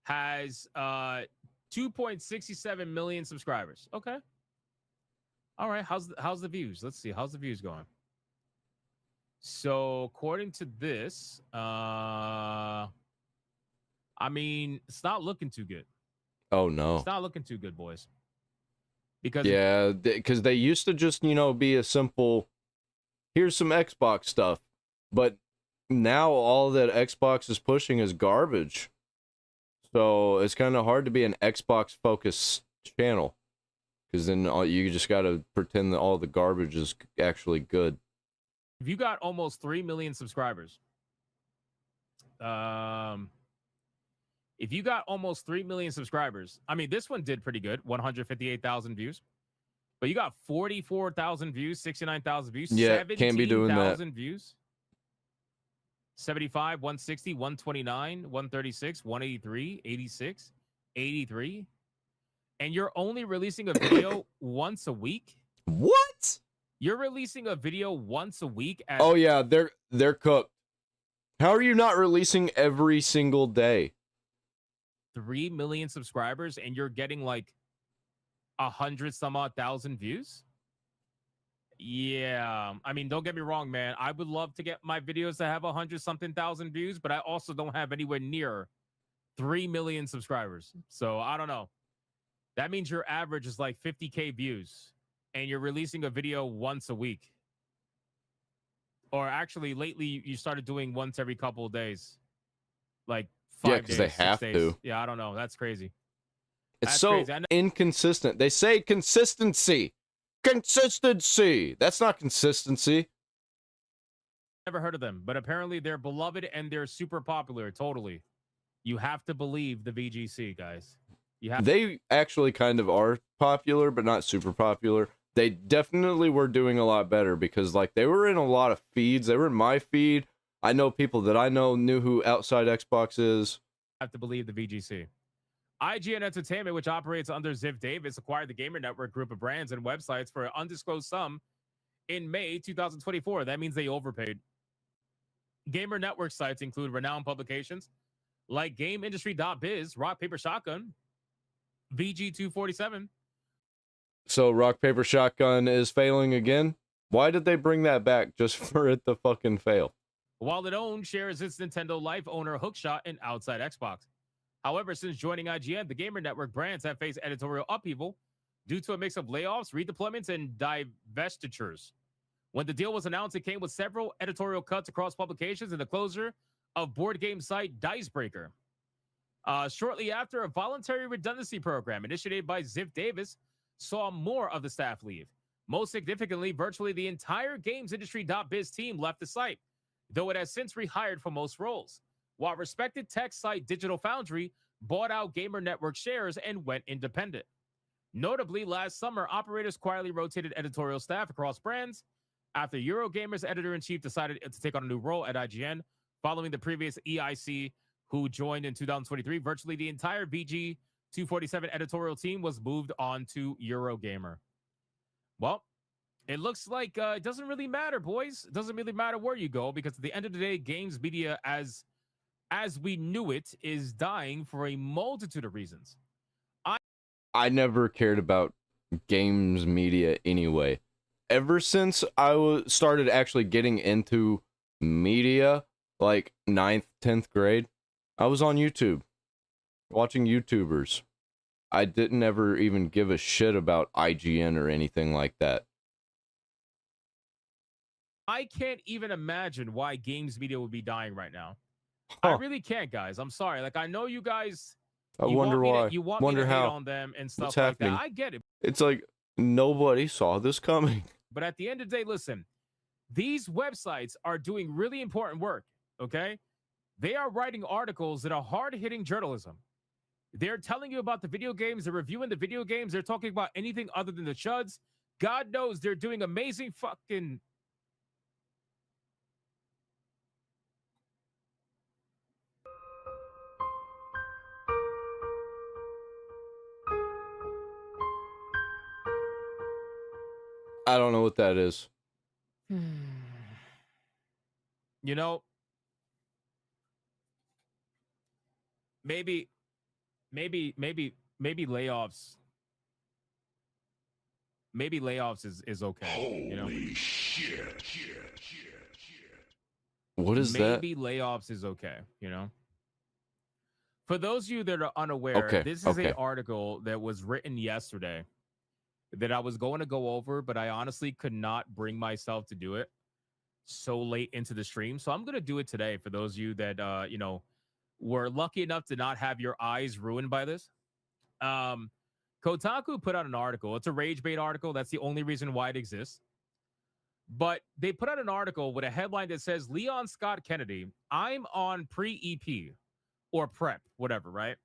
Speaker 6: has 2.67 million subscribers. Okay. All right. How's the views? Let's see. How's the views going? So according to this, I mean, it's not looking too good.
Speaker 1: Oh no.
Speaker 6: It's not looking too good, boys. Because
Speaker 1: because they used to just, you know, be a simple, here's some Xbox stuff, but now all that Xbox is pushing is garbage. So it's kind of hard to be an Xbox focused channel, because then you just got to pretend that all the garbage is actually good.
Speaker 6: If you got almost 3 million subscribers, if you got almost 3 million subscribers, I mean, this one did pretty good, 158,000 views. But you got 44,000 views, 69,000 views,
Speaker 1: yeah, can't be doing that.
Speaker 6: 17,000 views. 75, 160, 129, 136, 183, 86, 83. And you're only releasing a video once a week?
Speaker 1: What?
Speaker 6: You're releasing a video once a week?
Speaker 1: Oh yeah, they're cooked. How are you not releasing every single day?
Speaker 6: 3 million subscribers and you're getting like 100 some odd thousand views. Yeah, I mean, don't get me wrong, man. I would love to get my videos to have 100 something thousand views, but I also don't have anywhere near 3 million subscribers. So I don't know. That means your average is like 50K views and you're releasing a video once a week. Or actually lately you started doing once every couple of days. Like 5 days. Yeah, because
Speaker 1: they have to.
Speaker 6: Yeah, I don't know. That's crazy.
Speaker 1: It's so inconsistent. They say consistency. Consistency. That's not consistency.
Speaker 6: Never heard of them, but apparently they're beloved and they're super popular. Totally. You have to believe the VGC, guys.
Speaker 1: They actually kind of are popular, but not super popular. They definitely were doing a lot better because like they were in a lot of feeds. They were in my feed. I know people that I know knew who Outside Xbox is.
Speaker 6: Have to believe the VGC. IGN Entertainment, which operates under Ziv Davis, acquired the Gamer Network group of brands and websites for an undisclosed sum in May 2024. That means they overpaid. Gamer Network sites include renowned publications like GameIndustry.biz, Rock Paper Shotgun, VG247.
Speaker 1: So Rock Paper Shotgun is failing again? Why did they bring that back just for it to fucking fail?
Speaker 6: While it owns shares its Nintendo Life owner Hookshot and Outside Xbox. However, since joining IGN, the Gamer Network brands have faced editorial upheaval due to a mix of layoffs, redeployments, and divestitures. When the deal was announced, it came with several editorial cuts across publications and the closure of board game site Dicebreaker. Shortly after, a voluntary redundancy program initiated by Ziv Davis saw more of the staff leave. Most significantly, virtually the entire GamesIndustry.biz team left the site, though it has since rehired for most roles, while respected tech site Digital Foundry bought out Gamer Network shares and went independent. Notably, last summer, operators quietly rotated editorial staff across brands after Eurogamer's editor-in-chief decided to take on a new role at IGN following the previous EIC, who joined in 2023. Virtually the entire VG 247 editorial team was moved on to Eurogamer. Well, it looks like it doesn't really matter, boys. It doesn't really matter where you go, because at the end of the day, games media as we knew it is dying for a multitude of reasons.
Speaker 1: I never cared about games media anyway. Ever since I started actually getting into media, like 9th, 10th grade, I was on YouTube, watching YouTubers. I didn't ever even give a shit about IGN or anything like that.
Speaker 6: I can't even imagine why games media would be dying right now. I really can't, guys. I'm sorry. Like, I know you guys...
Speaker 1: I wonder why.
Speaker 6: You want
Speaker 1: wonder
Speaker 6: me to hate
Speaker 1: how.
Speaker 6: on them and stuff
Speaker 1: What's
Speaker 6: like
Speaker 1: happening?
Speaker 6: that. I get it.
Speaker 1: It's like nobody saw this coming.
Speaker 6: But at the end of the day, listen, these websites are doing really important work, okay? They are writing articles that are hard-hitting journalism. They're telling you about the video games. They're reviewing the video games. They're talking about anything other than the chuds. God knows they're doing amazing fucking...
Speaker 1: I don't know what that is.
Speaker 6: You know, maybe layoffs. Maybe layoffs is okay.
Speaker 7: Holy shit.
Speaker 1: What is that?
Speaker 6: Maybe layoffs is okay, you know? For those of you that are unaware, this is an article that was written yesterday that I was going to go over, but I honestly could not bring myself to do it so late into the stream. So I'm going to do it today for those of you that, you know, were lucky enough to not have your eyes ruined by this. Kotaku put out an article. It's a rage bait article. That's the only reason why it exists. But they put out an article with a headline that says, Leon Scott Kennedy, I'm on pre-EP or prep, whatever, right?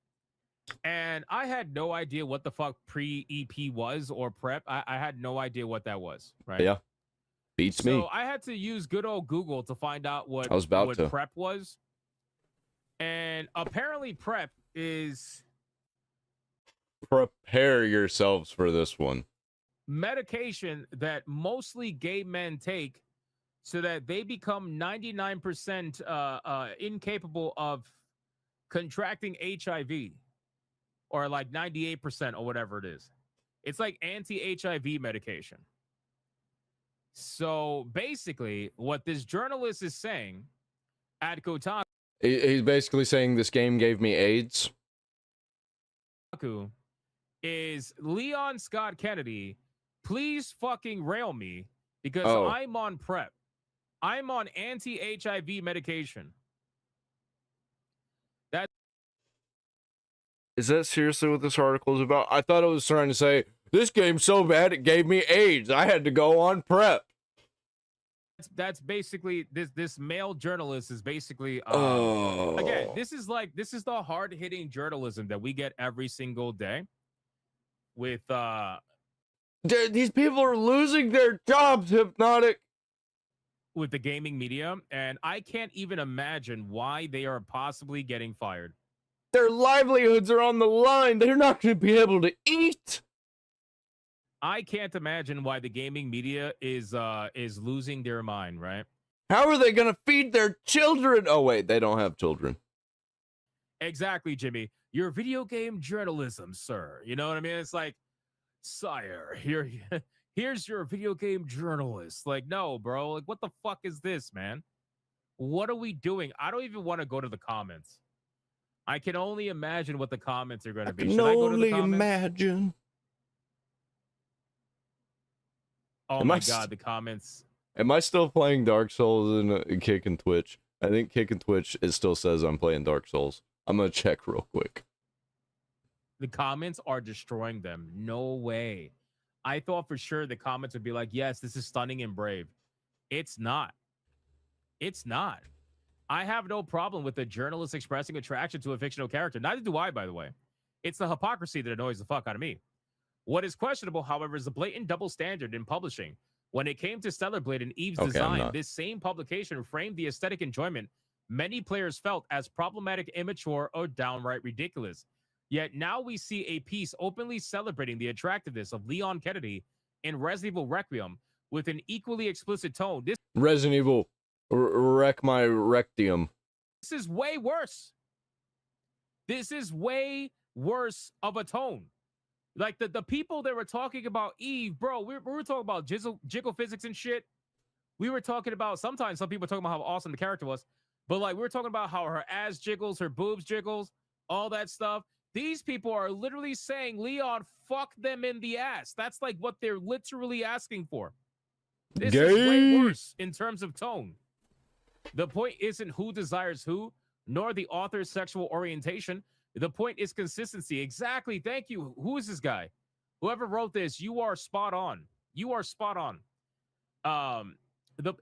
Speaker 6: And I had no idea what the fuck pre-EP was or prep. I had no idea what that was, right?
Speaker 1: Yeah. Beats me.
Speaker 6: So I had to use good old Google to find out what prep was. And apparently prep is...
Speaker 1: Prepare yourselves for this one.
Speaker 6: Medication that mostly gay men take so that they become 99% incapable of contracting HIV. Or like 98% or whatever it is. It's like anti-HIV medication. So basically, what this journalist is saying at Kotaku...
Speaker 1: He's basically saying this game gave me AIDS.
Speaker 6: Is Leon Scott Kennedy, please fucking rail me because I'm on prep. I'm on anti-HIV medication.
Speaker 1: Is that seriously what this article is about? I thought it was trying to say, this game's so bad it gave me AIDS. I had to go on prep.
Speaker 6: That's basically, this male journalist is basically, again, this is the hard-hitting journalism that we get every single day with,
Speaker 1: these people are losing their jobs, Hypnotic.
Speaker 6: With the gaming media, and I can't even imagine why they are possibly getting fired.
Speaker 1: Their livelihoods are on the line. They're not going to be able to eat.
Speaker 6: I can't imagine why the gaming media is losing their mind, right?
Speaker 1: How are they going to feed their children? Oh, wait, they don't have children.
Speaker 6: Exactly, Jimmy. Your video game journalism, sir. You know what I mean? It's like, sire, here's your video game journalist. Like, no, bro. Like, what the fuck is this, man? What are we doing? I don't even want to go to the comments. I can only imagine what the comments are going to be. Should I go to the comments?
Speaker 1: Imagine.
Speaker 6: Oh my God, the comments.
Speaker 1: Am I still playing Dark Souls in Kick and Twitch? I think Kick and Twitch, it still says I'm playing Dark Souls. I'm going to check real quick.
Speaker 6: The comments are destroying them. No way. I thought for sure the comments would be like, yes, this is stunning and brave. It's not. It's not. I have no problem with a journalist expressing attraction to a fictional character. Neither do I, by the way. It's the hypocrisy that annoys the fuck out of me. What is questionable, however, is the blatant double standard in publishing. When it came to Stellar Blade and Eve's design, this same publication framed the aesthetic enjoyment many players felt as problematic, immature, or downright ridiculous. Yet now we see a piece openly celebrating the attractiveness of Leon Kennedy in Resident Evil Requiem with an equally explicit tone. This
Speaker 1: Resident Evil, wreck my rectium.
Speaker 6: This is way worse. This is way worse of a tone. Like the people that were talking about Eve, bro, we were talking about jiggle physics and shit. We were talking about, sometimes some people are talking about how awesome the character was, but like we were talking about how her ass jiggles, her boobs jiggles, all that stuff. These people are literally saying, Leon, fuck them in the ass. That's like what they're literally asking for. This is way worse in terms of tone. The point isn't who desires who, nor the author's sexual orientation. The point is consistency. Exactly. Thank you. Who is this guy? Whoever wrote this, you are spot on. You are spot on.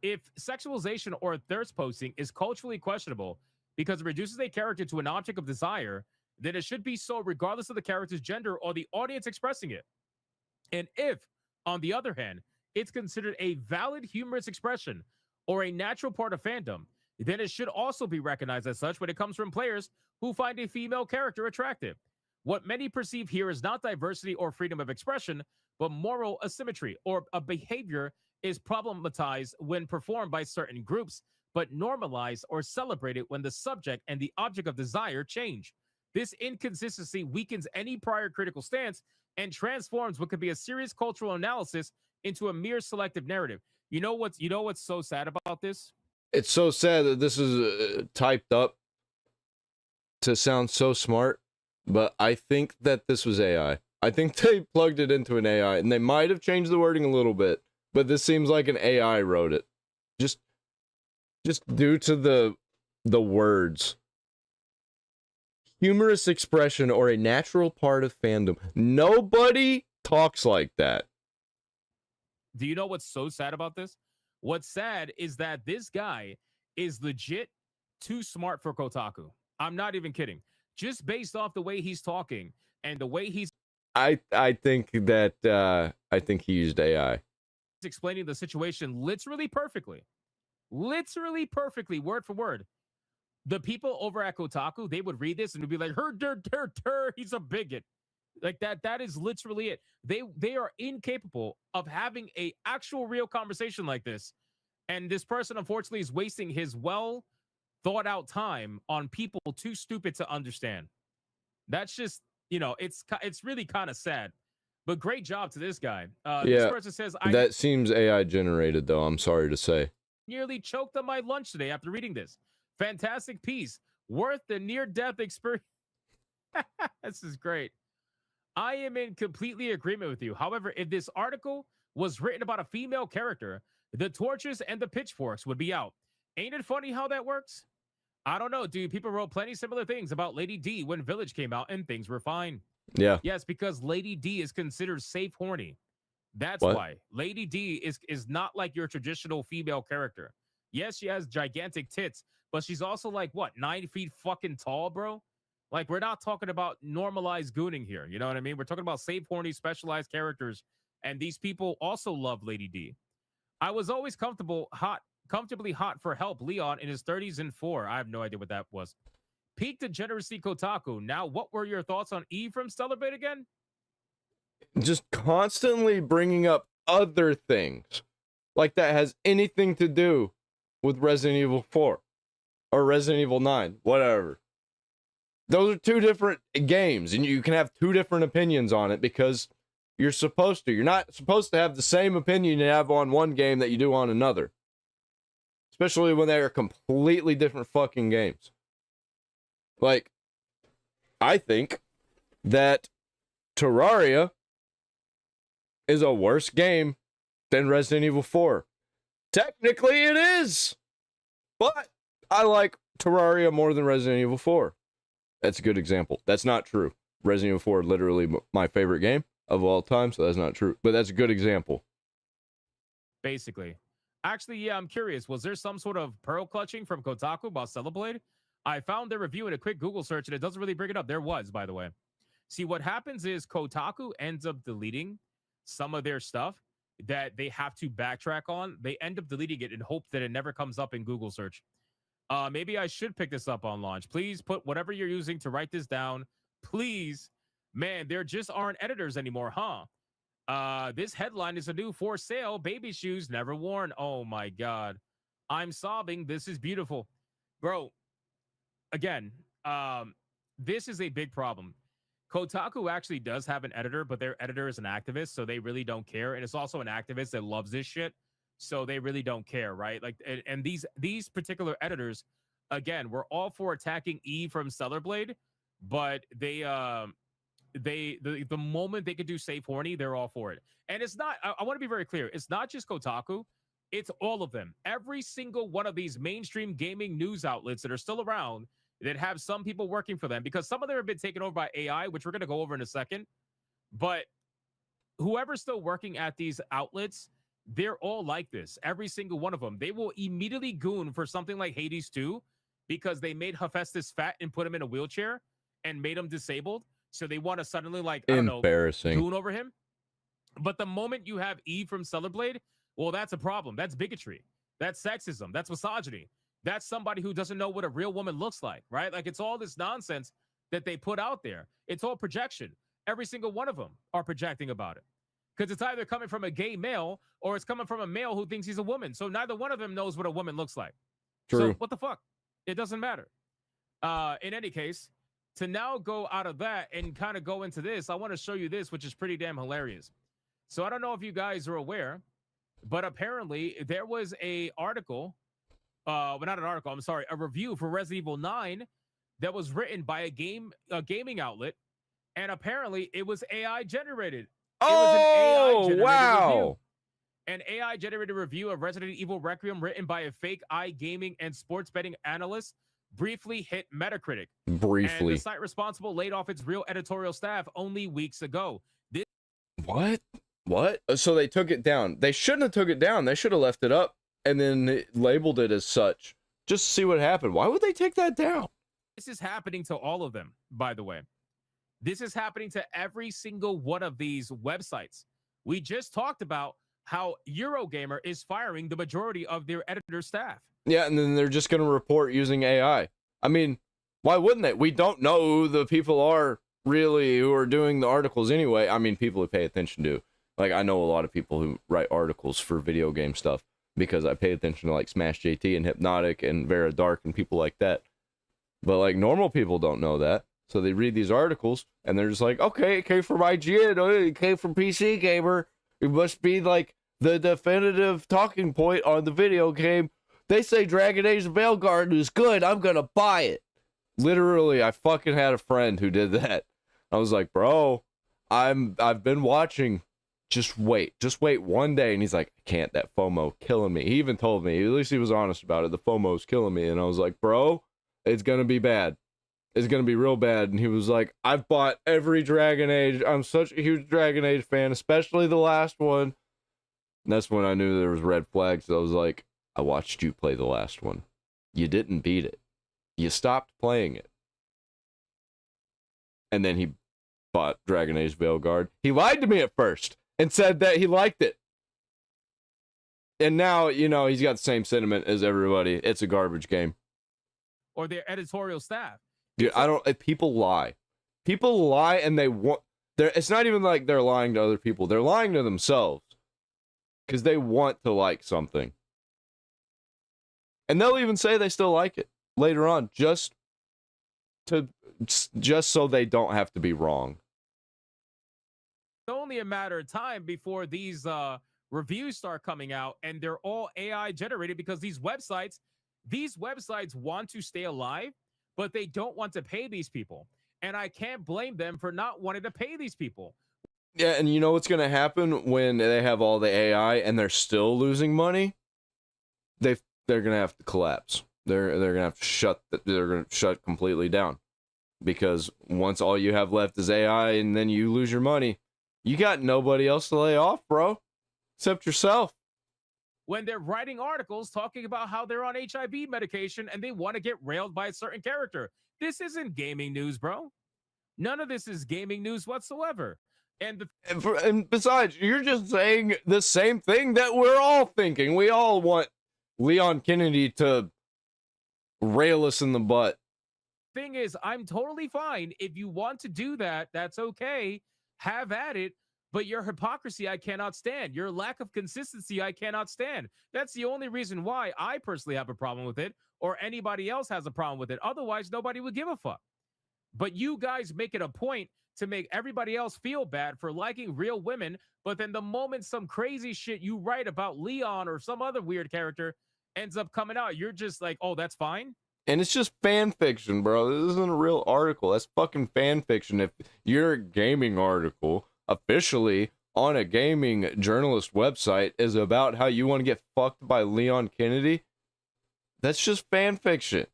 Speaker 6: If sexualization or thirst posting is culturally questionable because it reduces a character to an object of desire, then it should be so regardless of the character's gender or the audience expressing it. And if, on the other hand, it's considered a valid humorous expression or a natural part of fandom, then it should also be recognized as such when it comes from players who find a female character attractive. What many perceive here is not diversity or freedom of expression, but moral asymmetry, or a behavior is problematized when performed by certain groups, but normalized or celebrated when the subject and the object of desire change. This inconsistency weakens any prior critical stance and transforms what could be a serious cultural analysis into a mere selective narrative. You know what's so sad about this?
Speaker 1: It's so sad that this is typed up to sound so smart, but I think that this was AI. I think they plugged it into an AI, and they might have changed the wording a little bit, but this seems like an AI wrote it. Just due to the words. Humorous expression or a natural part of fandom. Nobody talks like that.
Speaker 6: Do you know what's so sad about this? What's sad is that this guy is legit too smart for Kotaku. I'm not even kidding. Just based off the way he's talking and the way he's
Speaker 1: I think he used AI.
Speaker 6: Explaining the situation literally perfectly, word for word. The people over at Kotaku, they would read this and would be like, he's a bigot. Like that is literally it. They are incapable of having a actual real conversation like this. And this person, unfortunately, is wasting his well thought out time on people too stupid to understand. That's just, it's really kind of sad. But great job to this guy. This person says,
Speaker 1: that seems AI generated, though. I'm sorry to say.
Speaker 6: Nearly choked on my lunch today after reading this. Fantastic piece. Worth the near-death experience. This is great. I am in completely agreement with you. However, if this article was written about a female character, the torches and the pitchforks would be out. Ain't it funny how that works? I don't know, dude. People wrote plenty similar things about Lady D when Village came out and things were fine.
Speaker 1: Yeah.
Speaker 6: Yes, because Lady D is considered safe horny. That's
Speaker 1: what?
Speaker 6: Why. Lady D is not like your traditional female character. Yes, she has gigantic tits, but she's also like, what, 9 feet fucking tall, bro? Like, we're not talking about normalized gooning here. You know what I mean? We're talking about safe, horny, specialized characters. And these people also love Lady D. I was always comfortably hot for Help Leon in his 30s and 4. I have no idea what that was. Peak degeneracy Kotaku. Now, what were your thoughts on Eve from Stellar Blade again?
Speaker 1: Just constantly bringing up other things. Like that has anything to do with Resident Evil 4. Or Resident Evil 9. Whatever. Those are two different games, and you can have two different opinions on it because you're supposed to. You're not supposed to have the same opinion you have on one game that you do on another. Especially when they are completely different fucking games. Like, I think that Terraria is a worse game than Resident Evil 4. Technically, it is. But I like Terraria more than Resident Evil 4. That's a good example. That's not true. Resident Evil 4 literally my favorite game of all time, so that's not true. But that's a good example.
Speaker 6: Basically. Actually, yeah, I'm curious. Was there some sort of pearl clutching from Kotaku about Stellar Blade? I found their review in a quick Google search, and it doesn't really bring it up. There was, by the way. See, what happens is Kotaku ends up deleting some of their stuff that they have to backtrack on. They end up deleting it in hopes that it never comes up in Google search. Maybe I should pick this up on launch. Please put whatever you're using to write this down. Please. Man, there just aren't editors anymore, huh? This headline is a new for sale. Baby shoes never worn. Oh, my God. I'm sobbing. This is beautiful. Bro, again, this is a big problem. Kotaku actually does have an editor, but their editor is an activist, so they really don't care. And it's also an activist that loves this shit, so they really don't care, right? Like, and these particular editors, again, were all for attacking Eve from Stellar Blade, but the moment they could do Safe Horny, they're all for it. And it's not. I want to be very clear. It's not just Kotaku. It's all of them. Every single one of these mainstream gaming news outlets that are still around that have some people working for them, because some of them have been taken over by AI, which we're going to go over in a second. But whoever's still working at these outlets, they're all like this. Every single one of them. They will immediately goon for something like Hades 2 because they made Hephaestus fat and put him in a wheelchair and made him disabled. So they want to suddenly, like, I don't know, goon over him. But the moment you have Eve from Stellar Blade, well, that's a problem. That's bigotry. That's sexism. That's misogyny. That's somebody who doesn't know what a real woman looks like, right? Like, it's all this nonsense that they put out there. It's all projection. Every single one of them are projecting about it. Because it's either coming from a gay male or it's coming from a male who thinks he's a woman. So neither one of them knows what a woman looks like.
Speaker 1: True.
Speaker 6: So what the fuck? It doesn't matter. In any case, to now go out of that and kind of go into this, I want to show you this, which is pretty damn hilarious. So I don't know if you guys are aware, but apparently there was a article, well, not an article, I'm sorry, a review for Resident Evil 9 that was written by a gaming outlet, and apparently it was AI generated.
Speaker 1: Oh, wow.
Speaker 6: Review. An AI generated review of Resident Evil Requiem written by a fake iGaming and sports betting analyst briefly hit Metacritic.
Speaker 1: Briefly.
Speaker 6: And the site responsible laid off its real editorial staff only weeks ago.
Speaker 1: What? So they took it down. They shouldn't have took it down. They should have left it up and then labeled it as such. Just to see what happened. Why would they take that down?
Speaker 6: This is happening to all of them, by the way. This is happening to every single one of these websites. We just talked about how Eurogamer is firing the majority of their editor staff.
Speaker 1: Yeah, and then they're just going to report using AI. I mean, why wouldn't they? We don't know who the people are really who are doing the articles anyway. I mean, people who pay attention to. Like, I know a lot of people who write articles for video game stuff because I pay attention to, like, Smash JT and Hypnotic and Vera Dark and people like that. But, like, normal people don't know that. So they read these articles, and they're just like, okay, it came from IGN, it came from PC Gamer. It must be, like, the definitive talking point on the video game. They say Dragon Age Veilguard is good, I'm gonna buy it. Literally, I fucking had a friend who did that. I was like, bro, I've been watching. Just wait one day. And he's like, I can't, that FOMO killing me. He even told me, at least he was honest about it, the FOMO's killing me. And I was like, bro, it's gonna be bad. It's gonna be real bad. And he was like, I've bought every Dragon Age. I'm such a huge Dragon Age fan, especially the last one. And that's when I knew there was red flags. I was like, I watched you play the last one. You didn't beat it. You stopped playing it. And then he bought Dragon Age Veilguard. He lied to me at first and said that he liked it. And now, you know, he's got the same sentiment as everybody. It's a garbage game.
Speaker 6: Or their editorial staff.
Speaker 1: Dude, people lie. People lie and they want, it's not even like they're lying to other people. They're lying to themselves. Because they want to like something. And they'll even say they still like it later on, just so they don't have to be wrong.
Speaker 6: It's only a matter of time before these reviews start coming out, and they're all AI generated because these websites want to stay alive, but they don't want to pay these people. And I can't blame them for not wanting to pay these people.
Speaker 1: Yeah, and you know what's going to happen when they have all the AI and they're still losing money? They're going to have to collapse. They're going to have to they're going to shut completely down. Because once all you have left is AI and then you lose your money, you got nobody else to lay off, bro, except yourself.
Speaker 6: When they're writing articles talking about how they're on HIV medication and they want to get railed by a certain character. This isn't gaming news, bro. None of this is gaming news whatsoever. And
Speaker 1: besides, you're just saying the same thing that we're all thinking. We all want Leon Kennedy to rail us in the butt.
Speaker 6: Thing is, I'm totally fine. If you want to do that, that's okay. Have at it. But your hypocrisy, I cannot stand. Your lack of consistency, I cannot stand. That's the only reason why I personally have a problem with it, or anybody else has a problem with it. Otherwise, nobody would give a fuck. But you guys make it a point to make everybody else feel bad for liking real women, but then the moment some crazy shit you write about Leon or some other weird character ends up coming out, you're just like, oh, that's fine?
Speaker 1: And it's just fan fiction, bro. This isn't a real article. That's fucking fan fiction. If your gaming article officially on a gaming journalist website is about how you want to get fucked by Leon Kennedy, that's just fan fiction.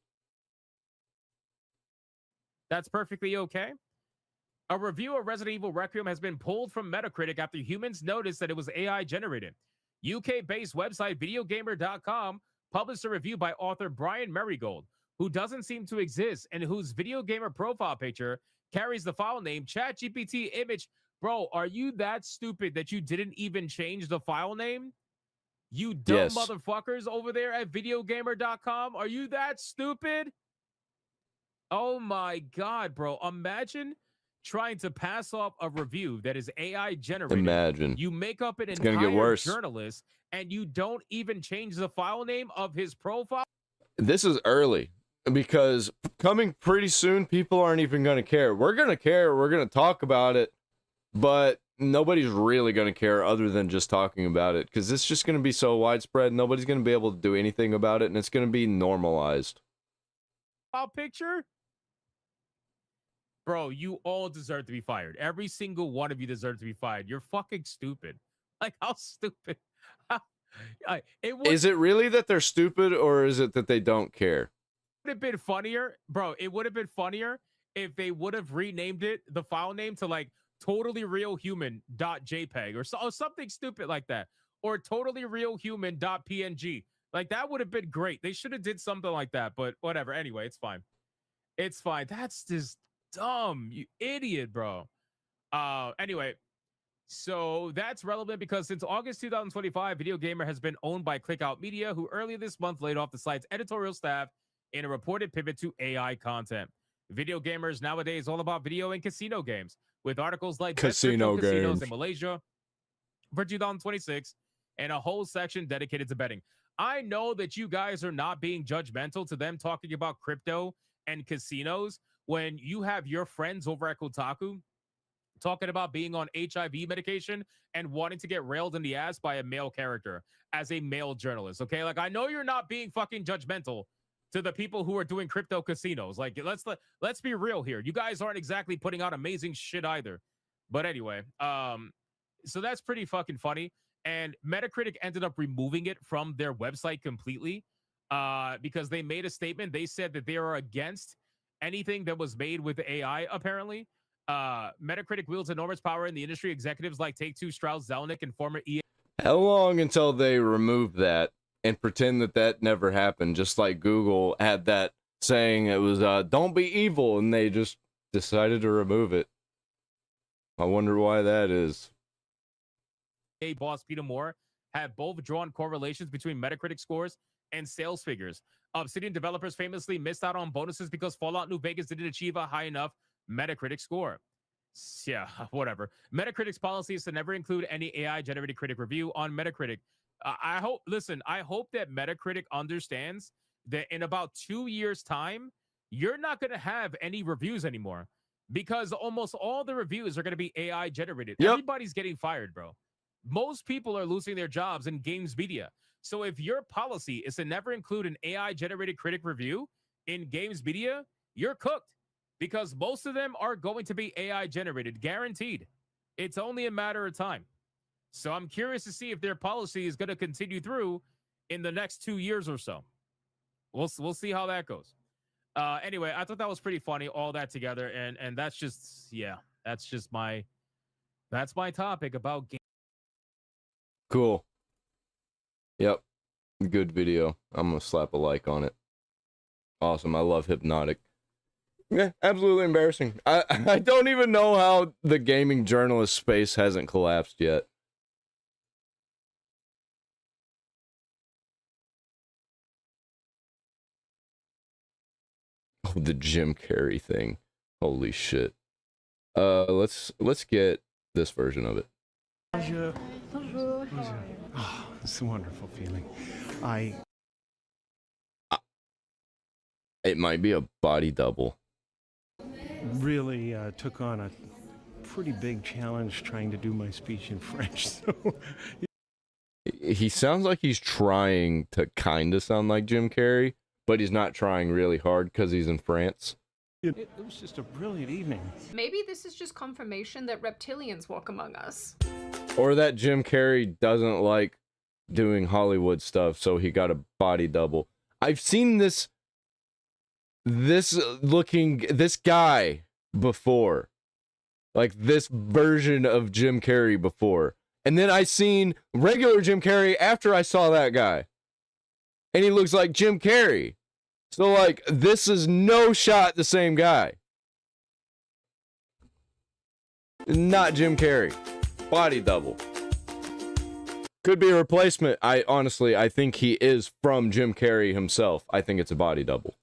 Speaker 6: That's perfectly okay. A review of Resident Evil Requiem has been pulled from Metacritic after humans noticed that it was AI generated. UK-based website VideoGamer.com published a review by author Brian Marigold, who doesn't seem to exist and whose Video Gamer profile picture carries the file name ChatGPT image. Bro, are you that stupid that you didn't even change the file name? You dumb motherfuckers over there at VideoGamer.com. Are you that stupid? Oh my God, bro. Imagine trying to pass off a review that is AI generated.
Speaker 1: Imagine.
Speaker 6: You make up an
Speaker 1: it's
Speaker 6: entire
Speaker 1: gonna get worse.
Speaker 6: journalist and you don't even change the file name of his profile.
Speaker 1: This is early because coming pretty soon, people aren't even going to care. We're going to care. We're going to talk about it, but nobody's really going to care other than just talking about it because it's just going to be so widespread. Nobody's going to be able to do anything about it, and it's going to be normalized.
Speaker 6: Picture? Bro, you all deserve to be fired. Every single one of you deserve to be fired. You're fucking stupid. Like, how stupid?
Speaker 1: Is it really that they're stupid, or is it that they don't care?
Speaker 6: It would have been funnier, bro. It would have been funnier if they would have renamed it, the file name, to like totallyrealhuman.jpg or something stupid like that, or totallyrealhuman.png. Like, that would have been great. They should have did something like that, but whatever. Anyway, it's fine. It's fine. That's just dumb, you idiot, bro. Anyway, so that's relevant because since August 2025, Video Gamer has been owned by Clickout Media, who earlier this month laid off the site's editorial staff in a reported pivot to AI content. Video Gamer is nowadays all about video and casino games, with articles like
Speaker 1: casino
Speaker 6: casinos in Malaysia for 2026 and a whole section dedicated to betting. I know that you guys are not being judgmental to them talking about crypto and casinos when you have your friends over at Kotaku talking about being on HIV medication and wanting to get railed in the ass by a male character as a male journalist, okay? Like, I know you're not being fucking judgmental to the people who are doing crypto casinos. Like, let's be real here. You guys aren't exactly putting out amazing shit either. But anyway, so that's pretty fucking funny. And Metacritic ended up removing it from their website completely because they made a statement. They said that they are against anything that was made with AI, apparently. Metacritic wields enormous power in the industry. Executives like Take-Two, Strauss Zelnick, and former EA.
Speaker 1: How long until they remove that and pretend that that never happened? Just like Google had that saying it was, don't be evil, and they just decided to remove it. I wonder why that is.
Speaker 6: Boss Peter Moore have both drawn correlations between Metacritic scores and sales figures. Obsidian developers famously missed out on bonuses because Fallout New Vegas didn't achieve a high enough Metacritic score. Yeah, whatever. Metacritic's policy is to never include any AI-generated critic review on Metacritic. I hope that Metacritic understands that in about 2 years' time, you're not going to have any reviews anymore because almost all the reviews are going to be AI-generated.
Speaker 1: Yep.
Speaker 6: Everybody's getting fired, bro. Most people are losing their jobs in games media. So if your policy is to never include an AI-generated critic review in games media, you're cooked because most of them are going to be AI-generated, guaranteed. It's only a matter of time. So I'm curious to see if their policy is going to continue through in the next 2 years or so. We'll see how that goes. Anyway, I thought that was pretty funny, all that together, and that's just, yeah, that's my topic about games.
Speaker 1: Cool. Yep. Good video. I'm gonna slap a like on it. Awesome. I love Hypnotic. Yeah, absolutely embarrassing. I don't even know how the gaming journalist space hasn't collapsed yet. Oh, the Jim Carrey thing. Holy shit. Let's get this version of it.
Speaker 9: Bonjour. Bonjour. Oh, it's a wonderful feeling.
Speaker 1: It might be a body double.
Speaker 9: Really took on a pretty big challenge trying to do my speech in French. So
Speaker 1: he sounds like he's trying to kind of sound like Jim Carrey, but he's not trying really hard because he's in France.
Speaker 9: It was just a brilliant evening.
Speaker 11: Maybe this is just confirmation that reptilians walk among us.
Speaker 1: Or that Jim Carrey doesn't like doing Hollywood stuff, so he got a body double. I've seen this guy before. Like this version of Jim Carrey before. And then I seen regular Jim Carrey after I saw that guy. And he looks like Jim Carrey. So, like, this is no shot the same guy. Not Jim Carrey. Body double. Could be a replacement. I think he is from Jim Carrey himself. I think it's a body double.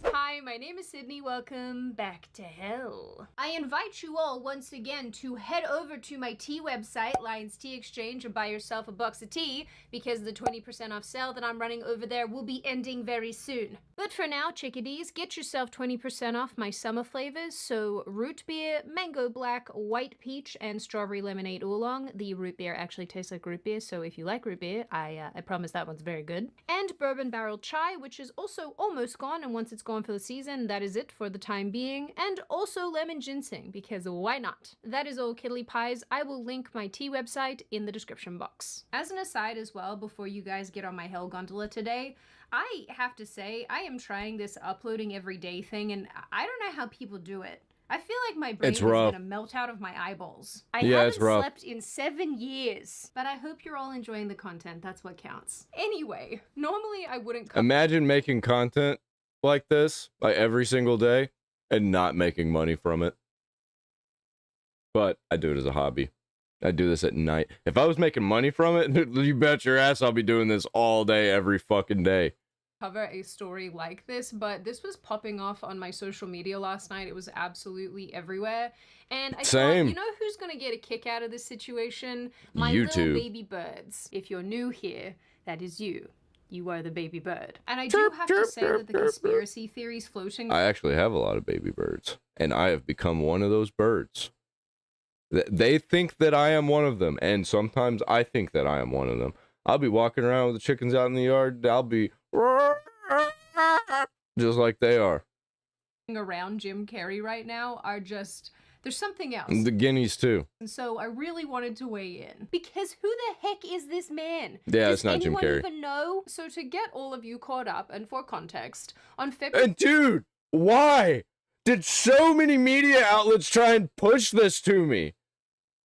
Speaker 11: Hi, my name is Sydney. Welcome back to hell. I invite you all once again to head over to my tea website, Lions Tea Exchange, and buy yourself a box of tea, because the 20% off sale that I'm running over there will be ending very soon. But for now, chickadees, get yourself 20% off my summer flavors, so root beer, mango black, white peach, and strawberry lemonade oolong. The root beer actually tastes like root beer, so if you like root beer, I promise that one's very good. And bourbon barrel chai, which is also almost gone, and once it's gone for the season, that is it for the time being. And also lemon ginseng, because why not? That is all, Kiddly Pies. I will link my tea website in the description box. As an aside as well, before you guys get on my hell gondola today, I have to say, I am trying this uploading every day thing, and I don't know how people do it. I feel like my brain is gonna melt out of my eyeballs. I haven't slept in 7 years, but I hope you're all enjoying the content. That's what counts. Anyway, normally I wouldn't
Speaker 1: Imagine making content like this, like every single day, and not making money from it. But I do it as a hobby. I do this at night. If I was making money from it, you bet your ass I'll be doing this all day, every fucking day.
Speaker 11: Cover a story like this, but this was popping off on my social media last night. It was absolutely everywhere. And I thought, you know who's gonna get a kick out of this situation? My little baby birds. If you're new here, that is you. You are the baby bird. And I do have to say that the conspiracy theories floating...
Speaker 1: I actually have a lot of baby birds, and I have become one of those birds. They think that I am one of them, and sometimes I think that I am one of them. I'll be walking around with the chickens out in the yard, I'll be... just like they are.
Speaker 11: Around Jim Carrey right now are just... There's something else.
Speaker 1: The guineas, too.
Speaker 11: And so I really wanted to weigh in. Because who the heck is this man?
Speaker 1: Yeah, it's not Jim Carrey.
Speaker 11: Does anyone even know? So to get all of you caught up, and for context, on February...
Speaker 1: And dude, why did so many media outlets try and push this to me?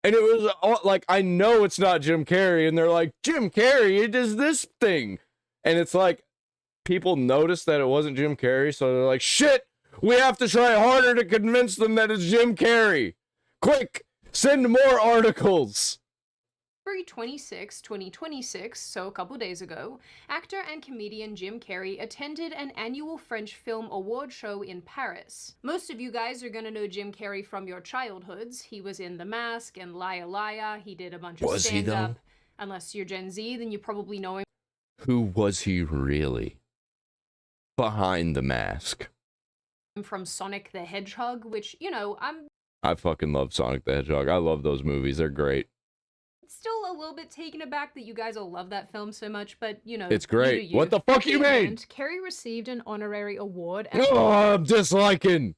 Speaker 1: And it was all, like, I know it's not Jim Carrey, and they're like, Jim Carrey, it is this thing. And it's like, people noticed that it wasn't Jim Carrey, so they're like, shit! We have to try harder to convince them that it's Jim Carrey. Quick, send more articles.
Speaker 11: February 26, 2026, so a couple days ago, actor and comedian Jim Carrey attended an annual French film award show in Paris. Most of you guys are gonna know Jim Carrey from your childhoods. He was in The Mask and Liar Liar. He did a bunch of stand-up. Unless you're Gen Z, then you probably know him.
Speaker 1: Who was he really? Behind the mask.
Speaker 11: From Sonic the Hedgehog, which, you know,
Speaker 1: I fucking love Sonic the Hedgehog. I love those movies. They're great.
Speaker 11: Still a little bit taken aback that you guys all love that film so much, but, you know,
Speaker 1: it's great. What the fuck you mean?
Speaker 11: Carrey received an honorary award.
Speaker 1: Oh, I'm disliking.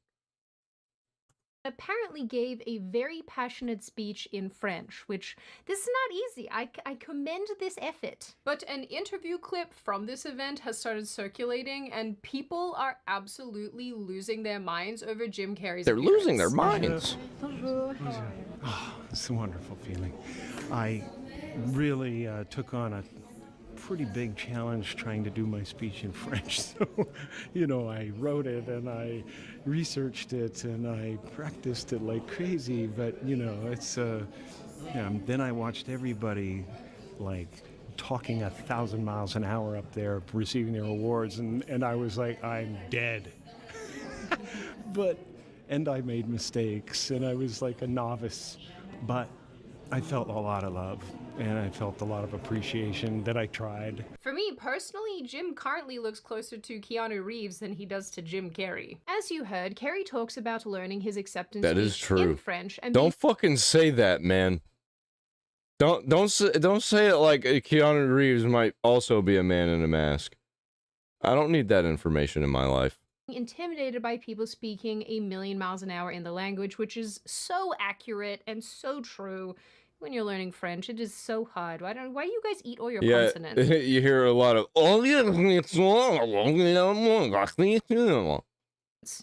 Speaker 11: Apparently gave a very passionate speech in French, which this is not easy. I commend this effort. But an interview clip from this event has started circulating, and people are absolutely losing their minds over Jim Carrey's
Speaker 1: They're losing their minds.
Speaker 9: Oh, it's a wonderful feeling. I really took on a pretty big challenge trying to do my speech in French. So, you know, I wrote it and I researched it and I practiced it like crazy, but, you know, it's, then I watched everybody, like, talking 1,000 miles an hour up there, receiving their awards, and I was like, I'm dead. and I made mistakes, and I was like a novice, but I felt a lot of love, and I felt a lot of appreciation that I tried.
Speaker 11: For me, personally, Jim currently looks closer to Keanu Reeves than he does to Jim Carrey. As you heard, Carrey talks about learning his acceptance speech in French. And
Speaker 1: don't fucking say that, man. Don't say it like Keanu Reeves might also be a man in a mask. I don't need that information in my life.
Speaker 11: Intimidated by people speaking a million miles an hour in the language, which is so accurate and so true. When you're learning French, it is so hard. Why do you guys eat all your consonants?
Speaker 1: You hear a lot of.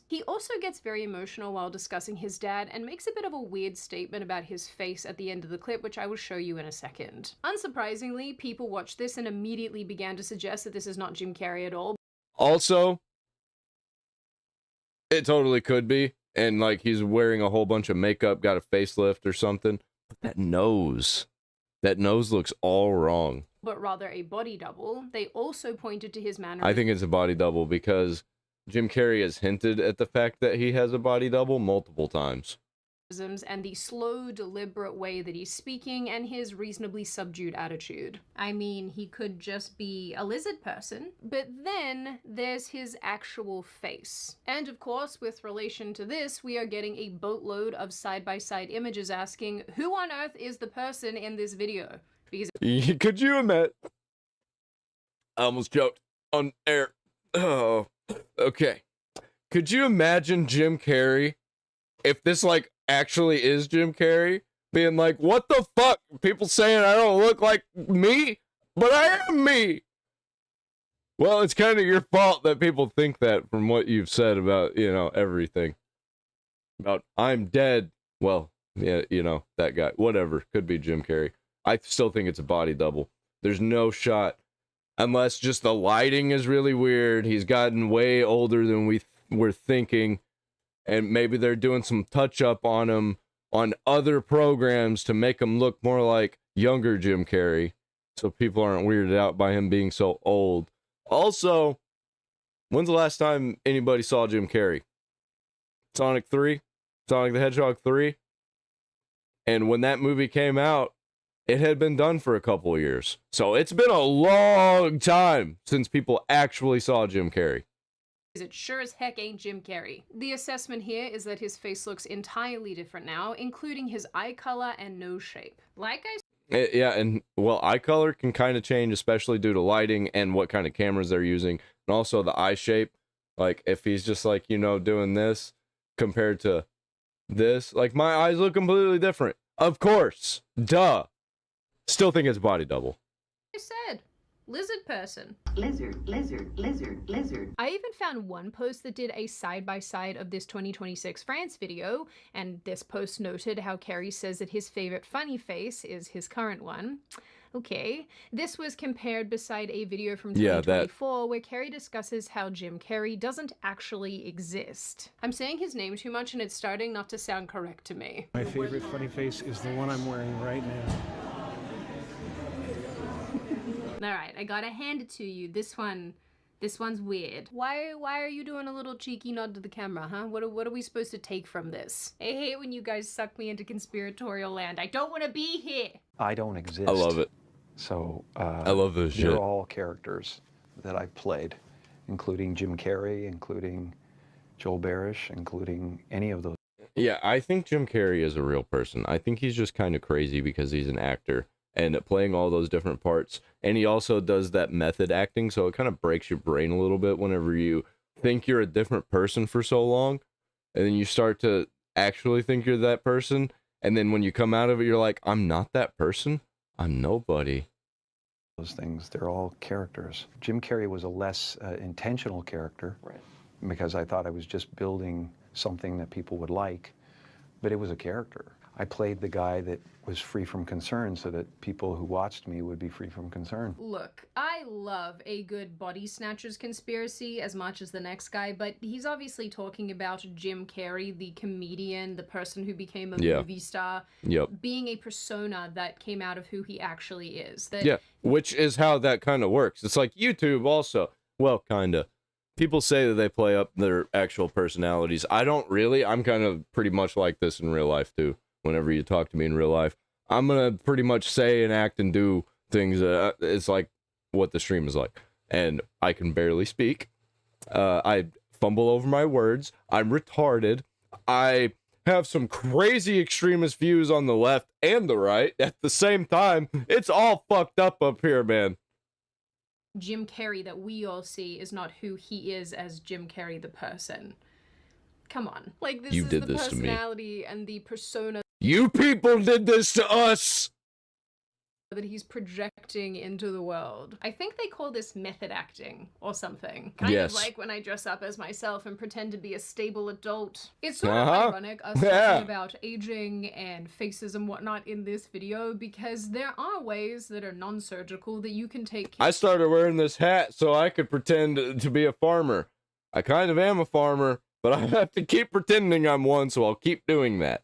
Speaker 11: He also gets very emotional while discussing his dad and makes a bit of a weird statement about his face at the end of the clip, which I will show you in a second. Unsurprisingly, people watched this and immediately began to suggest that this is not Jim Carrey at all.
Speaker 1: Also, it totally could be, and like he's wearing a whole bunch of makeup, got a facelift or something. But that nose looks all wrong.
Speaker 11: But rather a body double. They also pointed to his manner.
Speaker 1: I think it's a body double because Jim Carrey has hinted at the fact that he has a body double multiple times.
Speaker 11: And the slow, deliberate way that he's speaking and his reasonably subdued attitude. I mean, he could just be a lizard person, but then there's his actual face. And of course, with relation to this, we are getting a boatload of side-by-side images asking, who on earth is the person in this video? Because
Speaker 1: could you imagine? I almost joked on air. Oh, okay. Could you imagine Jim Carrey if this like actually is Jim Carrey being like, what the fuck? People saying I don't look like me, but I am me. Well, it's kind of your fault that people think that from what you've said about, everything. About I'm dead. Well, yeah, that guy. Whatever. Could be Jim Carrey. I still think it's a body double. There's no shot. Unless just the lighting is really weird. He's gotten way older than we were thinking. And maybe they're doing some touch-up on him on other programs to make him look more like younger Jim Carrey. So people aren't weirded out by him being so old. Also, when's the last time anybody saw Jim Carrey? Sonic 3? Sonic the Hedgehog 3? And when that movie came out, it had been done for a couple of years. So it's been a long time since people actually saw Jim Carrey.
Speaker 11: It sure as heck ain't Jim Carrey. The assessment here is that his face looks entirely different now, including his eye color and nose shape. Like I
Speaker 1: Yeah, and well, eye color can kind of change, especially due to lighting and what kind of cameras they're using. And also the eye shape. Like, if he's just like, doing this compared to this, like my eyes look completely different. Of course. Duh. Still think it's body double.
Speaker 11: I said. Lizard person.
Speaker 10: Lizard, lizard, lizard, lizard.
Speaker 11: I even found one post that did a side-by-side of this 2026 France video, and this post noted how Carrey says that his favorite funny face is his current one. Okay. This was compared beside a video from 2024 where Carrey discusses how Jim Carrey doesn't actually exist. I'm saying his name too much and it's starting not to sound correct to me.
Speaker 9: My favorite funny face is the one I'm wearing right now.
Speaker 11: Alright, I gotta hand it to you. This one's weird. Why are you doing a little cheeky nod to the camera, huh? What are we supposed to take from this? I hate when you guys suck me into conspiratorial land. I don't want to be here!
Speaker 13: I don't exist.
Speaker 1: I love it.
Speaker 13: So,
Speaker 1: I love those shit.
Speaker 13: They're all characters that I've played, including Jim Carrey, including Joel Barish, including any of those.
Speaker 1: Yeah, I think Jim Carrey is a real person. I think he's just kind of crazy because he's an actor and playing all those different parts. And he also does that method acting, so it kind of breaks your brain a little bit whenever you think you're a different person for so long, and then you start to actually think you're that person, and then when you come out of it, you're like, I'm not that person. I'm nobody.
Speaker 13: Those things, they're all characters. Jim Carrey was a less intentional character, right? Because I thought I was just building something that people would like, but it was a character. I played the guy that was free from concern so that people who watched me would be free from concern.
Speaker 11: Look, I love a good body snatchers conspiracy as much as the next guy, but he's obviously talking about Jim Carrey, the comedian, the person who became a movie star, being a persona that came out of who he actually is.
Speaker 1: Yeah, which is how that kind of works. It's like YouTube also. Well, kind of. people say that they play up their actual personalities. I don't really. I'm kind of pretty much like this in real life, too. Whenever you talk to me in real life, I'm going to pretty much say and act and do things. It's like what the stream is like. And I can barely speak. I fumble over my words. I'm retarded. I have some crazy extremist views on the left and the right at the same time. It's all fucked up here, man.
Speaker 11: Jim Carrey that we all see is not who he is as Jim Carrey the person. Come on. Like, this is the personality and the persona.
Speaker 1: You people did this to us!
Speaker 11: That he's projecting into the world. I think they call this method acting or something. Kind of like when I dress up as myself and pretend to be a stable adult. It's sort of ironic us talking about aging and faces and whatnot in this video because there are ways that are non-surgical that you can take care.
Speaker 1: I started wearing this hat so I could pretend to be a farmer. I kind of am a farmer, but I have to keep pretending I'm one, so I'll keep doing that.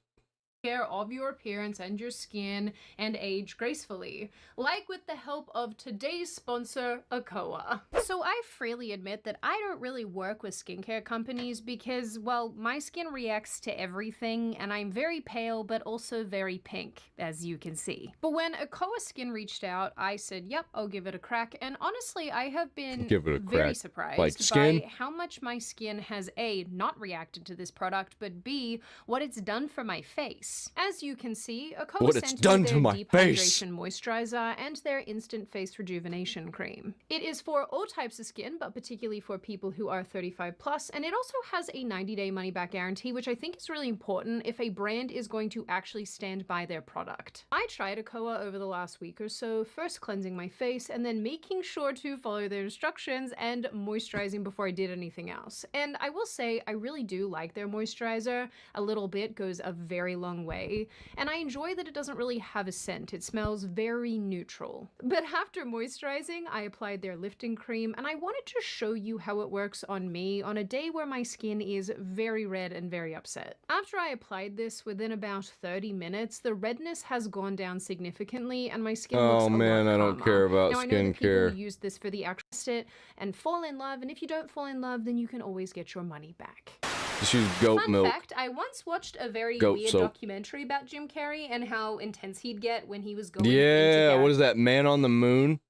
Speaker 11: Care of your appearance and your skin and age gracefully, like with the help of today's sponsor, Akoa. So I freely admit that I don't really work with skincare companies because, well, my skin reacts to everything and I'm very pale but also very pink, as you can see. But when Akoa Skin reached out, I said, yep, I'll give it a crack, and honestly, I have been very surprised by how much my skin has A, not reacted to this product, but B, what it's done for my face. As you can see, Akoa sent me their deep hydration moisturizer and their instant face rejuvenation cream. It is for all types of skin, but particularly for people who are 35 plus, and it also has a 90-day money-back guarantee, which I think is really important if a brand is going to actually stand by their product. I tried Akoa over the last week or so, first cleansing my face and then making sure to follow their instructions and moisturizing before I did anything else. And I will say, I really do like their moisturizer. A little bit goes a very long way, and I enjoy that it doesn't really have a scent. It smells very neutral. But after moisturizing, I applied their lifting cream, and I wanted to show you how it works on me on a day where my skin is very red and very upset. After I applied this, within about 30 minutes, the redness has gone down significantally, and my skin looks a lot calmer.
Speaker 1: I don't care about
Speaker 11: skincare. Now, I know that people use this for the actual and fall in love, and if you don't fall in love, then you can always get your money back.
Speaker 1: Just use goat milk.
Speaker 11: Fun fact, I once watched a very weird documentary about Jim Carrey and how intense he'd get when he was going into
Speaker 1: what is that, Man on the Moon?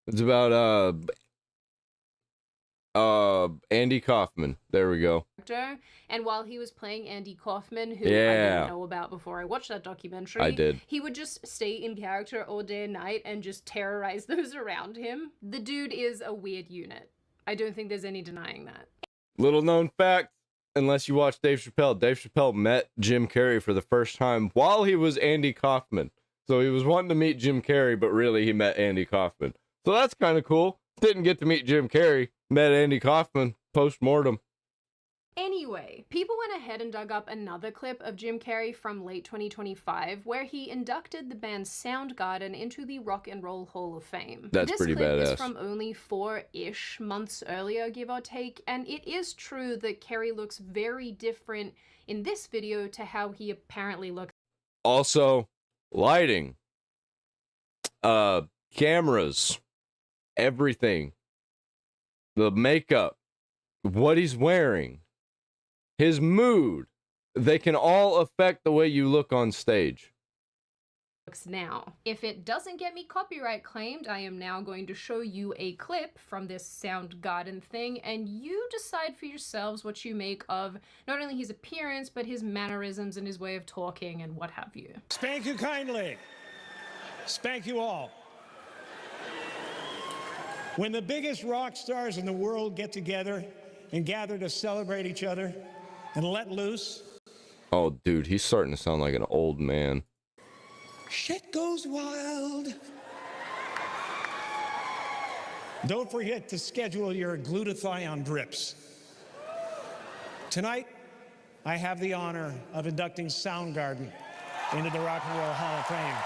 Speaker 1: It's about Andy Kaufman. There we go.
Speaker 11: And while he was playing Andy Kaufman, who I didn't know about before I watched that documentary,
Speaker 1: I did.
Speaker 11: He would just stay in character all day and night and just terrorize those around him. The dude is a weird unit. I don't think there's any denying that.
Speaker 1: Little known fact. Unless you watch Dave Chappelle met Jim Carrey for the first time while he was Andy Kaufman. So he was wanting to meet Jim Carrey, but really he met Andy Kaufman. So that's kind of cool. Didn't get to meet Jim Carrey, met Andy Kaufman post-mortem.
Speaker 11: Anyway, people went ahead and dug up another clip of Jim Carrey from late 2025 where he inducted the band Soundgarden into the Rock and Roll Hall of Fame.
Speaker 1: That's pretty badass.
Speaker 11: This clip is from only 4-ish months earlier, give or take, and it is true that Carrey looks very different in this video to how he apparently looks.
Speaker 1: Also, lighting, cameras, everything, the makeup, what he's wearing, his mood, they can all affect the way you look on stage.
Speaker 11: Now, if it doesn't get me copyright claimed, I am now going to show you a clip from this Soundgarden thing, and you decide for yourselves what you make of not only his appearance, but his mannerisms and his way of talking and what have you.
Speaker 12: Spank you kindly. Spank you all. When the biggest rock stars in the world get together and gather to celebrate each other and let loose.
Speaker 1: Oh, dude, he's starting to sound like an old man.
Speaker 12: Shit goes wild. Don't forget to schedule your glutathione drips. Tonight, I have the honor of inducting Soundgarden into the Rock and Roll Hall of Fame.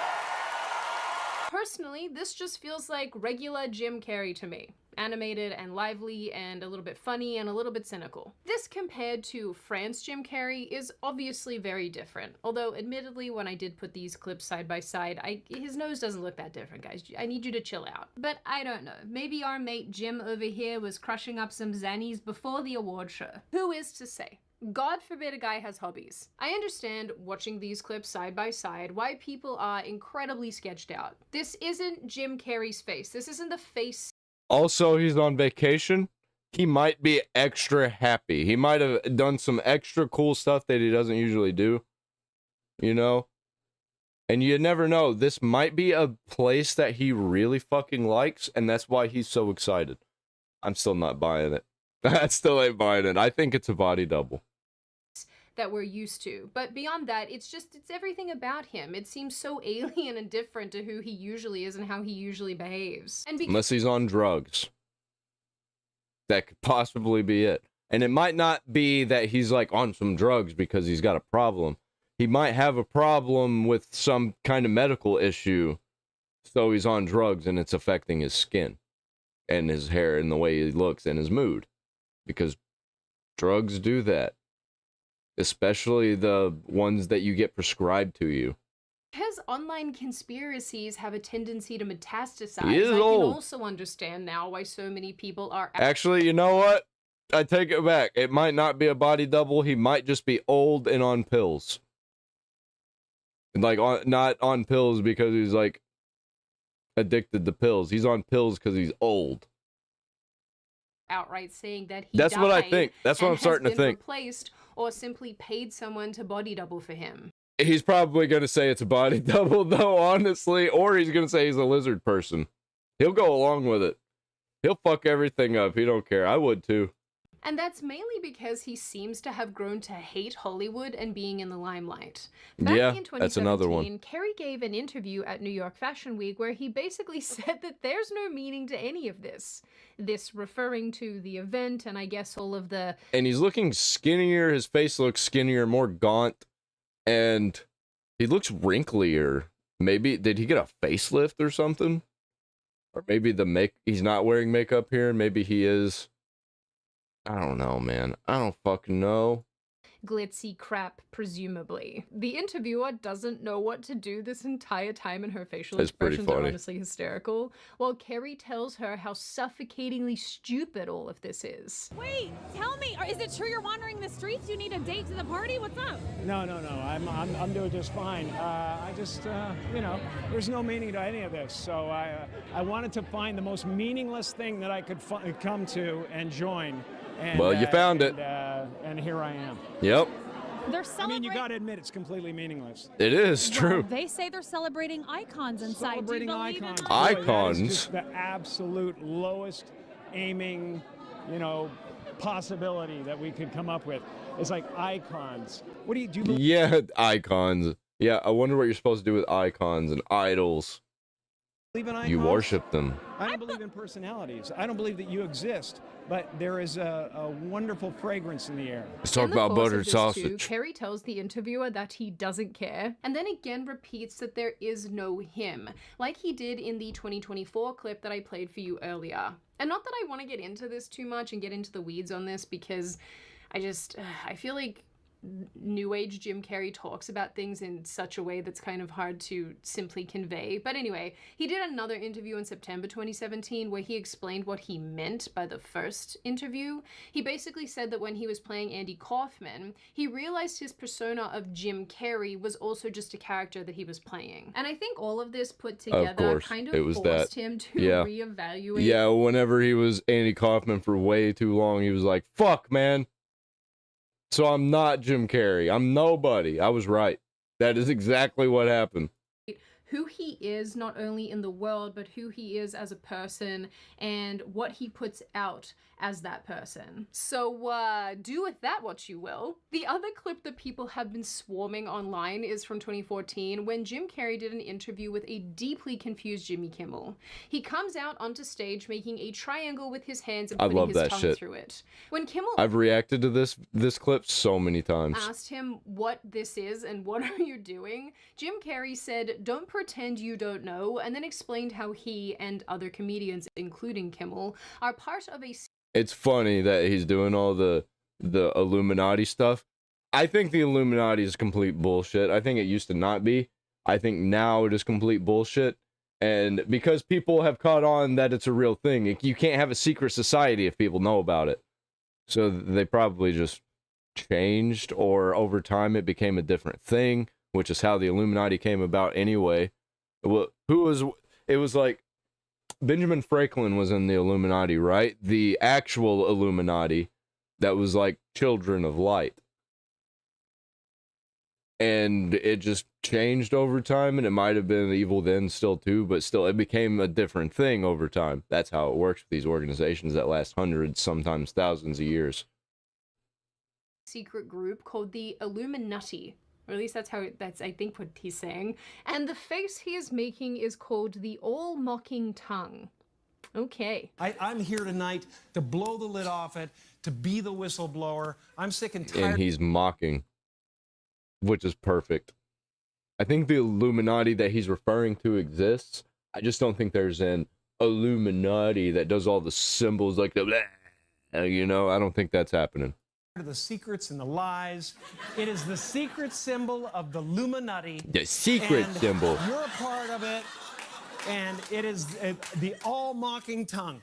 Speaker 11: Personally, this just feels like regular Jim Carrey to me. animated and lively and a little bit funny and a little bit cynical. This compared to France Jim Carrey is obviously very different. Although admittedly when I did put these clips side by side, his nose doesn't look that different, guys. I need you to chill out. But I don't know. Maybe our mate Jim over here was crushing up some Xannies before the award show. Who is to say? God forbid a guy has hobbies. I understand watching these clips side by side why people are incredibly sketched out. This isn't Jim Carrey's face. This isn't the face.
Speaker 1: Also, he's on vacation. He might be extra happy. He might have done some extra cool stuff that he doesn't usually do. You know? And you never know. This might be a place that he really fucking likes, and that's why he's so excited. I'm still not buying it. I still ain't buying it. I think it's a body double.
Speaker 11: That we're used to. But beyond that, it's everything about him. It seems so alien and different to who he usually is and how he usually behaves. And
Speaker 1: unless he's on drugs. That could possibly be it. And it might not be that he's like on some drugs because he's got a problem. He might have a problem with some kind of medical issue, so he's on drugs and it's affecting his skin and his hair and the way he looks and his mood. Because drugs do that. Especially the ones that you get prescribed to you.
Speaker 11: Because online conspiracies have a tendency to metastasize,
Speaker 1: He is
Speaker 11: I
Speaker 1: old.
Speaker 11: can also understand now why so many people are...
Speaker 1: Actually, you know what? I take it back. It might not be a body double. He might just be old and on pills. Like, not on pills because he's, like, addicted to pills. He's on pills because he's old.
Speaker 11: outright saying that he
Speaker 1: That's
Speaker 11: died
Speaker 1: what I think. That's what I'm starting to
Speaker 11: has been
Speaker 1: think.
Speaker 11: replaced or simply paid someone to body double for him.
Speaker 1: He's probably going to say it's a body double, though, honestly. Or he's going to say he's a lizard person. He'll go along with it. He'll fuck everything up. He don't care. I would, too.
Speaker 11: And that's mainly because he seems to have grown to hate Hollywood and being in the limelight. Back
Speaker 1: Yeah,
Speaker 11: in 2017,
Speaker 1: that's another one.
Speaker 11: Carey gave an interview at New York Fashion Week where he basically said that there's no meaning to any of this. This referring to the event and I guess all of the...
Speaker 1: And he's looking skinnier. His face looks skinnier, more gaunt. And he looks wrinklier. Maybe, did he get a facelift or something? Or maybe he's not wearing makeup here. Maybe he is. I don't know, man. I don't fucking know.
Speaker 11: Glitzy crap, presumably. The interviewer doesn't know what to do this entire time and her facial
Speaker 1: It's pretty
Speaker 11: expressions are
Speaker 1: funny.
Speaker 11: honestly hysterical, while Carey tells her how suffocatingly stupid all of this is.
Speaker 15: Wait, tell me, is it true you're wandering the streets? You need a date to the party? What's up?
Speaker 12: No. I'm doing just fine. I just, there's no meaning to any of this. So I wanted to find the most meaningless thing that I could come to and join. And,
Speaker 1: Well, you found it.
Speaker 12: And here I am.
Speaker 1: Yep.
Speaker 15: They're
Speaker 12: I
Speaker 15: celebrating.
Speaker 12: mean, you got to admit, it's completely meaningless.
Speaker 1: It is true.
Speaker 15: Well, they say they're celebrating icons inside.
Speaker 12: Celebrating
Speaker 15: Do you believe
Speaker 12: icons.
Speaker 15: in
Speaker 12: Boy, that is
Speaker 1: Icons?
Speaker 12: just the absolute lowest aiming, possibility that we could come up with. It's like icons. What do you do?
Speaker 1: Yeah, icons. Yeah, I wonder what you're supposed to do with icons and idols.
Speaker 12: Believe in icons?
Speaker 1: You worship them.
Speaker 12: I don't believe in personalities. I don't believe that you exist, but there is a wonderful fragrance in the air.
Speaker 1: Let's talk
Speaker 11: In the
Speaker 1: about
Speaker 11: course of
Speaker 1: buttered
Speaker 11: this
Speaker 1: sausage.
Speaker 11: Too, Carey tells the interviewer that he doesn't care, and then again repeats that there is no him, like he did in the 2024 clip that I played for you earlier. And not that I want to get into this too much and get into the weeds on this, because I feel like New Age Jim Carrey talks about things in such a way that's kind of hard to simply convey. But anyway, he did another interview in September 2017 where he explained what he meant by the first interview. He basically said that when he was playing Andy Kaufman, he realized his persona of Jim Carrey was also just a character that he was playing. And I think all of this put together kind of forced him to reevaluate.
Speaker 1: Yeah, whenever he was Andy Kaufman for way too long, he was like, fuck, man. So I'm not Jim Carrey. I'm nobody. I was right. That is exactly what happened.
Speaker 11: Who he is, not only in the world, but who he is as a person and what he puts out as that person. So do with that what you will. The other clip that people have been swarming online is from 2014 when Jim Carrey did an interview with a deeply confused Jimmy Kimmel. He comes out onto stage making a triangle with his hands and putting his tongue through it. When Kimmel
Speaker 1: I've reacted to this clip so many times.
Speaker 11: asked him what this is and what are you doing, Jim Carrey said, "Don't pretend you don't know, and then explained how he and other comedians, including Kimmel, are part of a...
Speaker 1: It's funny that he's doing all the Illuminati stuff. I think the Illuminati is complete bullshit. I think it used to not be. I think now it is complete bullshit. And because people have caught on that it's a real thing, you can't have a secret society if people know about it. So they probably just changed, or over time it became a different thing, which is how the Illuminati came about anyway. It was like Benjamin Franklin was in the Illuminati, right? The actual Illuminati that was like Children of Light. And it just changed over time, and it might have been evil then still too, but still it became a different thing over time. That's how it works with these organizations that last hundreds, sometimes thousands of years.
Speaker 11: Secret group called the Illuminati, or at least that's I think what he's saying. And the face he is making is called the all-mocking tongue. Okay.
Speaker 12: I'm here tonight to blow the lid off it, to be the whistleblower. I'm sick and tired.
Speaker 1: And he's mocking, which is perfect. I think the Illuminati that he's referring to exists. I just don't think there's an Illuminati that does all the symbols like the blah, you know, I don't think that's happening.
Speaker 12: The secrets and the lies. It is the secret symbol of the Illuminati.
Speaker 1: The secret symbol.
Speaker 12: You're a part of it, and it is the all-mocking tongue.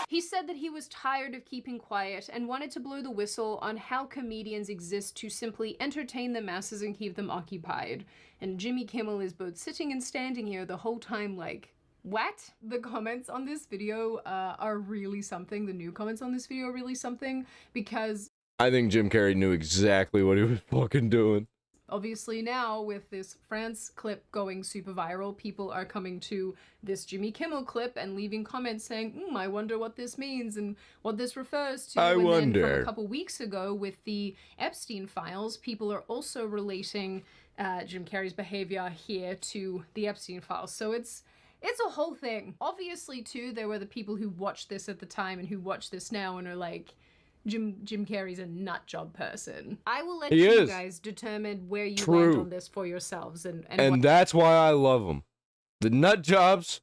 Speaker 11: He said that he was tired of keeping quiet and wanted to blow the whistle on how comedians exist to simply entertain the masses and keep them occupied. And Jimmy Kimmel is both sitting and standing here the whole time like, what? The comments on this video are really something. The new comments on this video are really something, because
Speaker 1: I think Jim Carrey knew exactly what he was fucking doing.
Speaker 11: obviously now with this France clip going super viral, people are coming to this Jimmy Kimmel clip and leaving comments saying, I wonder what this means and what this refers to. Then from a couple weeks ago with the Epstein files, people are also relating Jim Carrey's behavior here to the Epstein files. So it's a whole thing. Obviously, too, there were the people who watched this at the time and who watch this now and are like, Jim Carrey's a nut job person. I will let you guys determine where you land on this for yourselves. And
Speaker 1: that's why I love them. The nut jobs,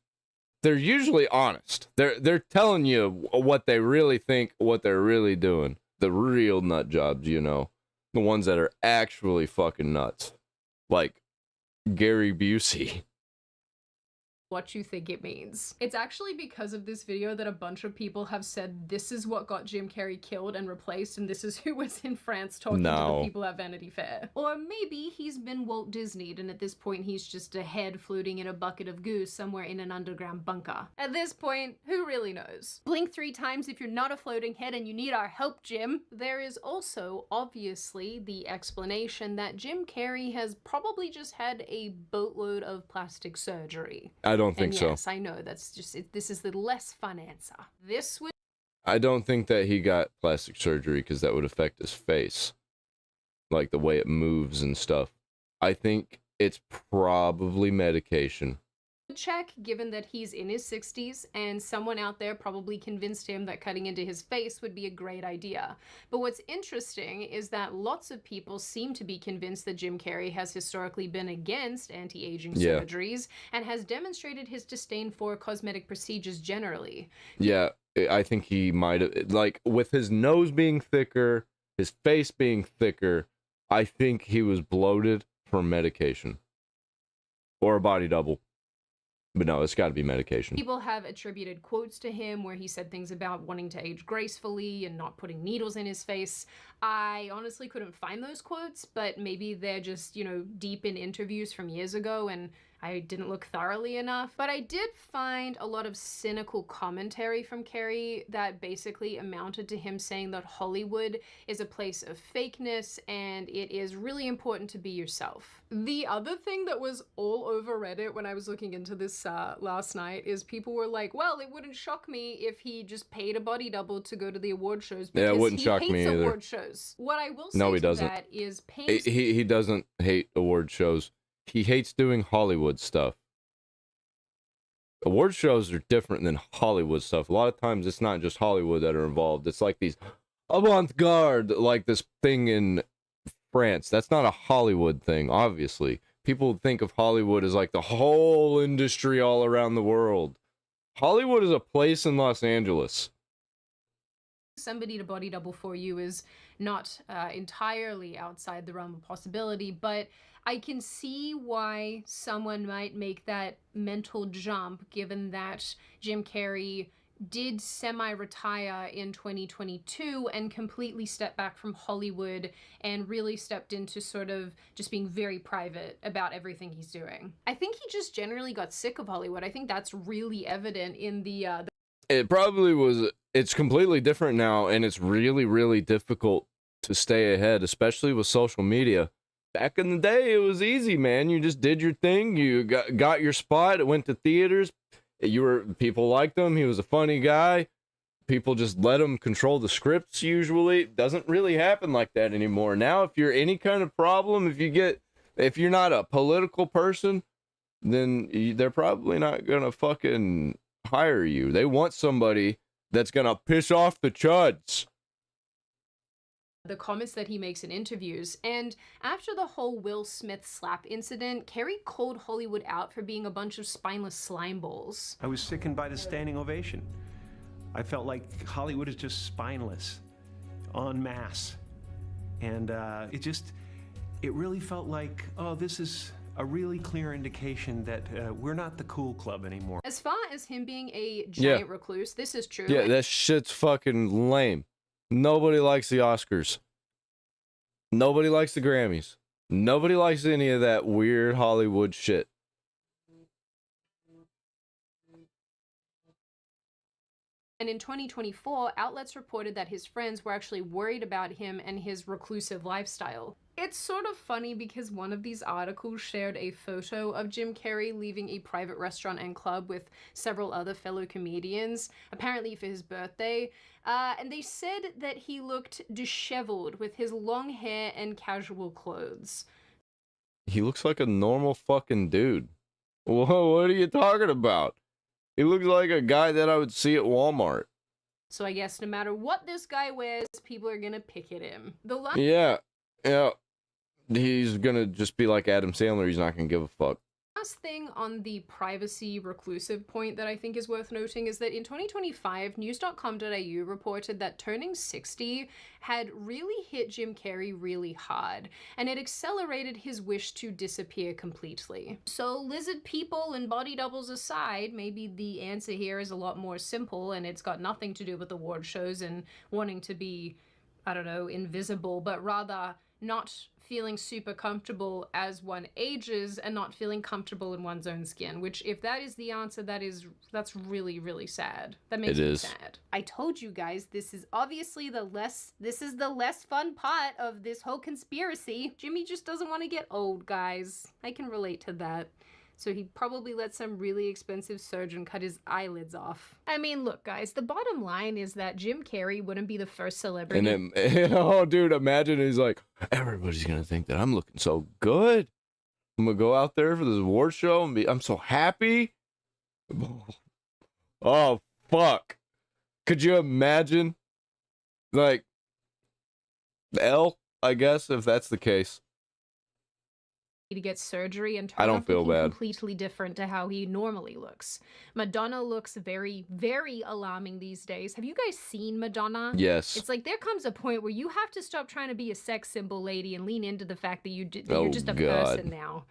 Speaker 1: they're usually honest. They're telling you what they really think, what they're really doing. The real nut jobs, you know. The ones that are actually fucking nuts. Like Gary Busey.
Speaker 11: What you think it means. It's actually because of this video that a bunch of people have said this is what got Jim Carrey killed and replaced, and this is who was in France talking to the people at Vanity Fair. Or maybe he's been Walt Disney'd and at this point he's just a head floating in a bucket of goose somewhere in an underground bunker. At this point, who really knows? Blink 3 times if you're not a floating head and you need our help, Jim. There is also, obviously, the explanation that Jim Carrey has probably just had a boatload of plastic surgery.
Speaker 1: I don't think so.
Speaker 11: Yes, I know, that's just it. This is the less fun answer. This would...
Speaker 1: I don't think that he got plastic surgery because that would affect his face. Like the way it moves and stuff. I think it's probably medication.
Speaker 11: Check, given that he's in his 60s and someone out there probably convinced him that cutting into his face would be a great idea. But what's interesting is that lots of people seem to be convinced that Jim Carrey has historically been against anti-aging surgeries and has demonstrated his disdain for cosmetic procedures generally.
Speaker 1: Yeah, I think he might have, like, with his nose being thicker, his face being thicker, I think he was bloated from medication. Or a body double. But no, it's got to be medication.
Speaker 11: People have attributed quotes to him where he said things about wanting to age gracefully and not putting needles in his face. I honestly couldn't find those quotes, but maybe they're just, you know, deep in interviews from years ago and I didn't look thoroughly enough. But I did find a lot of cynical commentary from Carrey that basically amounted to him saying that Hollywood is a place of fakeness and it is really important to be yourself. The other thing that was all over Reddit when I was looking into this last night is people were like, well, it wouldn't shock me if he just paid a body double to go to the award shows because
Speaker 1: it wouldn't shock me either.
Speaker 11: Award shows. What I will say to that is
Speaker 1: he doesn't hate award shows. He hates doing Hollywood stuff. Award shows are different than Hollywood stuff. A lot of times it's not just Hollywood that are involved. It's like these avant-garde, like this thing in France. That's not a Hollywood thing, obviously. People think of Hollywood as like the whole industry all around the world. Hollywood is a place in Los Angeles.
Speaker 11: Somebody to body double for you is not entirely outside the realm of possibility, but I can see why someone might make that mental jump, given that Jim Carrey did semi-retire in 2022 and completely stepped back from Hollywood and really stepped into sort of just being very private about everything he's doing. I think he just generally got sick of Hollywood. I think that's really evident in the
Speaker 1: It probably was. It's completely different now, and it's really, really difficult to stay ahead, especially with social media. Back in the day, it was easy, man. You just did your thing. You got your spot. It went to theaters. People liked him. He was a funny guy. People just let him control the scripts usually. It doesn't really happen like that anymore. Now, if you're any kind of problem, if you're not a political person, then they're probably not gonna fucking hire you. They want somebody that's gonna piss off the chuds.
Speaker 11: The comments that he makes in interviews. And after the whole Will Smith slap incident, Carrey called Hollywood out for being a bunch of spineless slime balls.
Speaker 9: I was sickened by the standing ovation. I felt like Hollywood is just spineless, en masse. And it really felt like, oh, this is a really clear indication that we're not the cool club anymore.
Speaker 11: As far as him being a giant recluse, this is true.
Speaker 1: Yeah, that shit's fucking lame. Nobody likes the Oscars. Nobody likes the Grammys. Nobody likes any of that weird Hollywood shit.
Speaker 11: And in 2024, outlets reported that his friends were actually worried about him and his reclusive lifestyle. It's sort of funny because one of these articles shared a photo of Jim Carrey leaving a private restaurant and club with several other fellow comedians, apparently for his birthday, and they said that he looked disheveled with his long hair and casual clothes.
Speaker 1: He looks like a normal fucking dude. Whoa, what are you talking about? He looks like a guy that I would see at Walmart.
Speaker 11: So I guess no matter what this guy wears, people are gonna picket him.
Speaker 1: Yeah. He's gonna just be like Adam Sandler. He's not gonna give a fuck.
Speaker 11: Last thing on the privacy reclusive point that I think is worth noting is that in 2025, news.com.au reported that turning 60 had really hit Jim Carrey really hard, and it accelerated his wish to disappear completely. So lizard people and body doubles aside, maybe the answer here is a lot more simple, and it's got nothing to do with award shows and wanting to be, I don't know, invisible, but rather not feeling super comfortable as one ages and not feeling comfortable in one's own skin, which if that is the answer, that's really, really sad. That makes me sad. I told you guys, this is obviously the less fun part of this whole conspiracy. Jimmy just doesn't want to get old, guys. I can relate to that. So he probably let some really expensive surgeon cut his eyelids off. I mean, look, guys, the bottom line is that Jim Carrey wouldn't be the first celebrity.
Speaker 1: And then, oh, dude, imagine he's like, everybody's gonna think that I'm looking so good. I'm gonna go out there for this award show and I'm so happy. Oh, fuck. Could you imagine? Like, L, I guess, if that's the case.
Speaker 11: To get surgery and
Speaker 1: I
Speaker 11: turn
Speaker 1: don't
Speaker 11: out
Speaker 1: feel
Speaker 11: looking
Speaker 1: bad.
Speaker 11: completely different to how he normally looks. Madonna looks very, very alarming these days. Have you guys seen Madonna?
Speaker 1: Yes.
Speaker 11: It's like there comes a point where you have to stop trying to be a sex symbol lady and lean into the fact that you're just a person now.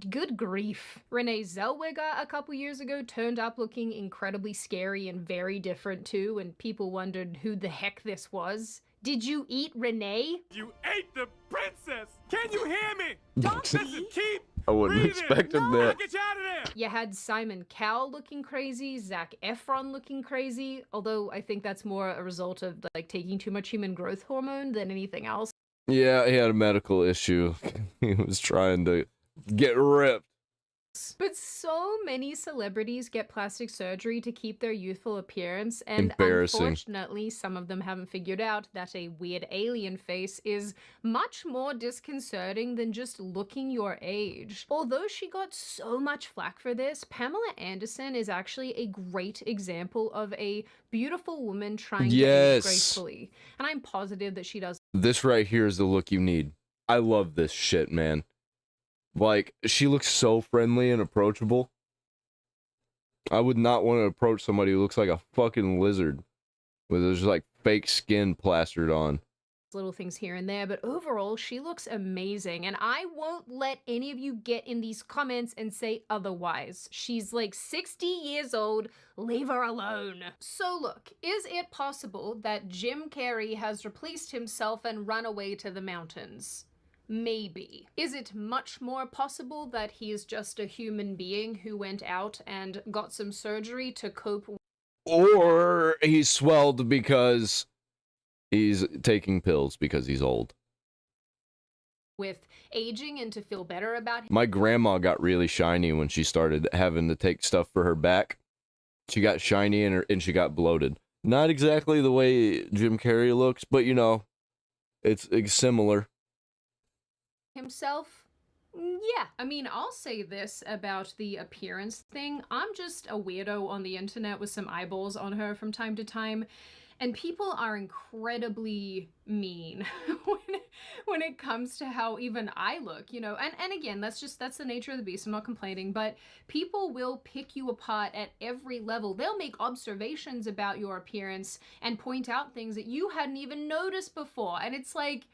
Speaker 11: Good grief. Renee Zellweger a couple years ago turned up looking incredibly scary and very different too, and people wondered who the heck this was. Did you eat Renee?
Speaker 16: You ate the princess! Can you hear me? Don't listen, keep
Speaker 1: I wouldn't expect him that.
Speaker 16: Get you out of there!
Speaker 11: You had Simon Cowell looking crazy, Zac Efron looking crazy, although I think that's more a result of like taking too much human growth hormone than anything else.
Speaker 1: Yeah, he had a medical issue. He was trying to get ripped.
Speaker 11: But so many celebrities get plastic surgery to keep their youthful appearance, and
Speaker 1: Embarrassing.
Speaker 11: unfortunately, some of them haven't figured out that a weird alien face is much more disconcerting than just looking your age. Although she got so much flack for this, Pamela Anderson is actually a great example of a beautiful woman trying to age gracefully. And I'm positive that she does.
Speaker 1: This right here is the look you need. I love this shit, man. Like, she looks so friendly and approachable. I would not want to approach somebody who looks like a fucking lizard with just like fake skin plastered on.
Speaker 11: Little things here and there, but overall she looks amazing, and I won't let any of you get in these comments and say otherwise. She's like 60 years old, leave her alone. So look, is it possible that Jim Carrey has replaced himself and run away to the mountains? Maybe. Is it much more possible that he is just a human being who went out and got some surgery to cope?
Speaker 1: Or he's swelled because he's taking pills because he's old.
Speaker 11: With aging and to feel better about him.
Speaker 1: My grandma got really shiny when she started having to take stuff for her back. She got shiny and she got bloated. Not exactly the way Jim Carrey looks, but you know, it's similar.
Speaker 11: Himself? Yeah, I mean, I'll say this about the appearance thing. I'm just a weirdo on the internet with some eyeballs on her from time to time. And people are incredibly mean when it comes to how even I look, you know, and again, that's the nature of the beast. I'm not complaining, but people will pick you apart at every level. They'll make observations about your appearance and point out things that you hadn't even noticed before. And it's like,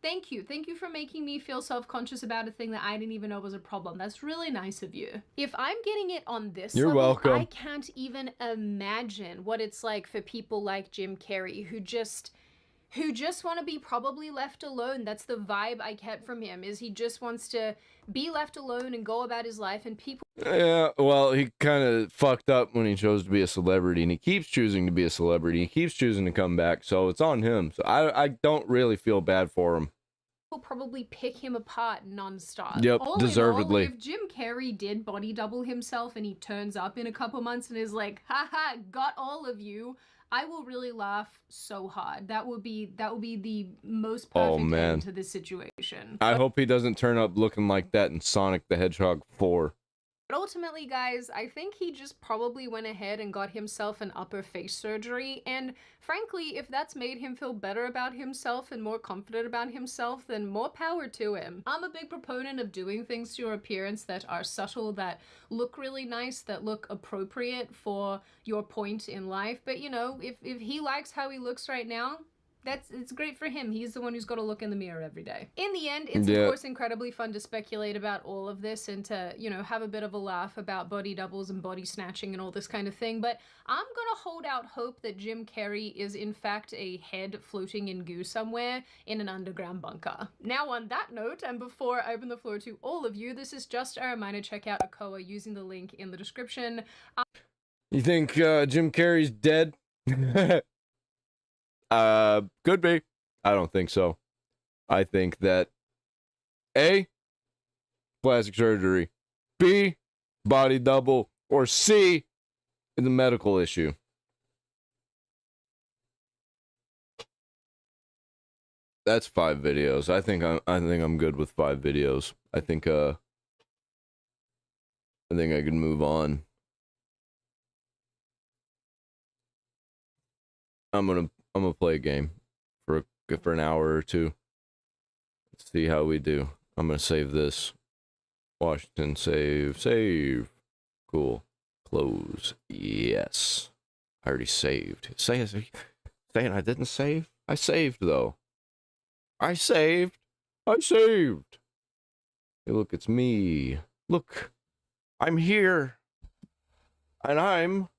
Speaker 11: thank you for making me feel self-conscious about a thing that I didn't even know was a problem. That's really nice of you. If I'm getting it on this
Speaker 1: You're
Speaker 11: level,
Speaker 1: welcome.
Speaker 11: I can't even imagine what it's like for people like Jim Carrey who just want to be probably left alone. That's the vibe I get from him, is he just wants to be left alone and go about his life, and people...
Speaker 1: Yeah, well, he kind of fucked up when he chose to be a celebrity, and he keeps choosing to be a celebrity. He keeps choosing to come back, so it's on him. So I don't really feel bad for him.
Speaker 11: Will probably pick him apart nonstop.
Speaker 1: Yep,
Speaker 11: all
Speaker 1: deservedly.
Speaker 11: In all, if Jim Carrey did body double himself and he turns up in a couple months and is like, haha, got all of you, I will really laugh so hard. That would be the most perfect end to this situation.
Speaker 1: I hope he doesn't turn up looking like that in Sonic the Hedgehog 4.
Speaker 11: But ultimately, guys, I think he just probably went ahead and got himself an upper face surgery, and frankly, if that's made him feel better about himself and more confident about himself, then more power to him. I'm a big proponent of doing things to your appearance that are subtle, that look really nice, that look appropriate for your point in life, but you know, if he likes how he looks right now, it's great for him. He's the one who's got to look in the mirror every day. In the end, it's of course incredibly fun to speculate about all of this and to, you know, have a bit of a laugh about body doubles and body snatching and all this kind of thing, but I'm gonna hold out hope that Jim Carrey is in fact a head floating in goo somewhere in an underground bunker. Now on that note, and before I open the floor to all of you, this is just a reminder, check out Akoa using the link in the description.
Speaker 1: You think Jim Carrey's dead? Could be. I don't think so. I think that A, plastic surgery, B, body double, or C, the medical issue. That's 5 videos. I think I'm good with 5 videos. I think I can move on. I'm gonna play a game for an hour or two. Let's see how we do. I'm gonna save this. Washington, save. Cool. Close. Yes. I already saved. Saying I didn't save? I saved though. I saved. Hey, look, it's me. Look, I'm here. And I'm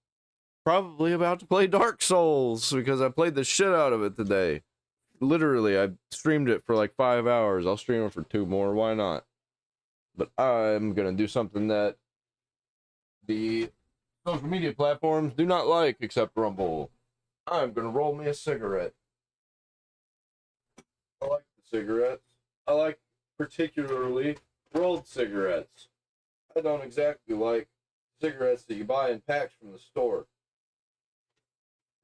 Speaker 1: probably about to play Dark Souls because I played the shit out of it today. Literally, I streamed it for like 5 hours. I'll stream it for 2 more. Why not? But I'm gonna do something that the social media platforms do not like, except Rumble. I'm gonna roll me a cigarette. I like the cigarettes. I like particularly rolled cigarettes. I don't exactly like cigarettes that you buy in packs from the store.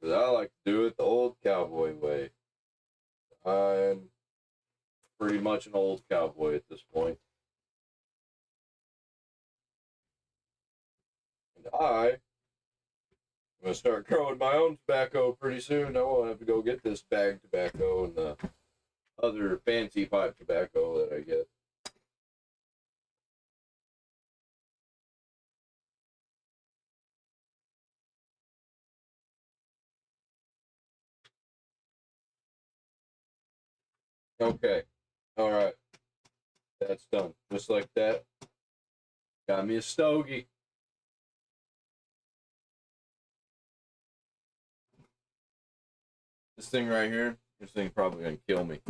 Speaker 1: But I like to do it the old cowboy way. I'm pretty much an old cowboy at this point. And I'm going to start growing my own tobacco pretty soon. I won't have to go get this bag tobacco in the other fancy pipe tobacco that I get. Okay. All right. That's done. Just like that. Got me a stogie. This thing right here, this thing probably gonna kill me.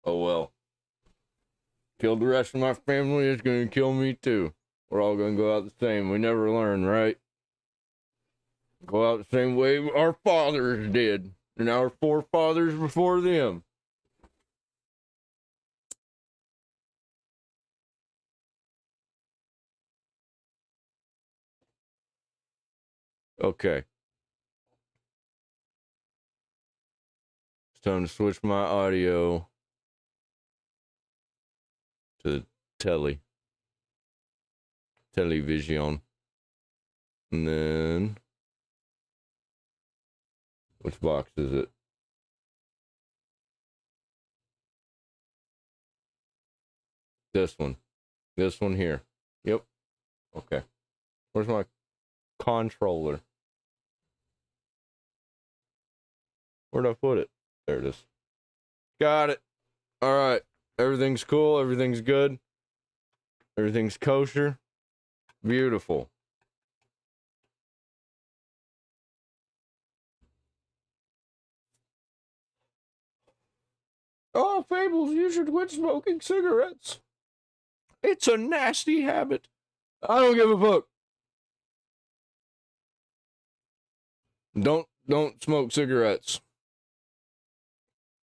Speaker 1: Oh well. Killed the rest of my family, it's gonna kill me too. We're all gonna go out the same. We never learn, right? Go out the same way our fathers did, and our forefathers before them. Okay. It's time to switch my audio to television. And then, which box is it? This one. This one here. Yep. Okay. Where's my controller? Where'd I put it? There it is. Got it. All right. Everything's cool. Everything's good. Everything's kosher. Beautiful. Oh, Fables, you should quit smoking cigarettes. It's a nasty habit. I don't give a fuck. Don't smoke cigarettes.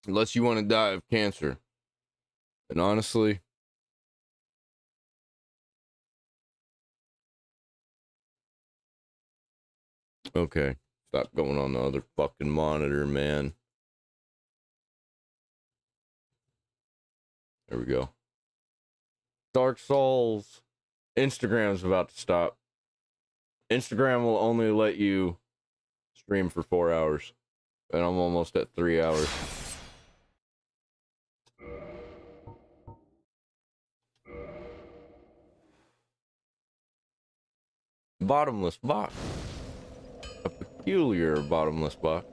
Speaker 1: Unless you want to die of cancer. And honestly, okay, stop going on the other fucking monitor, man. There we go. Dark Souls. Instagram's about to stop. Instagram will only let you stream for 4 hours. And I'm almost at 3 hours. Bottomless box. A peculiar bottomless box.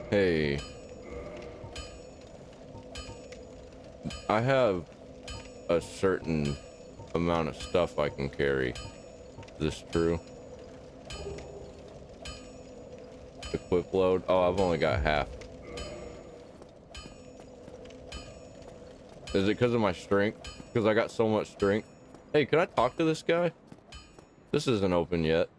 Speaker 1: Hey. I have a certain amount of stuff I can carry. Is this true? Equip load? Oh, I've only got half. Is it because of my strength? Because I got so much strength. Hey, can I talk to this guy? This isn't open yet.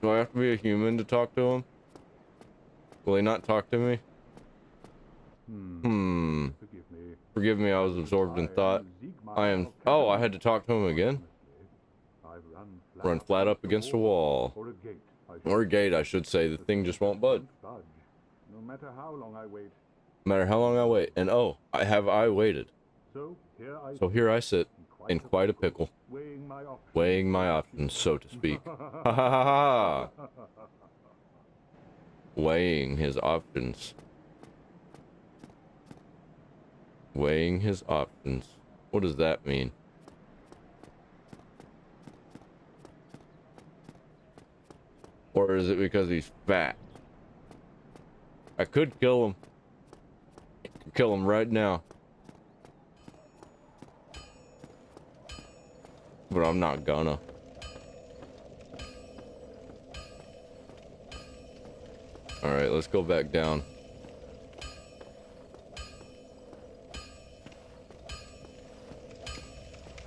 Speaker 1: Do I have to be a human to talk to him? Will he not talk to me? Forgive me, I was absorbed in thought. I am... Oh, I had to talk to him again? Run flat up against a wall. Or a gate, I should say. The thing just won't budge.
Speaker 7: No matter how long I wait.
Speaker 1: No matter how long I wait. And oh, I waited. So here I sit, in quite a pickle. Weighing my options, so to speak. Ha ha ha ha! Weighing his options. Weighing his options. What does that mean? Or is it because he's fat? I could kill him. I could kill him right now. But I'm not gonna. Alright, let's go back down.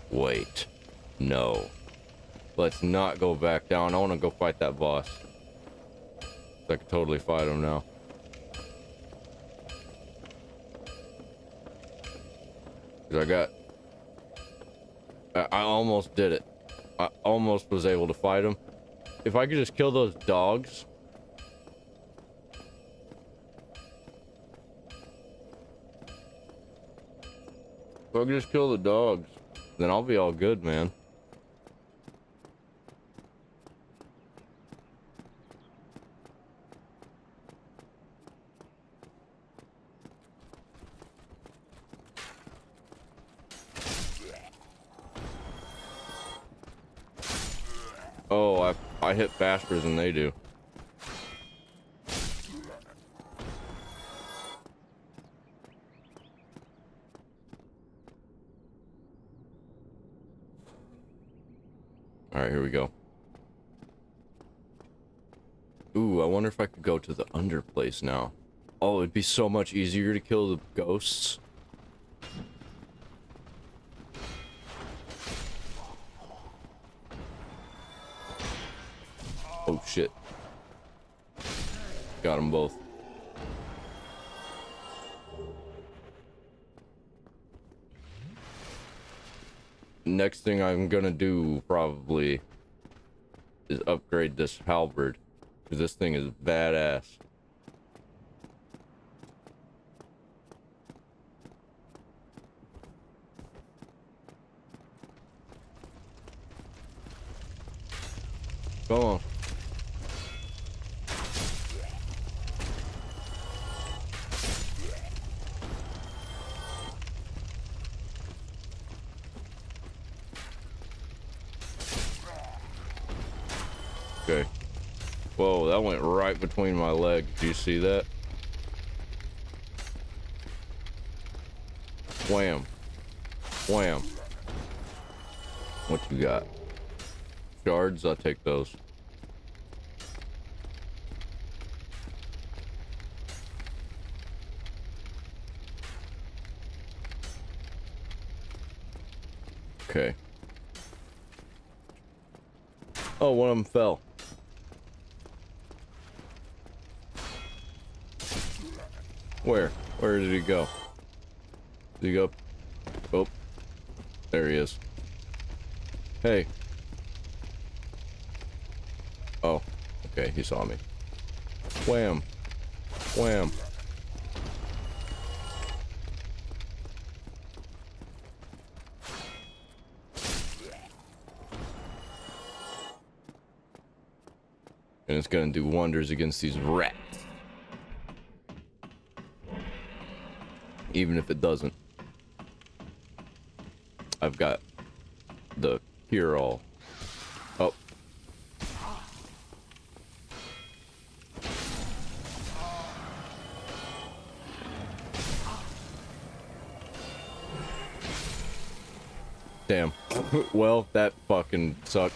Speaker 1: Wait. No. Let's not go back down. I want to go fight that boss. I could totally fight him now. I almost did it. I almost was able to fight him. If I could just kill those dogs. If I'll just kill the dogs. Then I'll be all good, man. Oh, I hit faster than they do. All right, here we go. Ooh, I wonder if I could go to the under place now. Oh, it'd be so much easier to kill the ghosts. Oh shit. Got them both. Next thing I'm gonna do probably is upgrade this halberd, because this thing is badass. Come on. Okay. Whoa, that went right between my legs. Do you see that? Wham. Wham. What you got? Shards? I'll take those. Okay. Oh, one of them fell. Where? Where did he go? Did he go? Oh. There he is. Hey. Oh. Okay, he saw me. Wham. Wham. And it's gonna do wonders against these rats. Even if it doesn't. I've got the cure-all. Oh. Damn. Well, that fucking sucked.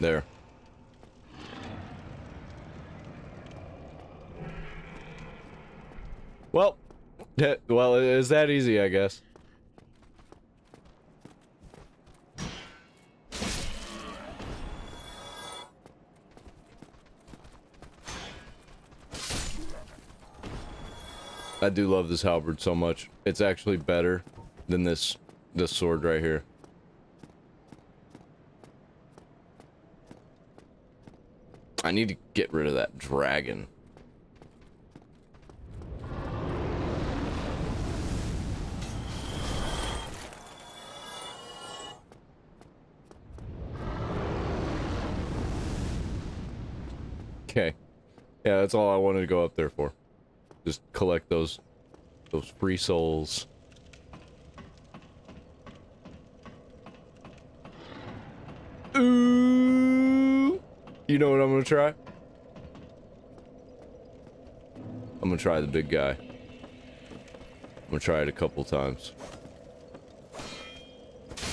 Speaker 1: There. Well, well, it's that easy, I guess. I do love this halberd so much. It's actually better than this sword right here. I need to get rid of that dragon. Okay. Yeah, that's all I wanted to go up there for. Just collect those free souls. Ooh. You know what I'm gonna try? I'm gonna try the big guy. I'm gonna try it a couple times.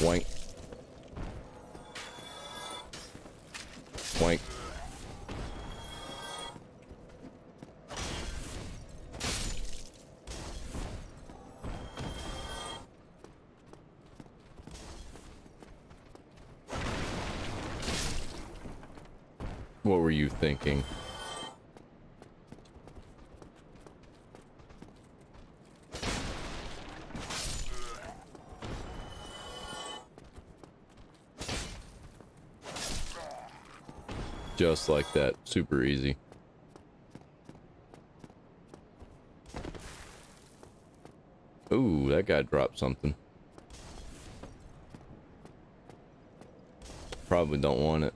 Speaker 1: Wank. Wank. What were you thinking? Just like that. Super easy. Ooh, that guy dropped something. Probably don't want it.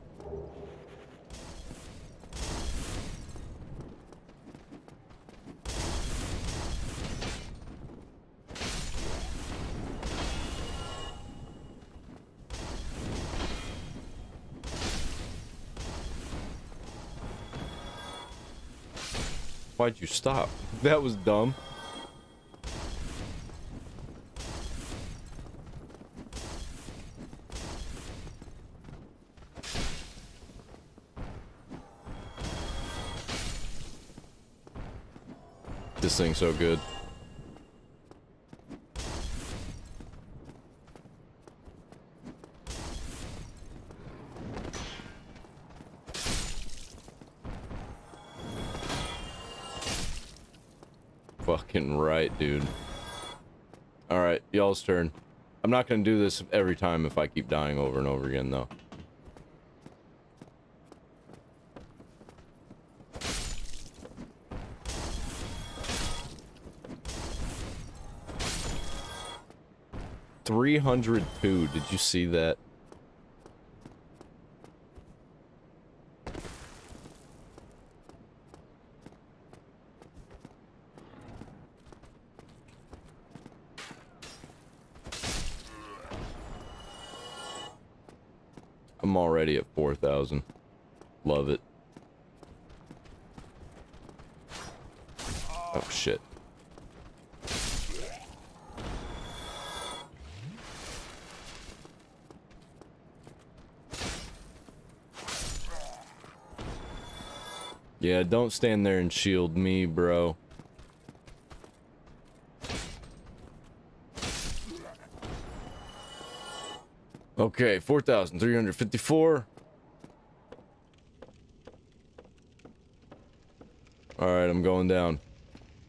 Speaker 1: Why'd you stop? That was dumb. This thing's so good. Fucking right, dude. Alright, y'all's turn. I'm not gonna do this every time if I keep dying over and over again, though. $302. Did you see that? I'm already at 4,000. Love it. Oh shit. Yeah, don't stand there and shield me, bro. Okay, 4,354. Alright, I'm going down.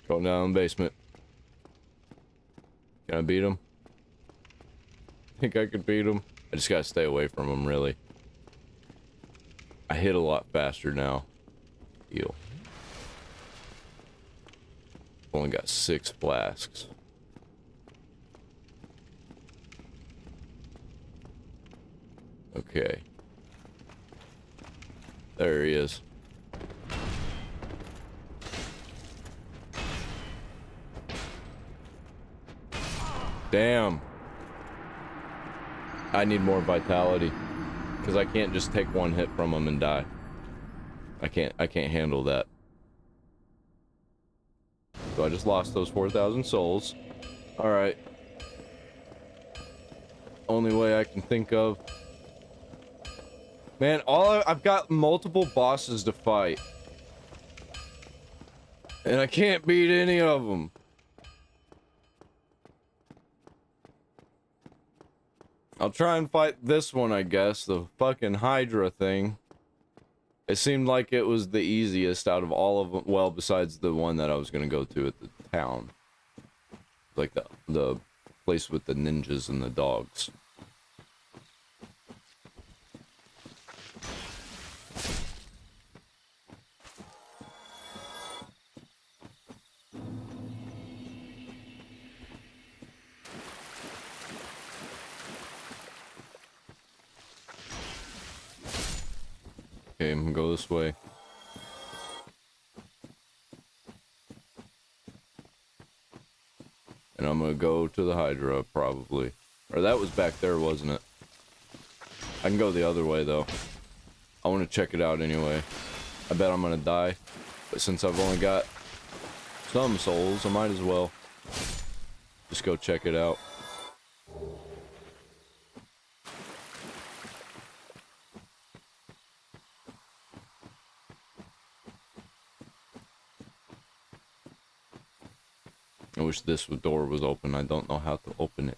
Speaker 1: Going down in the basement. Can I beat him? Think I could beat him? I just gotta stay away from him, really. I hit a lot faster now. Heal. Only got 6 flasks. Okay. There he is. Damn. I need more vitality. Because I can't just take one hit from him and die. I can't handle that. So I just lost those 4,000 souls. Alright. Only way I can think of. Man, I've got multiple bosses to fight. And I can't beat any of them. I'll try and fight this one, I guess. The fucking Hydra thing. It seemed like it was the easiest out of all of them. Well, besides the one that I was gonna go to at the town. Like the place with the ninjas and the dogs. Okay, I'm gonna go this way. And I'm gonna go to the Hydra, probably. Or that was back there, wasn't it? I can go the other way, though. I want to check it out anyway. I bet I'm gonna die. But since I've only got some souls, I might as well just go check it out. I wish this door was open. I don't know how to open it.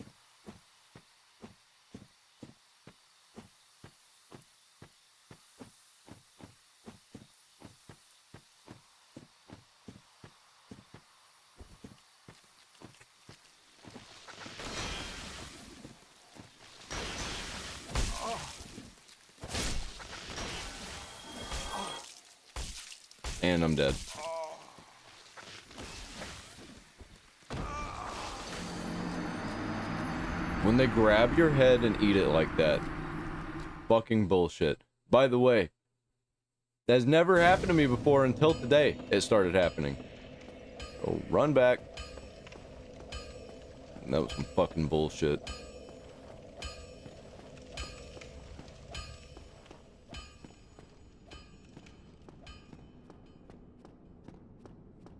Speaker 1: And I'm dead. When they grab your head and eat it like that. Fucking bullshit. By the way, that's never happened to me before until today. It started happening. Oh, run back. That was some fucking bullshit.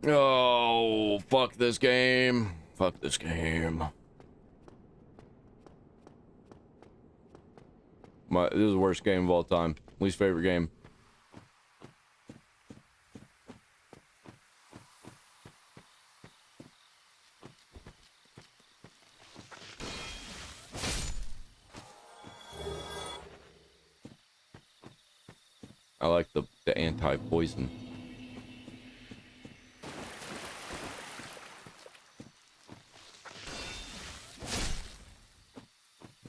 Speaker 1: Oh, fuck this game. Fuck this game. This is the worst game of all time. Least favorite game. I like the anti-poison.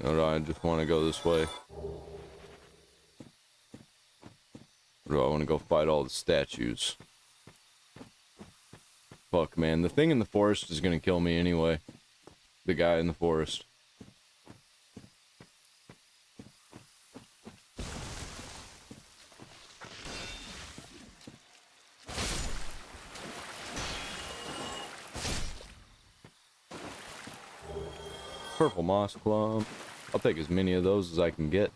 Speaker 1: No, I just want to go this way. Or do I want to go fight all the statues? Fuck, man. The thing in the forest is going to kill me anyway. The guy in the forest. Purple moss clump. I'll take as many of those as I can get.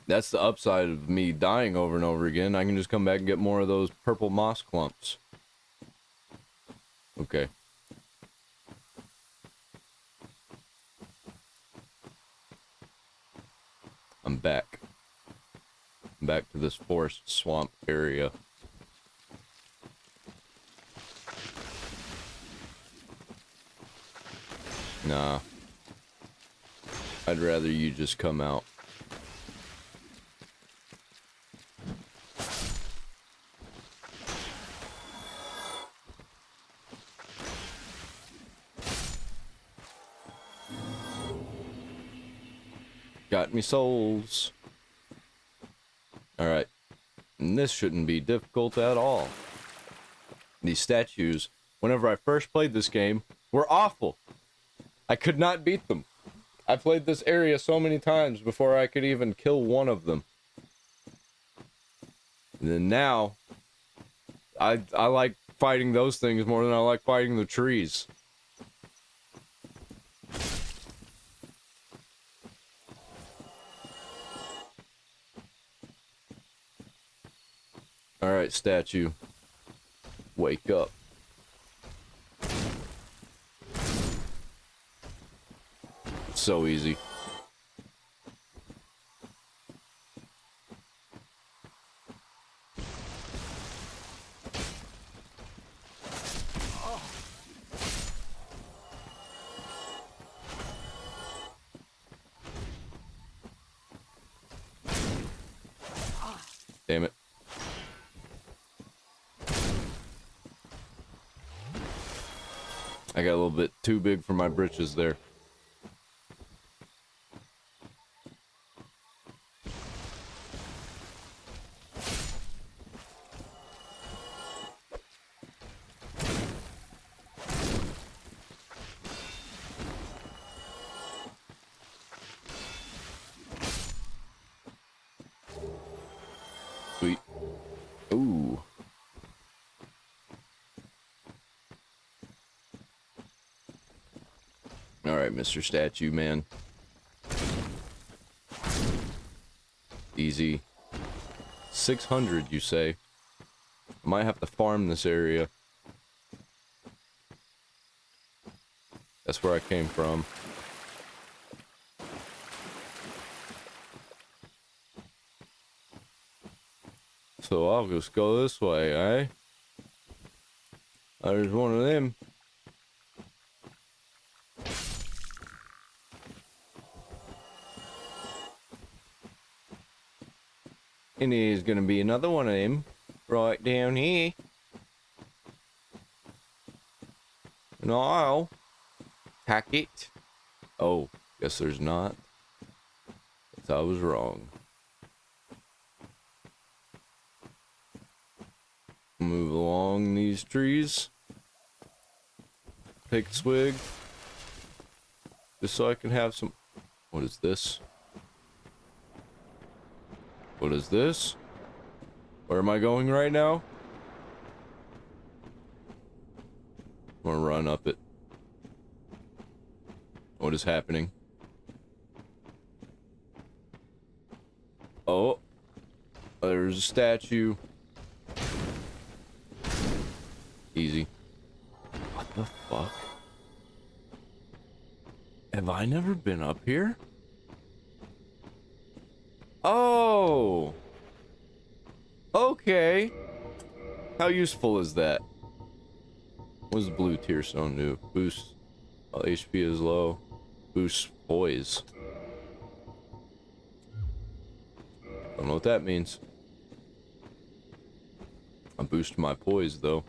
Speaker 1: That's the upside of me dying over and over again. I can just come back and get more of those purple moss clumps. Okay. I'm back. I'm back to this forest swamp area. Nah. I'd rather you just come out. Got me souls. Alright. And this shouldn't be difficult at all. These statues, whenever I first played this game, were awful. I could not beat them. I played this area so many times before I could even kill one of them. And then now, I like fighting those things more than I like fighting the trees. Alright, statue. Wake up. So easy. Damn it. I got a little bit too big for my britches there. Sweet. Ooh. Alright, Mr. Statue Man. Easy. 600, you say? I might have to farm this area. That's where I came from. So I'll just go this way, eh? There's one of them. And there's gonna be another one of them right down here. And I'll hack it. Oh, guess there's not. Guess I was wrong. Move along these trees. Take a swig. Just so I can have some... What is this? What is this? Where am I going right now? I'm gonna run up it. What is happening? Oh. There's a statue. Easy. What the fuck? Have I never been up here? Oh! Okay. How useful is that? What does the blue tear stone do? Boost while HP is low. Boost poise. Don't know what that means. I boost my poise though.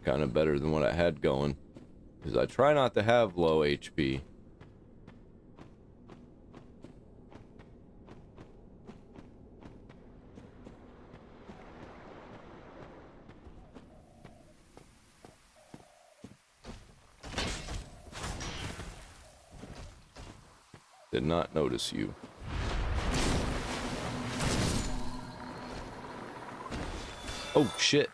Speaker 1: Kind of better than what I had going. Because I try not to have low HP. Did not notice you. Oh shit.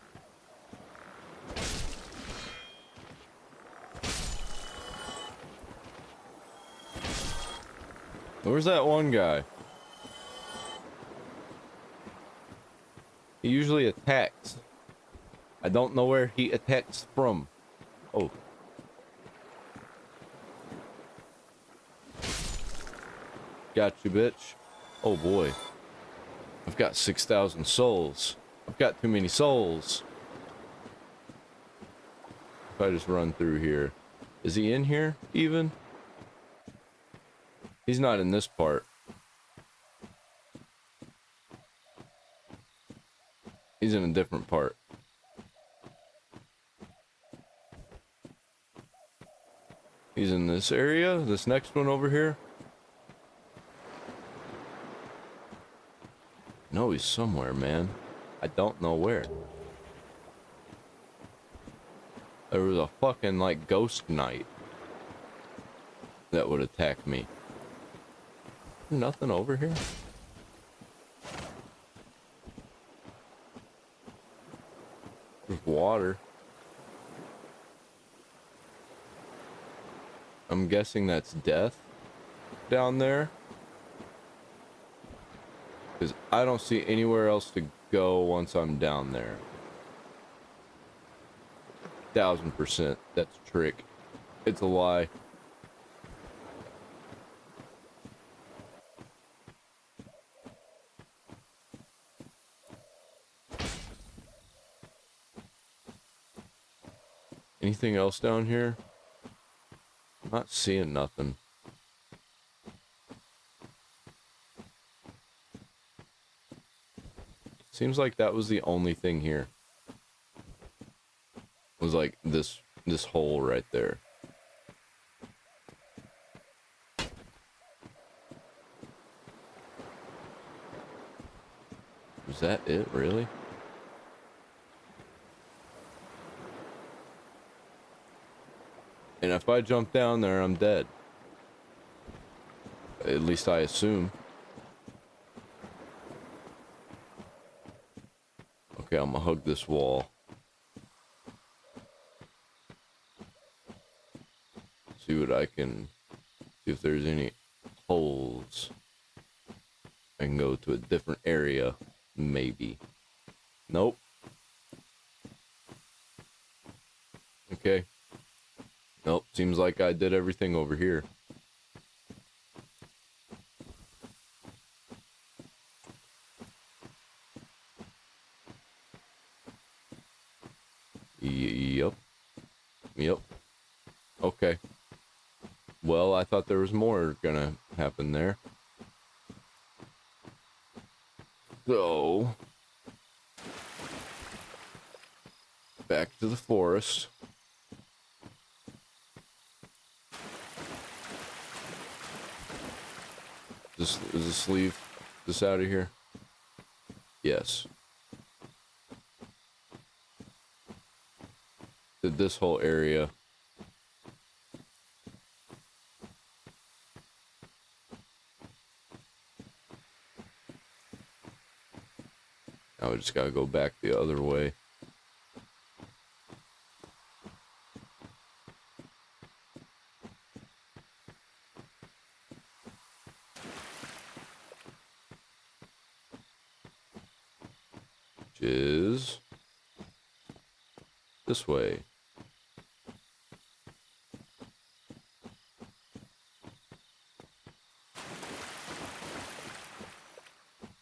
Speaker 1: Where's that one guy? He usually attacks. I don't know where he attacks from. Oh. Got you, bitch. Oh boy. I've got 6,000 souls. I've got too many souls. If I just run through here. Is he in here, even? He's not in this part. He's in a different part. He's in this area, this next one over here. No, he's somewhere, man. I don't know where. There was a fucking, like, ghost knight that would attack me. Nothing over here? There's water. I'm guessing that's death down there. Because I don't see anywhere else to go once I'm down there. 1000%. That's a trick. It's a lie. Anything else down here? I'm not seeing nothing. Seems like that was the only thing here. Was like this hole right there. Is that it, really? And if I jump down there, I'm dead. At least I assume. Okay, I'm gonna hug this wall. See what I can... See if there's any holes. I can go to a different area, maybe. Nope. Okay. Nope, seems like I did everything over here. Yep. Okay. Well, I thought there was more gonna happen there. So... back to the forest. Does this leave this out of here? Yes. Did this whole area. Now we just gotta go back the other way. Which is this way.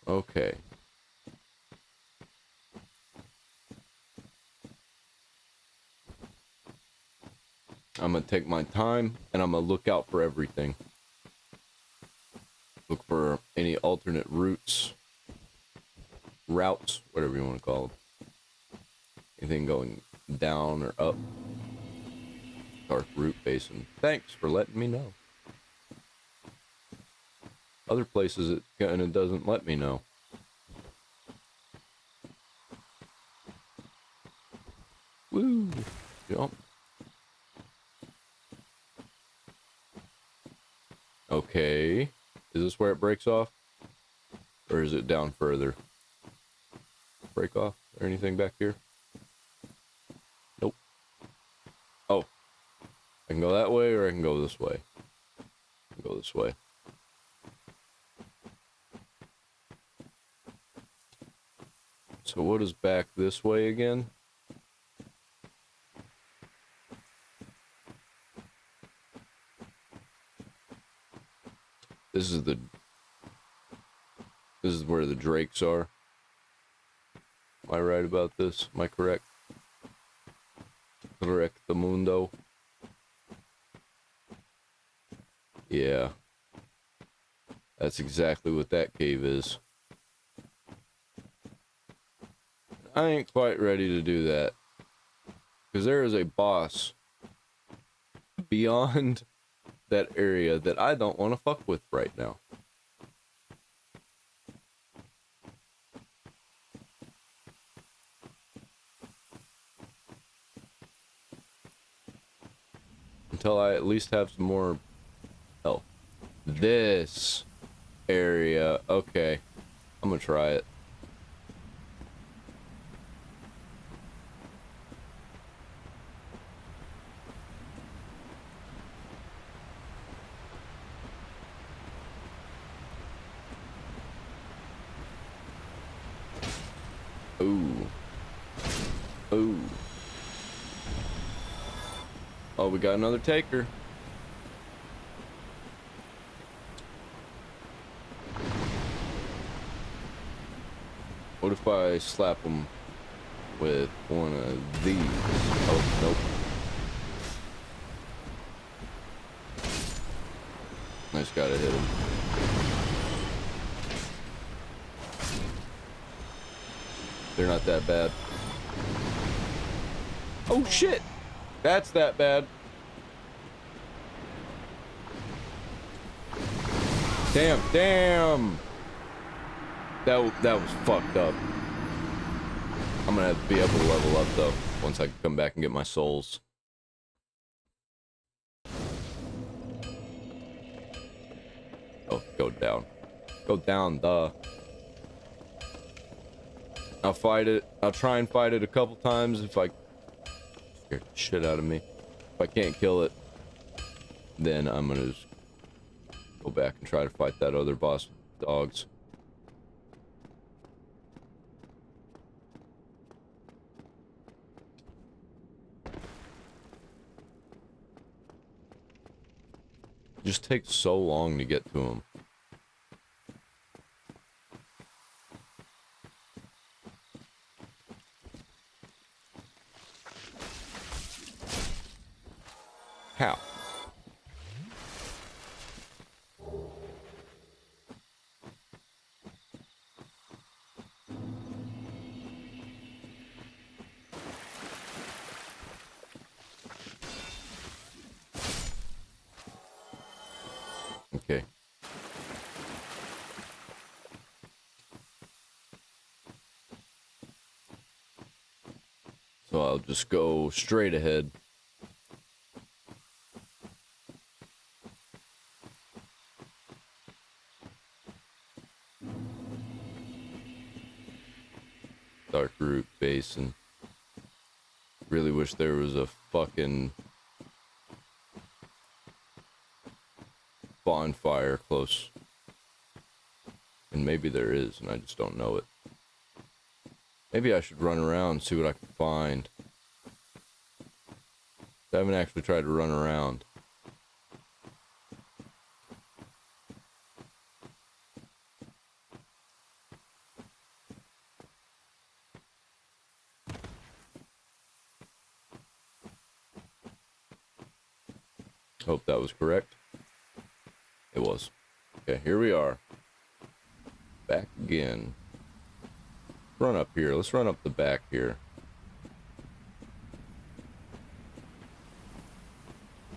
Speaker 1: Okay. I'm gonna take my time and I'm gonna look out for everything. Look for any alternate routes, whatever you want to call them. Anything going down or up. Dark root basin. Thanks for letting me know. Other places it kind of doesn't let me know. Woo! Jump. Okay. Is this where it breaks off? Or is it down further? Break off? Or anything back here? Nope. Oh. I can go that way or I can go this way. I can go this way. So what is back this way again? This is where the drakes are. Am I right about this? Am I correct? Correct the mundo. Yeah. That's exactly what that cave is. I ain't quite ready to do that. Because there is a boss beyond that area that I don't want to fuck with right now. Until I at least have some more health. This area. Okay. I'm gonna try it. Ooh. Ooh. Oh, we got another taker. What if I slap him with one of these? Oh, nope. I just gotta hit him. They're not that bad. Oh shit! That's that bad. Damn. That was fucked up. I'm gonna have to be able to level up though once I come back and get my souls. Oh, go down. Go down, duh. I'll fight it. I'll try and fight it a couple times if I scared the shit out of me. If I can't kill it, then I'm gonna just go back and try to fight that other boss dogs. It just takes so long to get to him. How? Okay. So I'll just go straight ahead. Dark Root Basin. Really wish there was a fucking bonfire close. And maybe there is, and I just don't know it. Maybe I should run around and see what I can find. I haven't actually tried to run around. Hope that was correct. It was. Okay, here we are. Back again. Run up here. Let's run up the back here.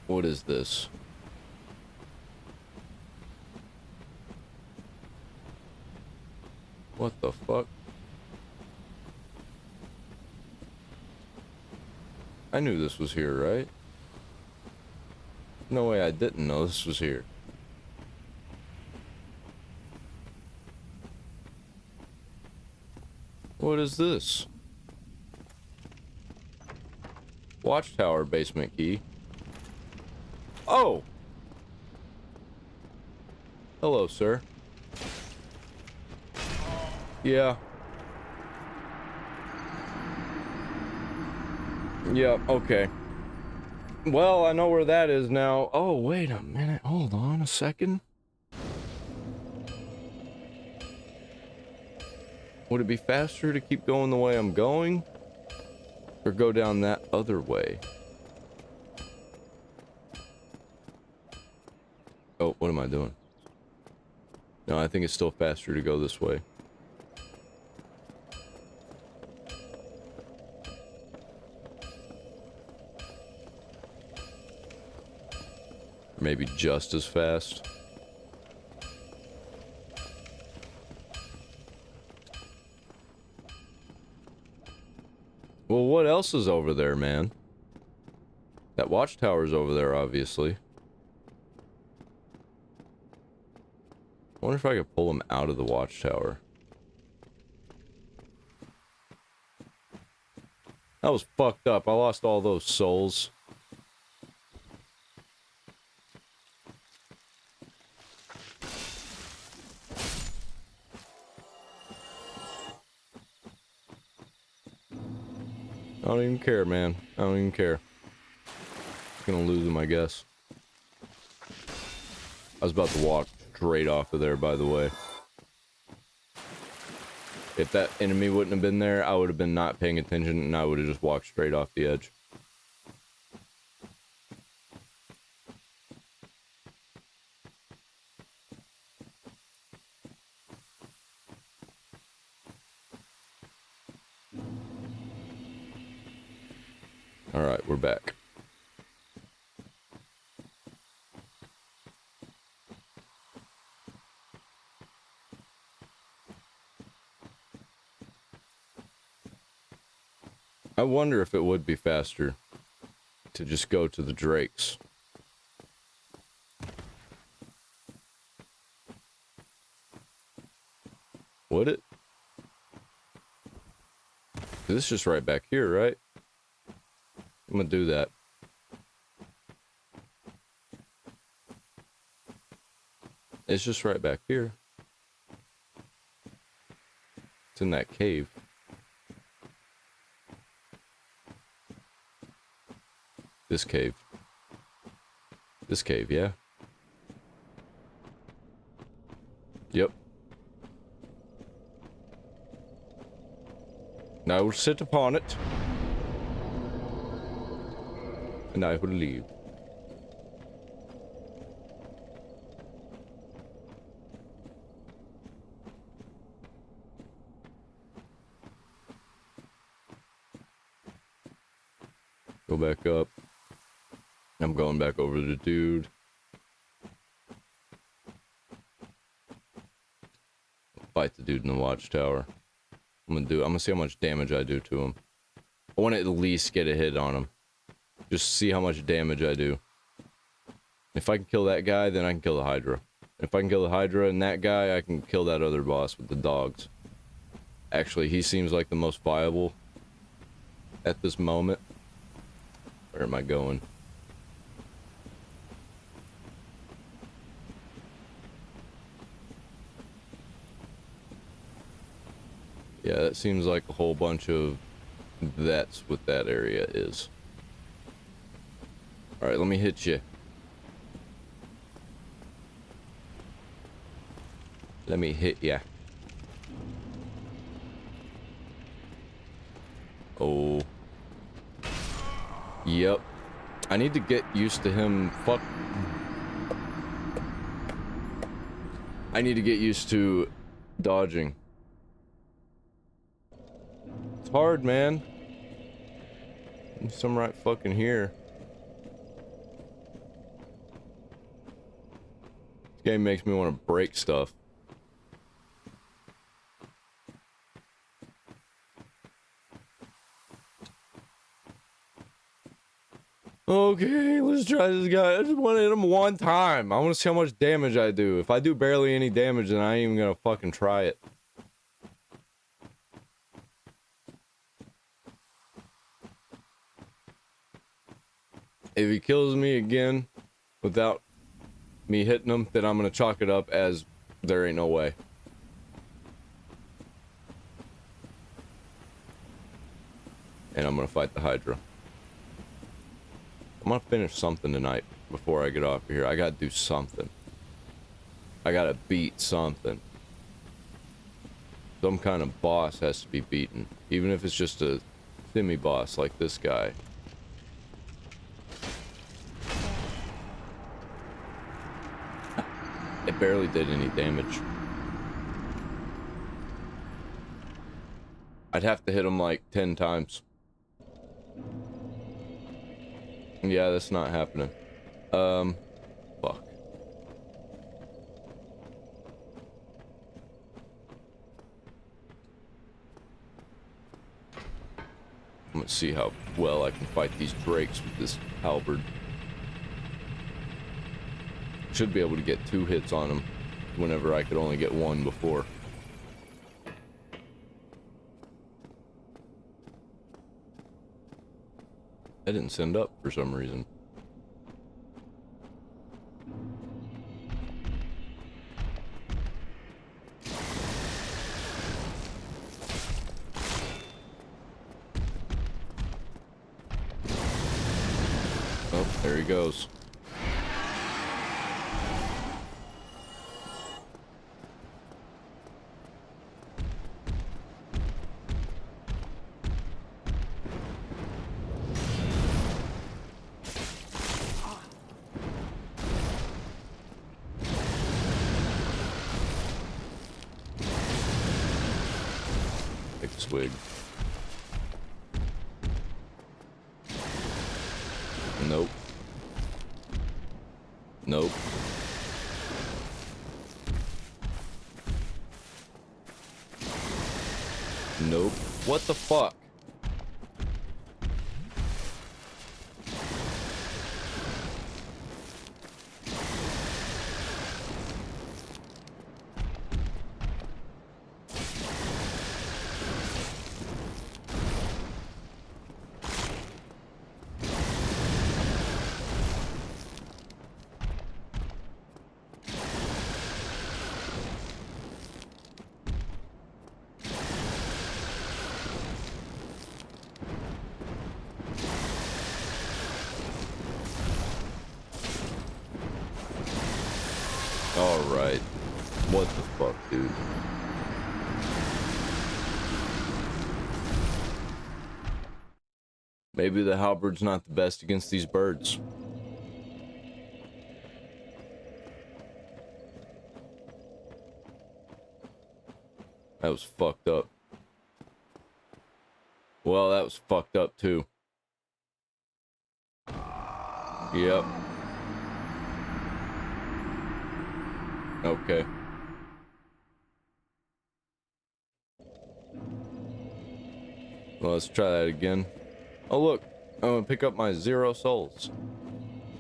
Speaker 1: What is this? What the fuck? I knew this was here, right? No way I didn't know this was here. What is this? Watchtower basement key. Oh! Hello, sir. Yeah. Yeah, okay. Well, I know where that is now. Oh, wait a minute. Hold on a second. Would it be faster to keep going the way I'm going? Or go down that other way? Oh, what am I doing? No, I think it's still faster to go this way. Maybe just as fast. Well, what else is over there, man? That watchtower's over there, obviously. I wonder if I could pull him out of the watchtower. That was fucked up. I lost all those souls. I don't even care, man. I don't even care. Just gonna lose him, I guess. I was about to walk straight off of there, by the way. If that enemy wouldn't have been there, I would have been not paying attention and I would have just walked straight off the edge. Alright, we're back. I wonder if it would be faster to just go to the drakes. Would it? This is just right back here, right? I'm gonna do that. It's just right back here. It's in that cave. This cave. This cave, yeah. Yep. Now I will sit upon it. And I will leave. Go back up. I'm going back over to the dude. Fight the dude in the watchtower. I'm gonna see how much damage I do to him. I want to at least get a hit on him. Just see how much damage I do. If I can kill that guy, then I can kill the Hydra. If I can kill the Hydra and that guy, I can kill that other boss with the dogs. Actually, he seems like the most viable at this moment. Where am I going? Yeah, that seems like a whole bunch of... That's what that area is. Alright, let me hit you. Let me hit ya. Oh. Yep. I need to get used to him. Fuck. I need to get used to dodging. It's hard, man. Some right fucking here. This game makes me want to break stuff. Okay, let's try this guy. I just want to hit him one time. I want to see how much damage I do. If I do barely any damage, then I ain't even gonna fucking try it. If he kills me again without me hitting him, then I'm gonna chalk it up as there ain't no way. And I'm gonna fight the Hydra. I'm gonna finish something tonight before I get off of here. I gotta do something. I gotta beat something. Some kind of boss has to be beaten. Even if it's just a semi-boss like this guy. It barely did any damage. I'd have to hit him like 10 times. Yeah, that's not happening. Fuck. I'm gonna see how well I can fight these drakes with this halberd. Should be able to get 2 hits on them whenever I could only get 1 before. I didn't send up for some reason. Oh, there he goes. Swig. Nope. Nope. Nope. What the fuck? Alright. What the fuck, dude? Maybe the halberd's not the best against these birds. That was fucked up. Well, that was fucked up too. Yep. Okay. Well, let's try that again. Oh look, I'm gonna pick up my 0 souls.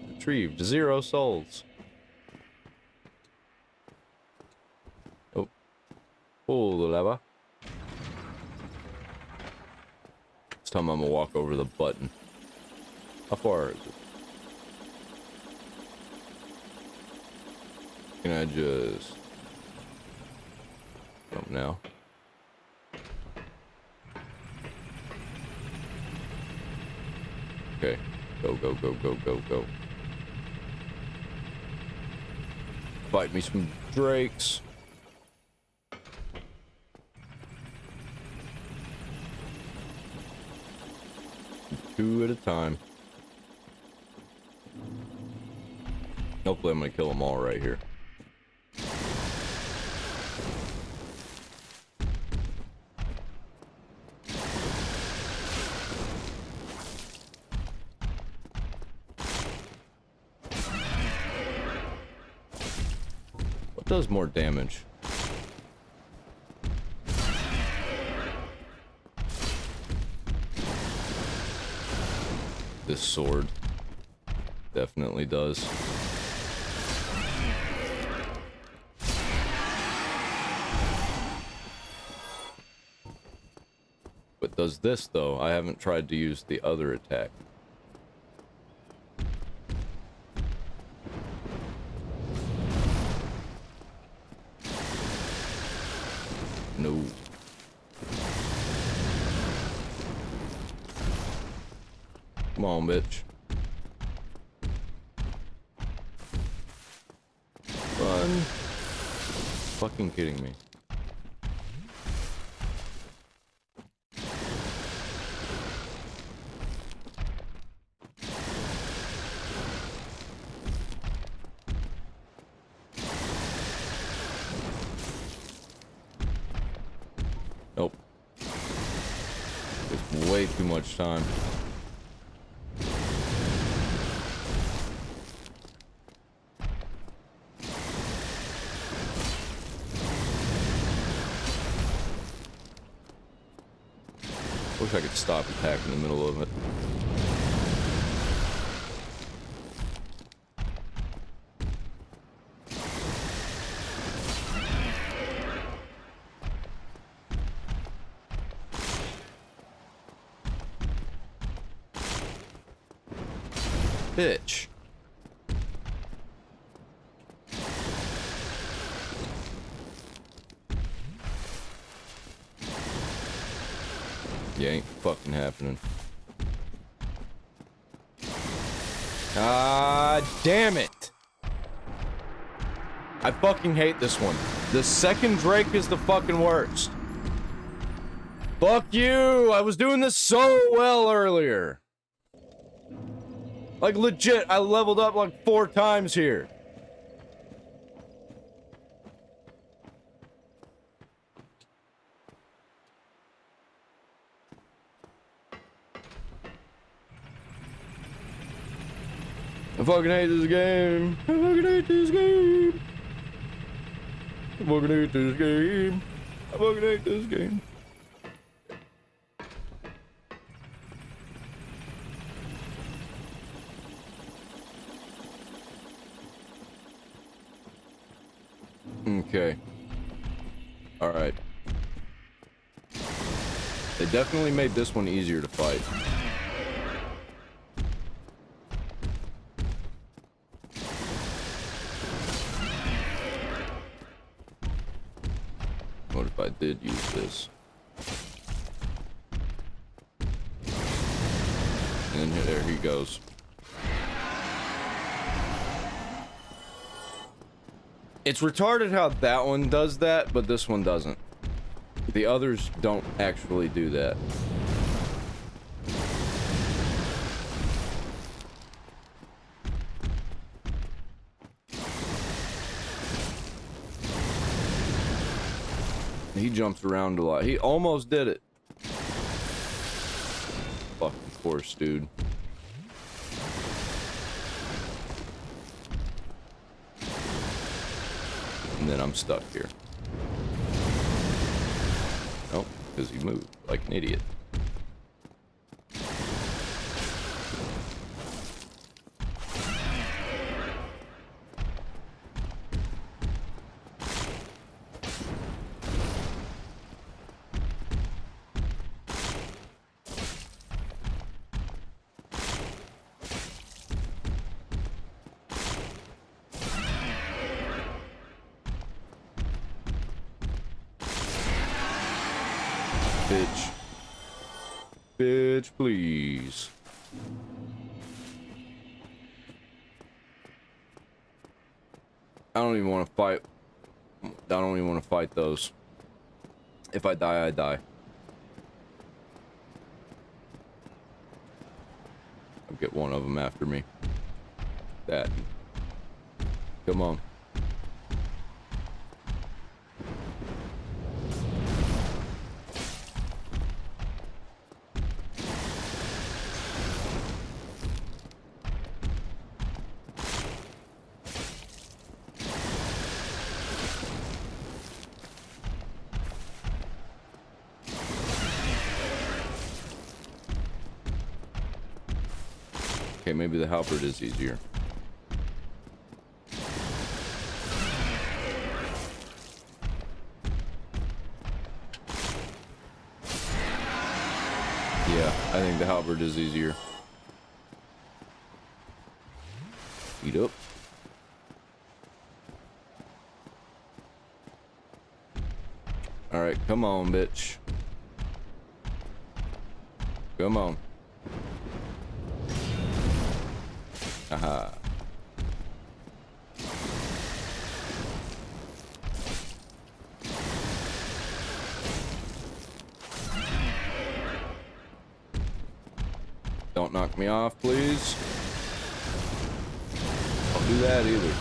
Speaker 1: Retrieved 0 souls. Oh. Pull the lever. This time I'm gonna walk over the button. How far is it? Can I just jump now? Okay. Go, go, go, go, go, go. Fight me some drakes. Two at a time. Hopefully I'm gonna kill them all right here. What does more damage? This sword definitely does. But does this though? I haven't tried to use the other attack. No. Come on, bitch. Run. Fucking kidding me. Nope. It's way too much time. Wish I could stop attack in the middle of it. Bitch. Yeah, ain't fucking happening. Ah, damn it! I fucking hate this one. The second Drake is the fucking worst. Fuck you! I was doing this so well earlier. Like legit, I leveled up like 4 times here. I fucking hate this game. I fucking hate this game. I fucking hate this game. I fucking hate this game. Okay. Alright. They definitely made this one easier to fight. What if I did use this? And there he goes. It's retarded how that one does that, but this one doesn't. The others don't actually do that. He jumps around a lot. He almost did it. Fucking course, dude. And then I'm stuck here. Nope, because he moved like an idiot. bitch. Bitch, please. I don't even want to fight. I don't even want to fight those. If I die, I die. I'll get one of them after me. That. Come on. Okay, maybe the halberd is easier. Yeah, I think the halberd is easier. Eat up. Alright, come on, bitch. Come on. Aha. Don't knock me off, please. Don't do that either.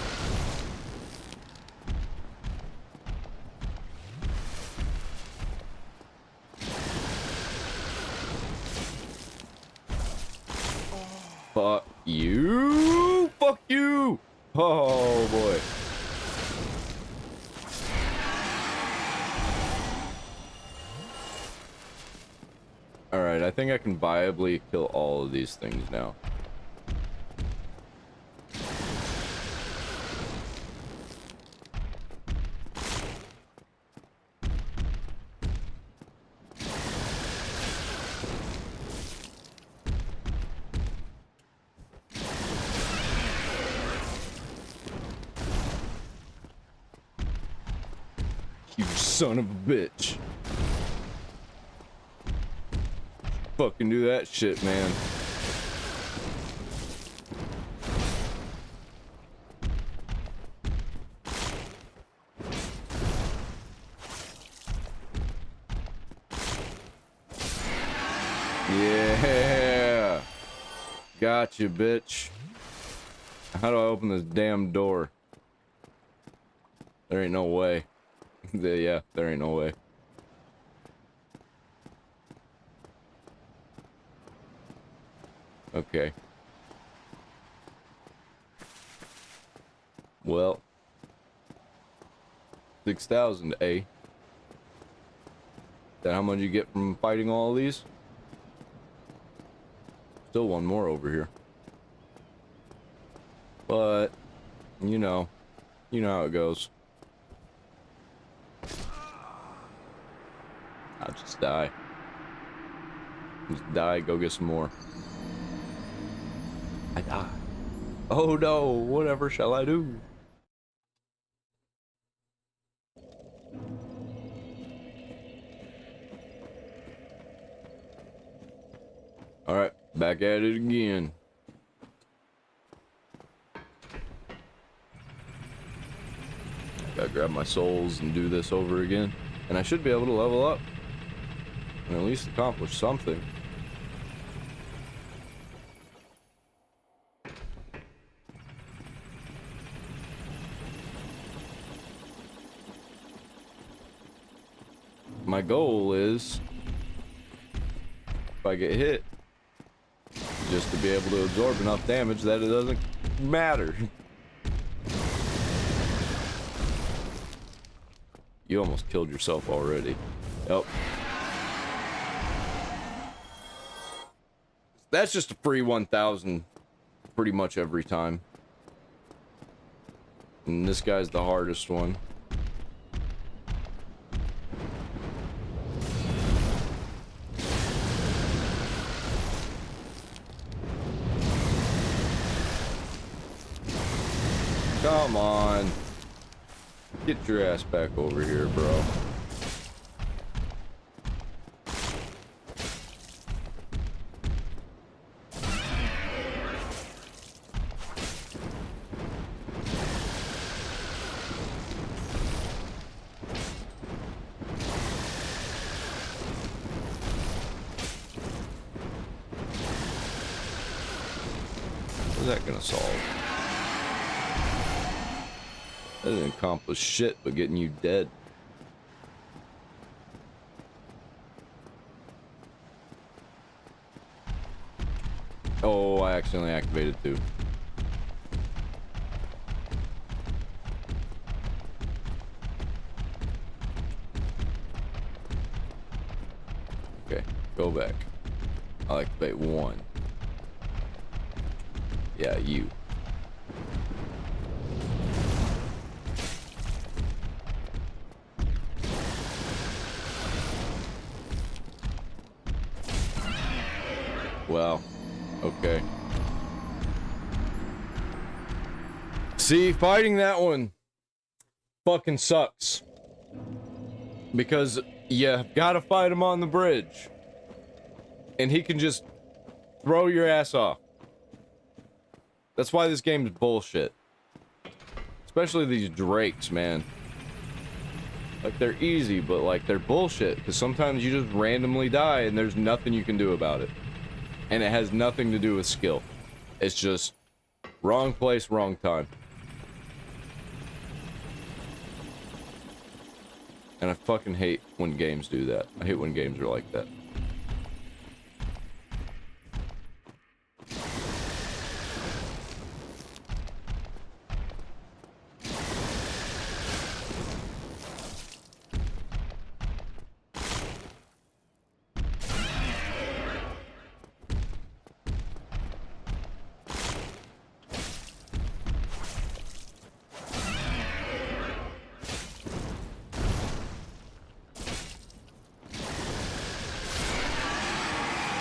Speaker 1: Fuck you! Fuck you! Oh boy. Alright, I think I can viably kill all of these things now. You son of a bitch. Fucking do that shit, man. Yeah. Gotcha, bitch. How do I open this damn door? There ain't no way. Yeah, there ain't no way. Okay. Well. 6,000, eh? Is that how much you get from fighting all of these? Still one more over here. But, you know how it goes. I'll just die. Just die, go get some more. I die. Oh no, whatever shall I do? Alright, back at it again. Gotta grab my souls and do this over again. And I should be able to level up. And at least accomplish something. My goal is, if I get hit, just to be able to absorb enough damage that it doesn't matter. You almost killed yourself already. Yep. That's just a free 1,000 pretty much every time. And this guy's the hardest one. Come on. Get your ass back over here, bro. that gonna solve? That didn't accomplish shit but getting you dead. Oh, I accidentally activated 2. Okay, go back. I'll activate 1. Yeah, you. Well, okay. See, fighting that one fucking sucks. Because you gotta fight him on the bridge. And he can just throw your ass off. That's why this game is bullshit. Especially these drakes, man. Like, they're easy, but like, they're bullshit. Because sometimes you just randomly die and there's nothing you can do about it. And it has nothing to do with skill. It's just wrong place, wrong time. And I fucking hate when games do that. I hate when games are like that.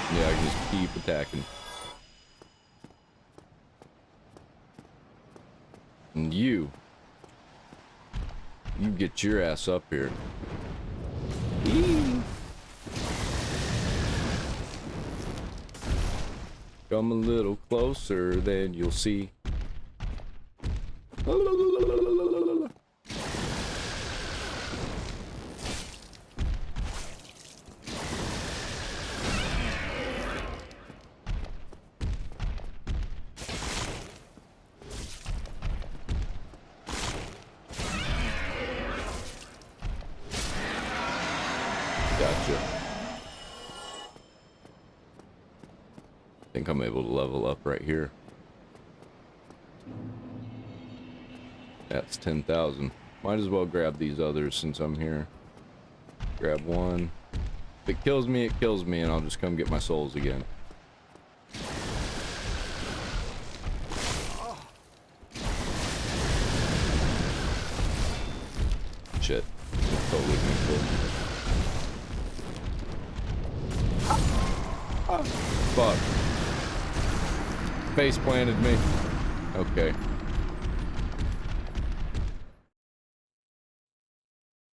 Speaker 1: Yeah, I can just keep attacking. And you get your ass up here. Eee. Come a little closer, then you'll see. Gotcha. I think I'm able to level up right here. That's 10,000. Might as well grab these others since I'm here. Grab one. If it kills me, and I'll just come get my souls again. Shit. It's totally gonna kill me. Fuck. Face planted me. Okay.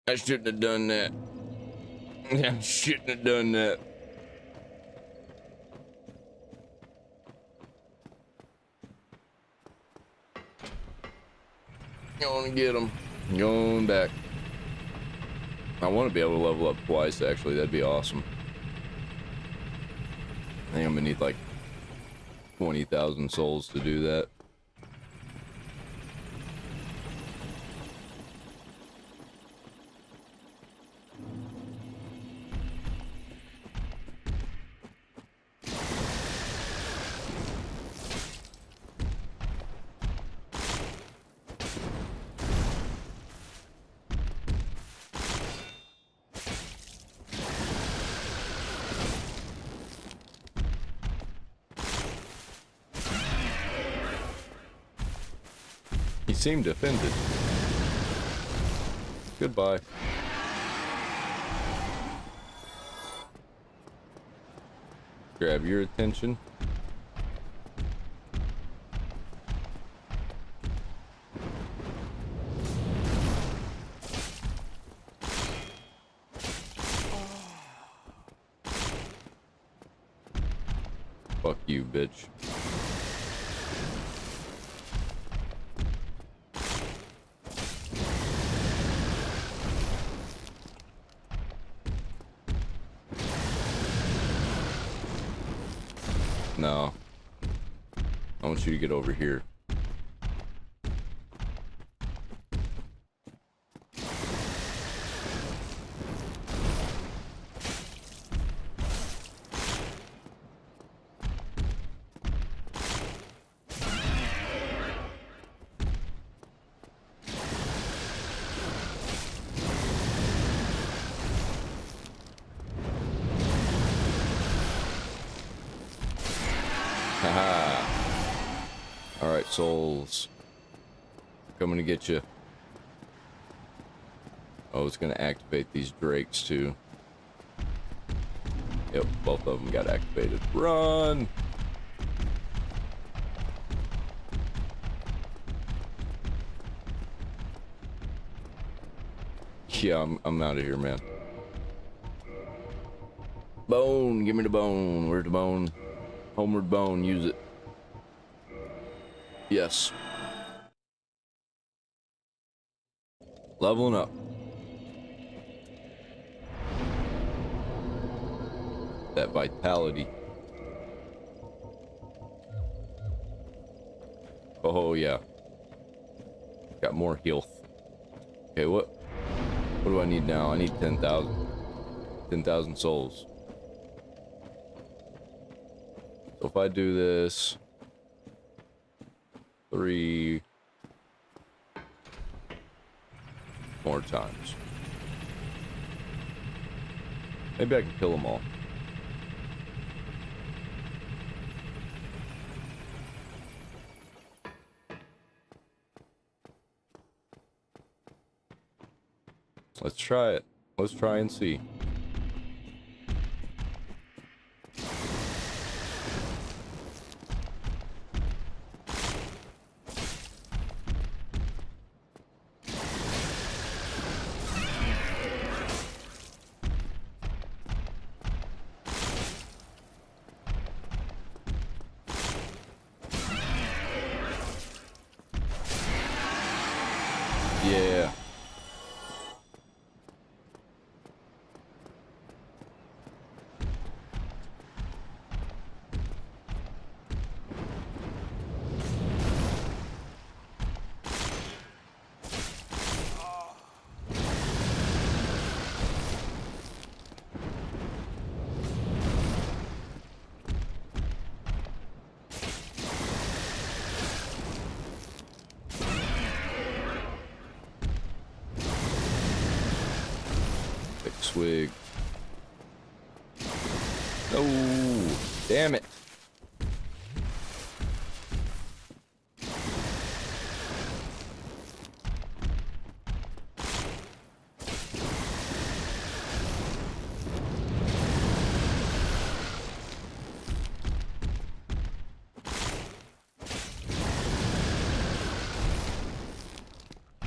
Speaker 1: I shouldn't have done that. I shouldn't have done that. Going to get him. Going back. I want to be able to level up twice, actually. That'd be awesome. I think I'm gonna need like 20,000 souls to do that. He seemed offended. Goodbye. Grab your attention. Fuck you, bitch. No. I want you to get over here. Haha. Alright, souls. Coming to get you. Oh, it's gonna activate these drakes too. Yep, both of them got activated. Run! Yeah, I'm out of here, man. Bone, give me the bone. Where's the bone? Homeward bone, use it. Yes. Leveling up. That vitality. Oh yeah. Got more health. Okay, what do I need now? I need 10,000. 10,000 souls. So if I do this 3 more times, maybe I can kill them all. Let's try it. Let's try and see. Yeah. Swig. No, damn it.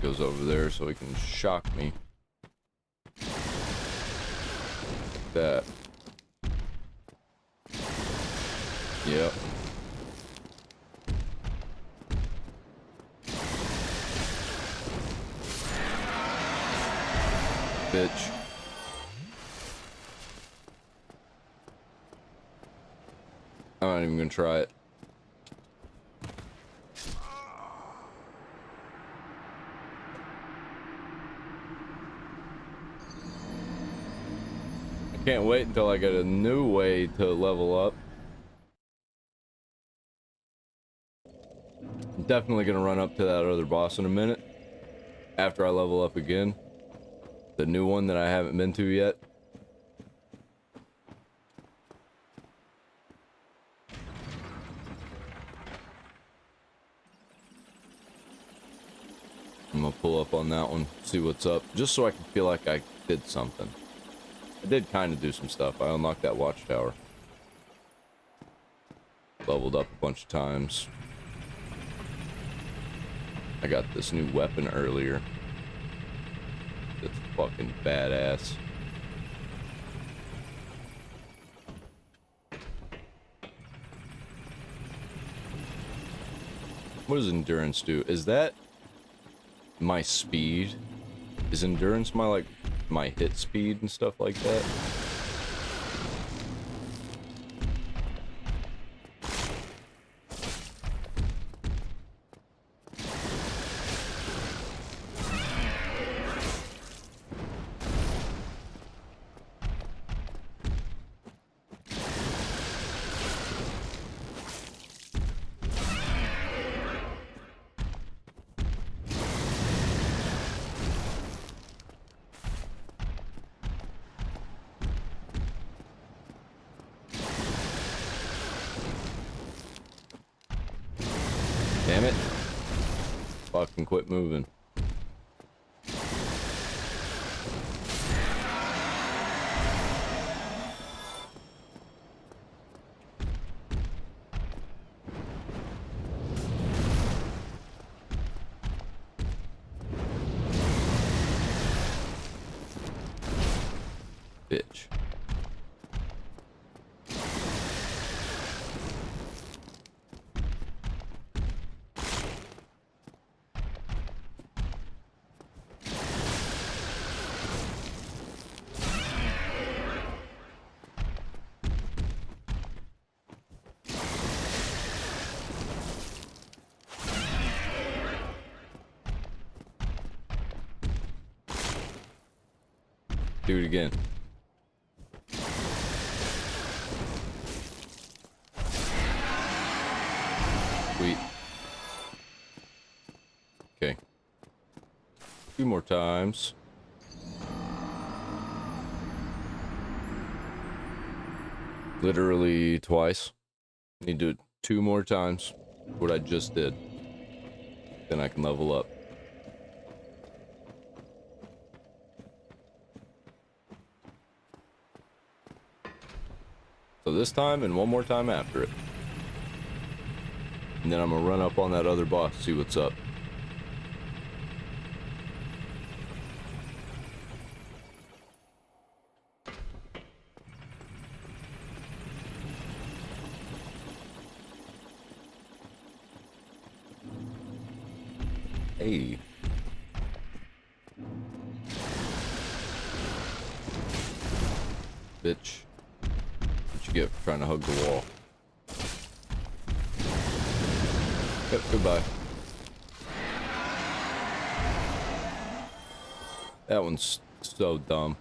Speaker 1: Goes over there so he can shock me. That. Yep. Bitch. I'm not even gonna try it. Can't wait until I get a new way to level up. I'm definitely gonna run up to that other boss in a minute after I level up again. The new one that I haven't been to yet. I'm gonna pull up on that one, see what's up, just so I can feel like I did something. I did kind of do some stuff. I unlocked that watchtower. Leveled up a bunch of times. I got this new weapon earlier. It's fucking badass. What does endurance do? Is that my speed? Is endurance my hit speed and stuff like that? Damn it. Fucking quit moving. Bitch. Do it again. Sweet. Okay. 2 more times. Literally twice. Need to do it 2 more times. What I just did. Then I can level up. So this time and 1 more time after it. And then I'm gonna run up on that other boss, see what's up. Hey. Bitch. What you get for trying to hug the wall? Yep, goodbye. That one's so dumb.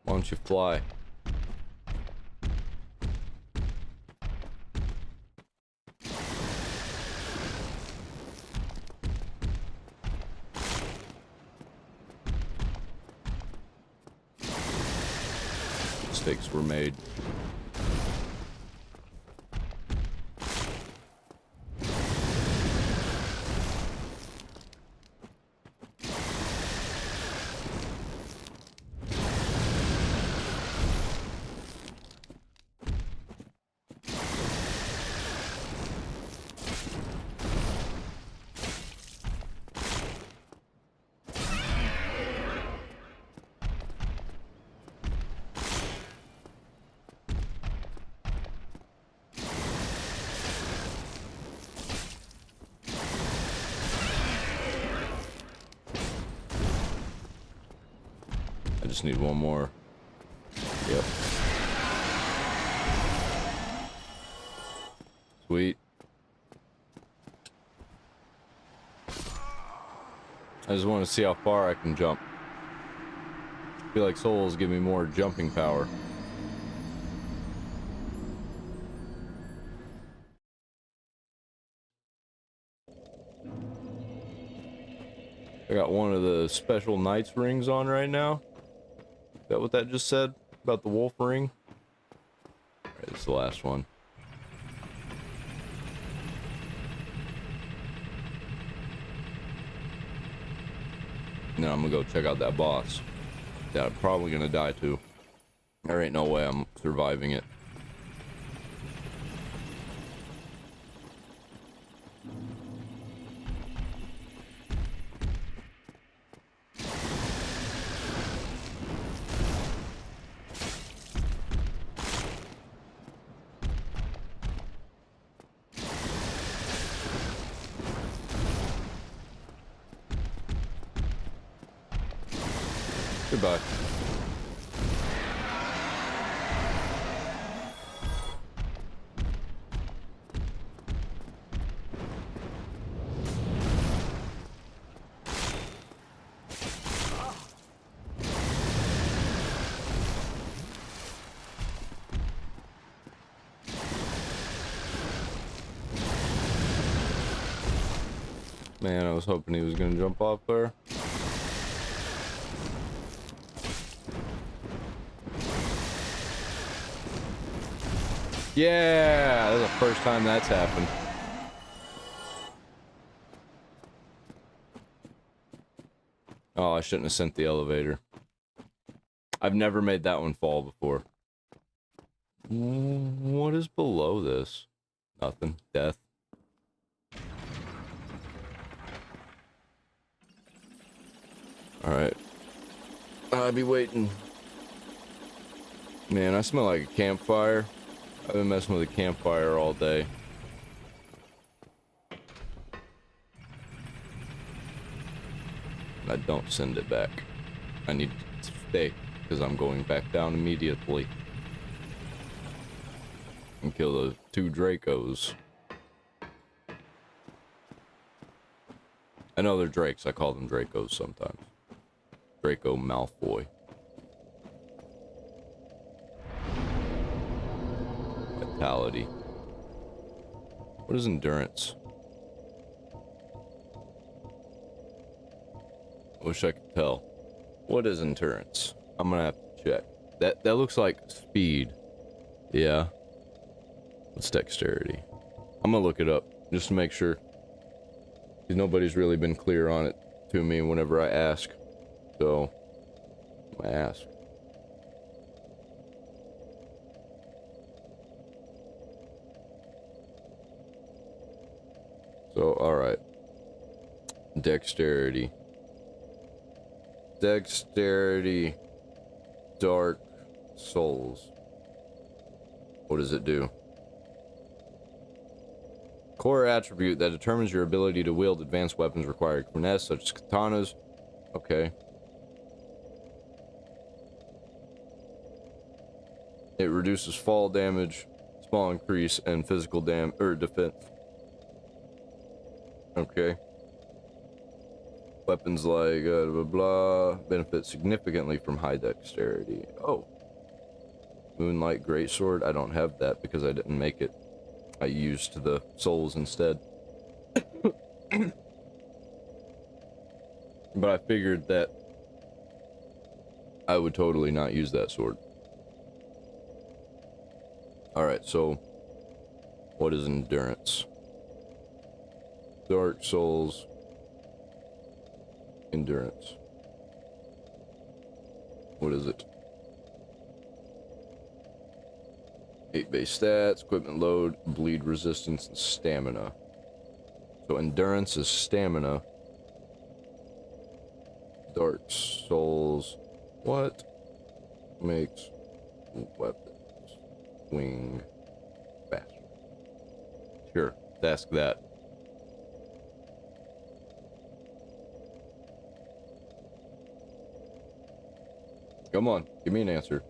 Speaker 1: Why don't you fly? Mistakes were made. I just need 1 more. Yep. Sweet. I just want to see how far I can jump. I feel like souls give me more jumping power. I got one of the special knight's rings on right now. Is that what that just said about the wolf ring? Alright, this is the last one. And then I'm gonna go check out that boss that I'm probably gonna die to. There ain't no way I'm surviving it. Goodbye. Man, I was hoping he was gonna jump off there. Yeah, that's the first time that's happened. Oh, I shouldn't have sent the elevator. I've never made that one fall before. What is below this? Nothing. Death. Alright. I'll be waiting. Man, I smell like a campfire. I've been messing with a campfire all day. I don't send it back. I need to stay, because I'm going back down immediately. And kill the 2 Dracos. I know they're Drakes, I call them Dracos sometimes. Draco Malfoy. Vitality. What is endurance? I wish I could tell. What is endurance? I'm gonna have to check. That looks like speed. Yeah. What's dexterity? I'm gonna look it up just to make sure. Nobody's really been clear on it to me whenever I ask. So, I ask. So, alright. Dexterity. Dexterity. Dark Souls. What does it do? Core attribute that determines your ability to wield advanced weapons requiring finesse, such as katanas. Okay. It reduces fall damage, small increase, and physical defense. Okay. Weapons like blah blah blah benefit significantly from high dexterity. Oh. Moonlight Greatsword. I don't have that because I didn't make it. I used the souls instead. But I figured that I would totally not use that sword. Alright, so what is endurance? Dark Souls. Endurance. What is it? 8 base stats, equipment load, bleed resistance, and stamina. So endurance is stamina. Dark Souls. What makes weapons swing faster? Sure, let's ask that. Come on, give me an answer.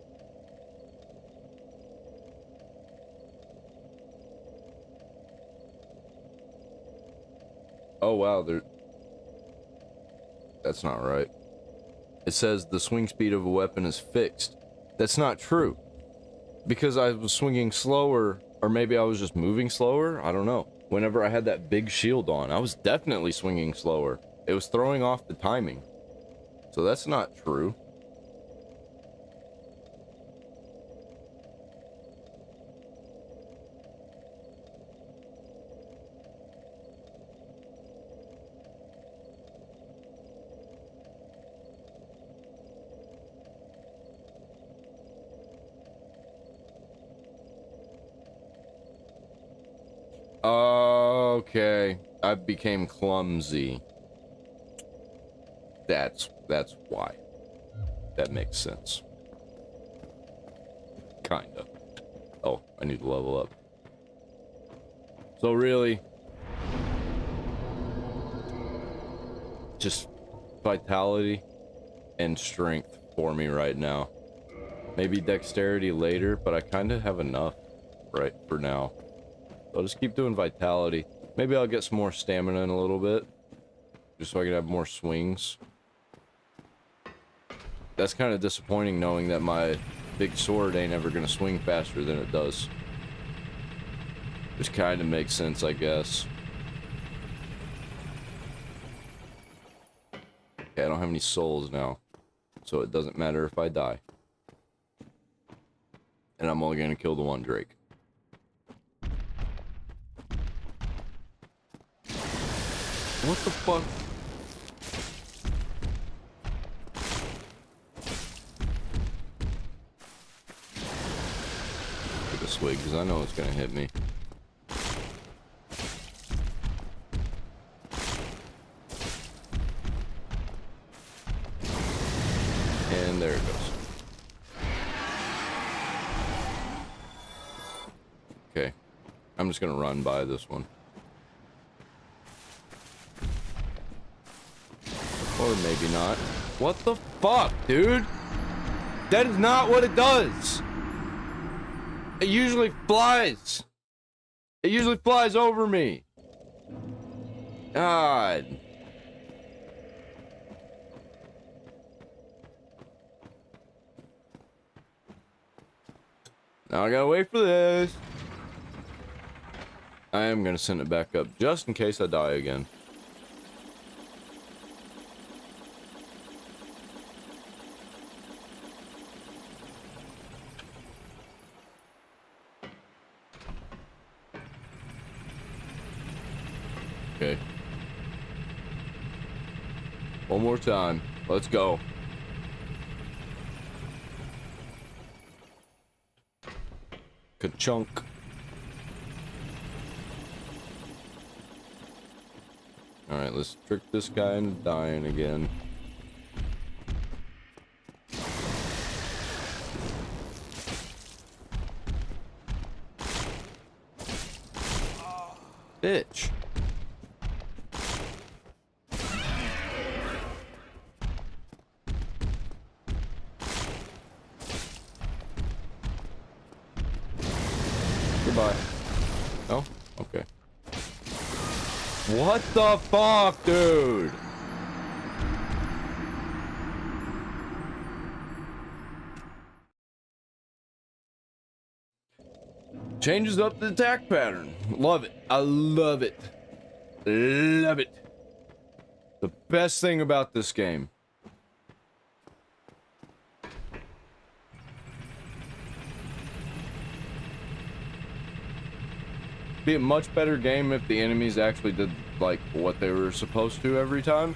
Speaker 1: Oh wow, that's not right. It says the swing speed of a weapon is fixed. That's not true. Because I was swinging slower, or maybe I was just moving slower, I don't know. Whenever I had that big shield on, I was definitely swinging slower. It was throwing off the timing. So that's not true. Okay, I became clumsy. That's why. That makes sense. Kinda. Oh, I need to level up. So really, just vitality and strength for me right now. Maybe dexterity later, but I kind of have enough right for now. I'll just keep doing vitality. Maybe I'll get some more stamina in a little bit. Just so I can have more swings. That's kind of disappointing knowing that my big sword ain't ever going to swing faster than it does. Which kind of makes sense, I guess. Okay, I don't have any souls now. So it doesn't matter if I die. And I'm only going to kill the one Drake. What the fuck? Take a swig, because I know it's gonna hit me. And there it goes. Okay. I'm just gonna run by this one. Or maybe not. What the fuck, dude? That is not what it does. It usually flies. It usually flies over me. God. Now I gotta wait for this. I am gonna send it back up just in case I die again. Okay. One more time. Let's go. Ka-chunk. Alright, let's trick this guy into dying again. Bitch. Goodbye. Oh, okay. What the fuck, dude? Changes up the attack pattern. Love it. I love it. Love it. The best thing about this game. Be a much better game if the enemies actually did like what they were supposed to every time,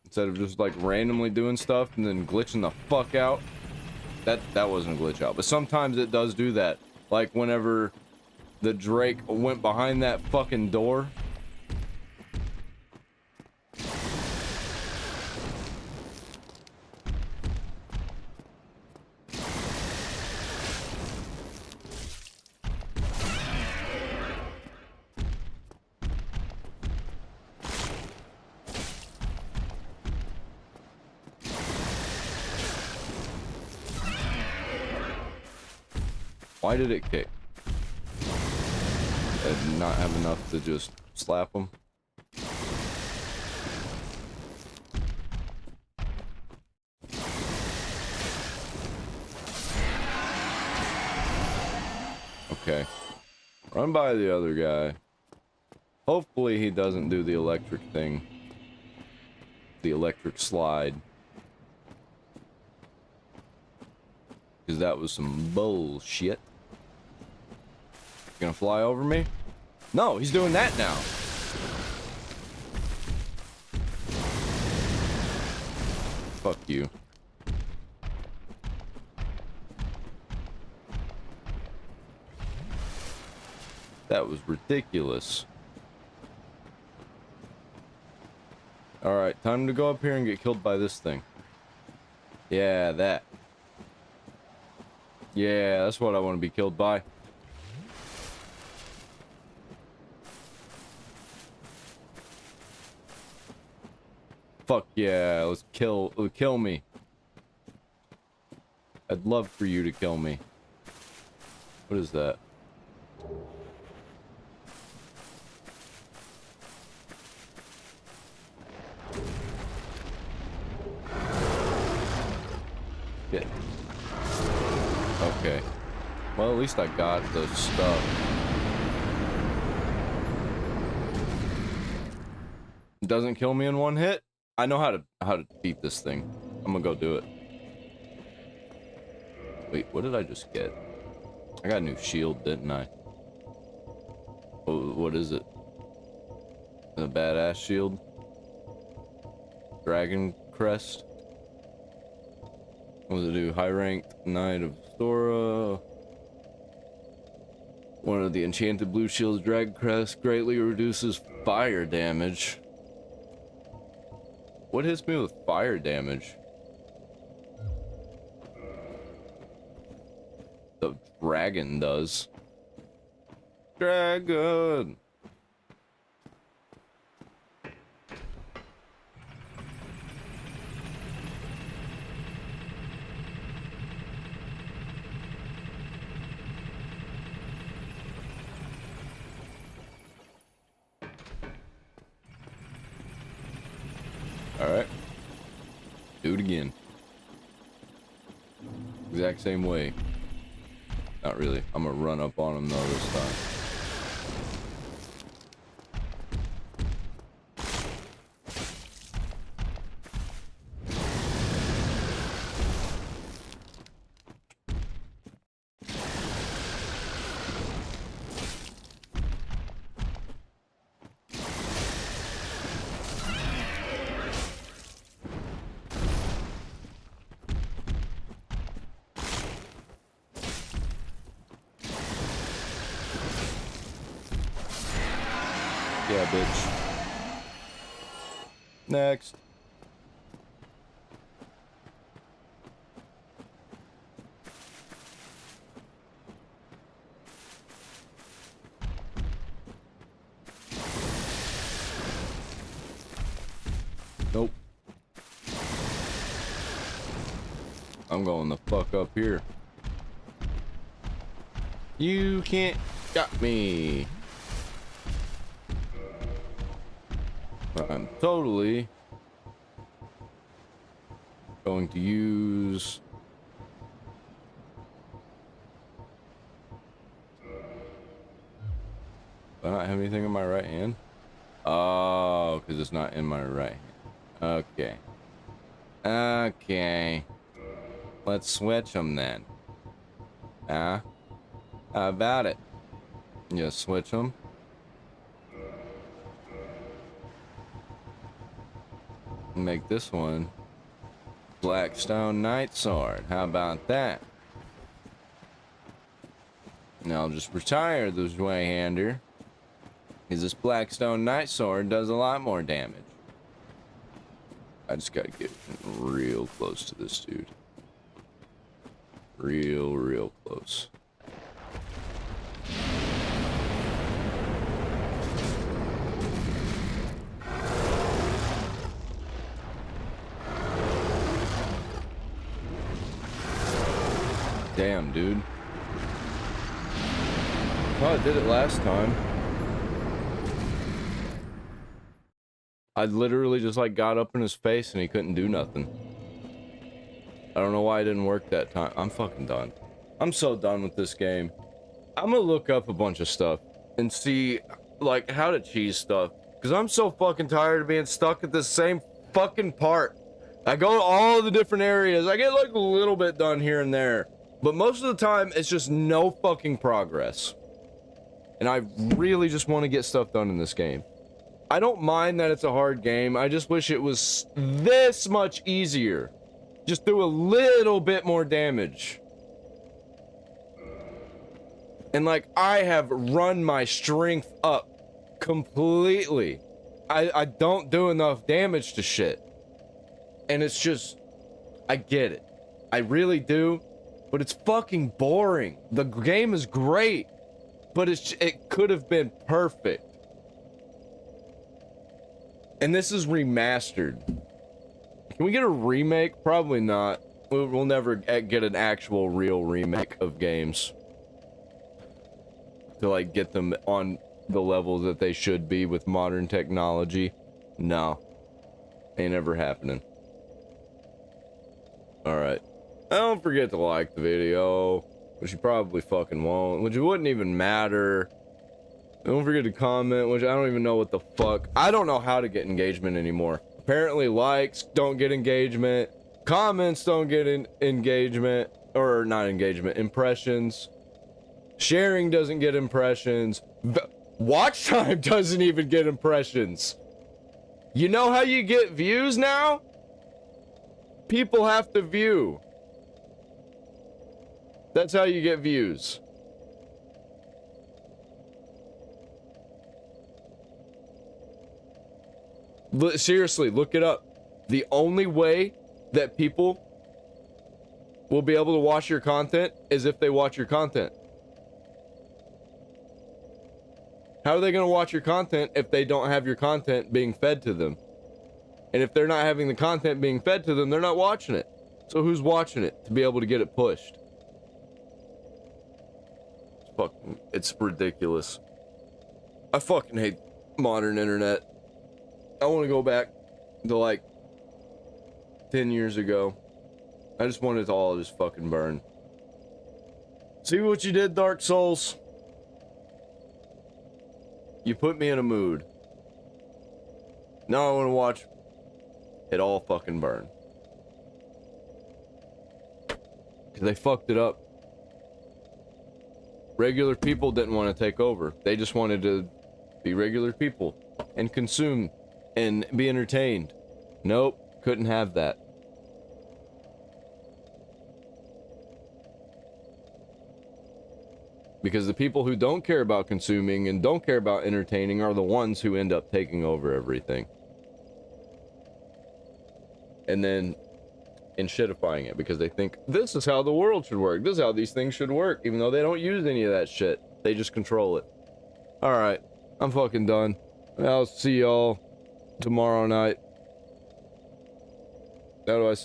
Speaker 1: instead of just like randomly doing stuff and then glitching the fuck out. That wasn't a glitch out, but sometimes it does do that. Like whenever the Drake went behind that fucking door. Why did it kick? I did not have enough to just slap him. Okay. Run by the other guy. Hopefully he doesn't do the electric thing. The electric slide. Because that was some bullshit. Gonna fly over me? No, he's doing that now. Fuck you. That was ridiculous. Alright, time to go up here and get killed by this thing. Yeah, that. Yeah, that's what I want to be killed by. Fuck yeah, let's kill me. I'd love for you to kill me. What is that? Shit. Okay. Well, at least I got the stuff. It doesn't kill me in one hit? I know how to beat this thing. I'm gonna go do it. Wait, what did I just get? I got a new shield, didn't I? Oh, what is it? A badass shield. Dragon crest. What does it do? High ranked Knight of Stora. One of the enchanted blue shields, Dragon crest, greatly reduces fire damage. What hits me with fire damage? The dragon does. Dragon! Alright. Do it again. Exact same way. Not really. I'm gonna run up on him though this time. Yeah, bitch. Next. Nope. I'm going the fuck up here. You can't got me. I'm totally going to use do I not have anything in my right hand? Oh, because it's not in my right hand. Okay. Okay. Let's switch them then. How about it? Yeah, switch them. Make this one Blackstone Knight Sword. How about that? Now I'll just retire the Zweihander, because this Blackstone Knight Sword does a lot more damage. I just gotta get real close to this dude. Real close. Damn, dude. Oh, I did it last time. I literally just like got up in his face and he couldn't do nothing. I don't know why it didn't work that time. I'm fucking done. I'm so done with this game. I'm gonna look up a bunch of stuff and see like how to cheese stuff, because I'm so fucking tired of being stuck at this same fucking part. I go to all the different areas. I get like a little bit done here and there. But most of the time, it's just no fucking progress. And I really just want to get stuff done in this game. I don't mind that it's a hard game. I just wish it was this much easier. Just do a little bit more damage. And like, I have run my strength up completely. I don't do enough damage to shit. And it's just, I get it. I really do. But it's fucking boring. The game is great, but it could have been perfect. And this is remastered. Can we get a remake? Probably not. We'll never get an actual real remake of games to like get them on the level that they should be with modern technology. No, ain't ever happening. All right. Don't forget to like the video, which you probably fucking won't, which it wouldn't even matter. Don't forget to comment, which I don't even know what the fuck. I don't know how to get engagement anymore. Apparently likes don't get engagement, comments don't get engagement, or not engagement, impressions. Sharing doesn't get impressions. Watch time doesn't even get impressions. You know how you get views now? People have to view. That's how you get views. Seriously, look it up. The only way that people will be able to watch your content is if they watch your content. How are they going to watch your content if they don't have your content being fed to them? And if they're not having the content being fed to them, they're not watching it. So who's watching it to be able to get it pushed? It's ridiculous. I fucking hate modern internet. I want to go back to like 10 years ago. I just want it to all just fucking burn. See what you did, Dark Souls? You put me in a mood. Now I want to watch it all fucking burn. Because they fucked it up. Regular people didn't want to take over. They just wanted to be regular people and consume and be entertained. Nope, couldn't have that. Because the people who don't care about consuming and don't care about entertaining are the ones who end up taking over everything. And then shittifying it because they think this is how the world should work. This is how these things should work, even though they don't use any of that shit. They just control it. Alright, I'm fucking done. I'll see y'all tomorrow night. How do I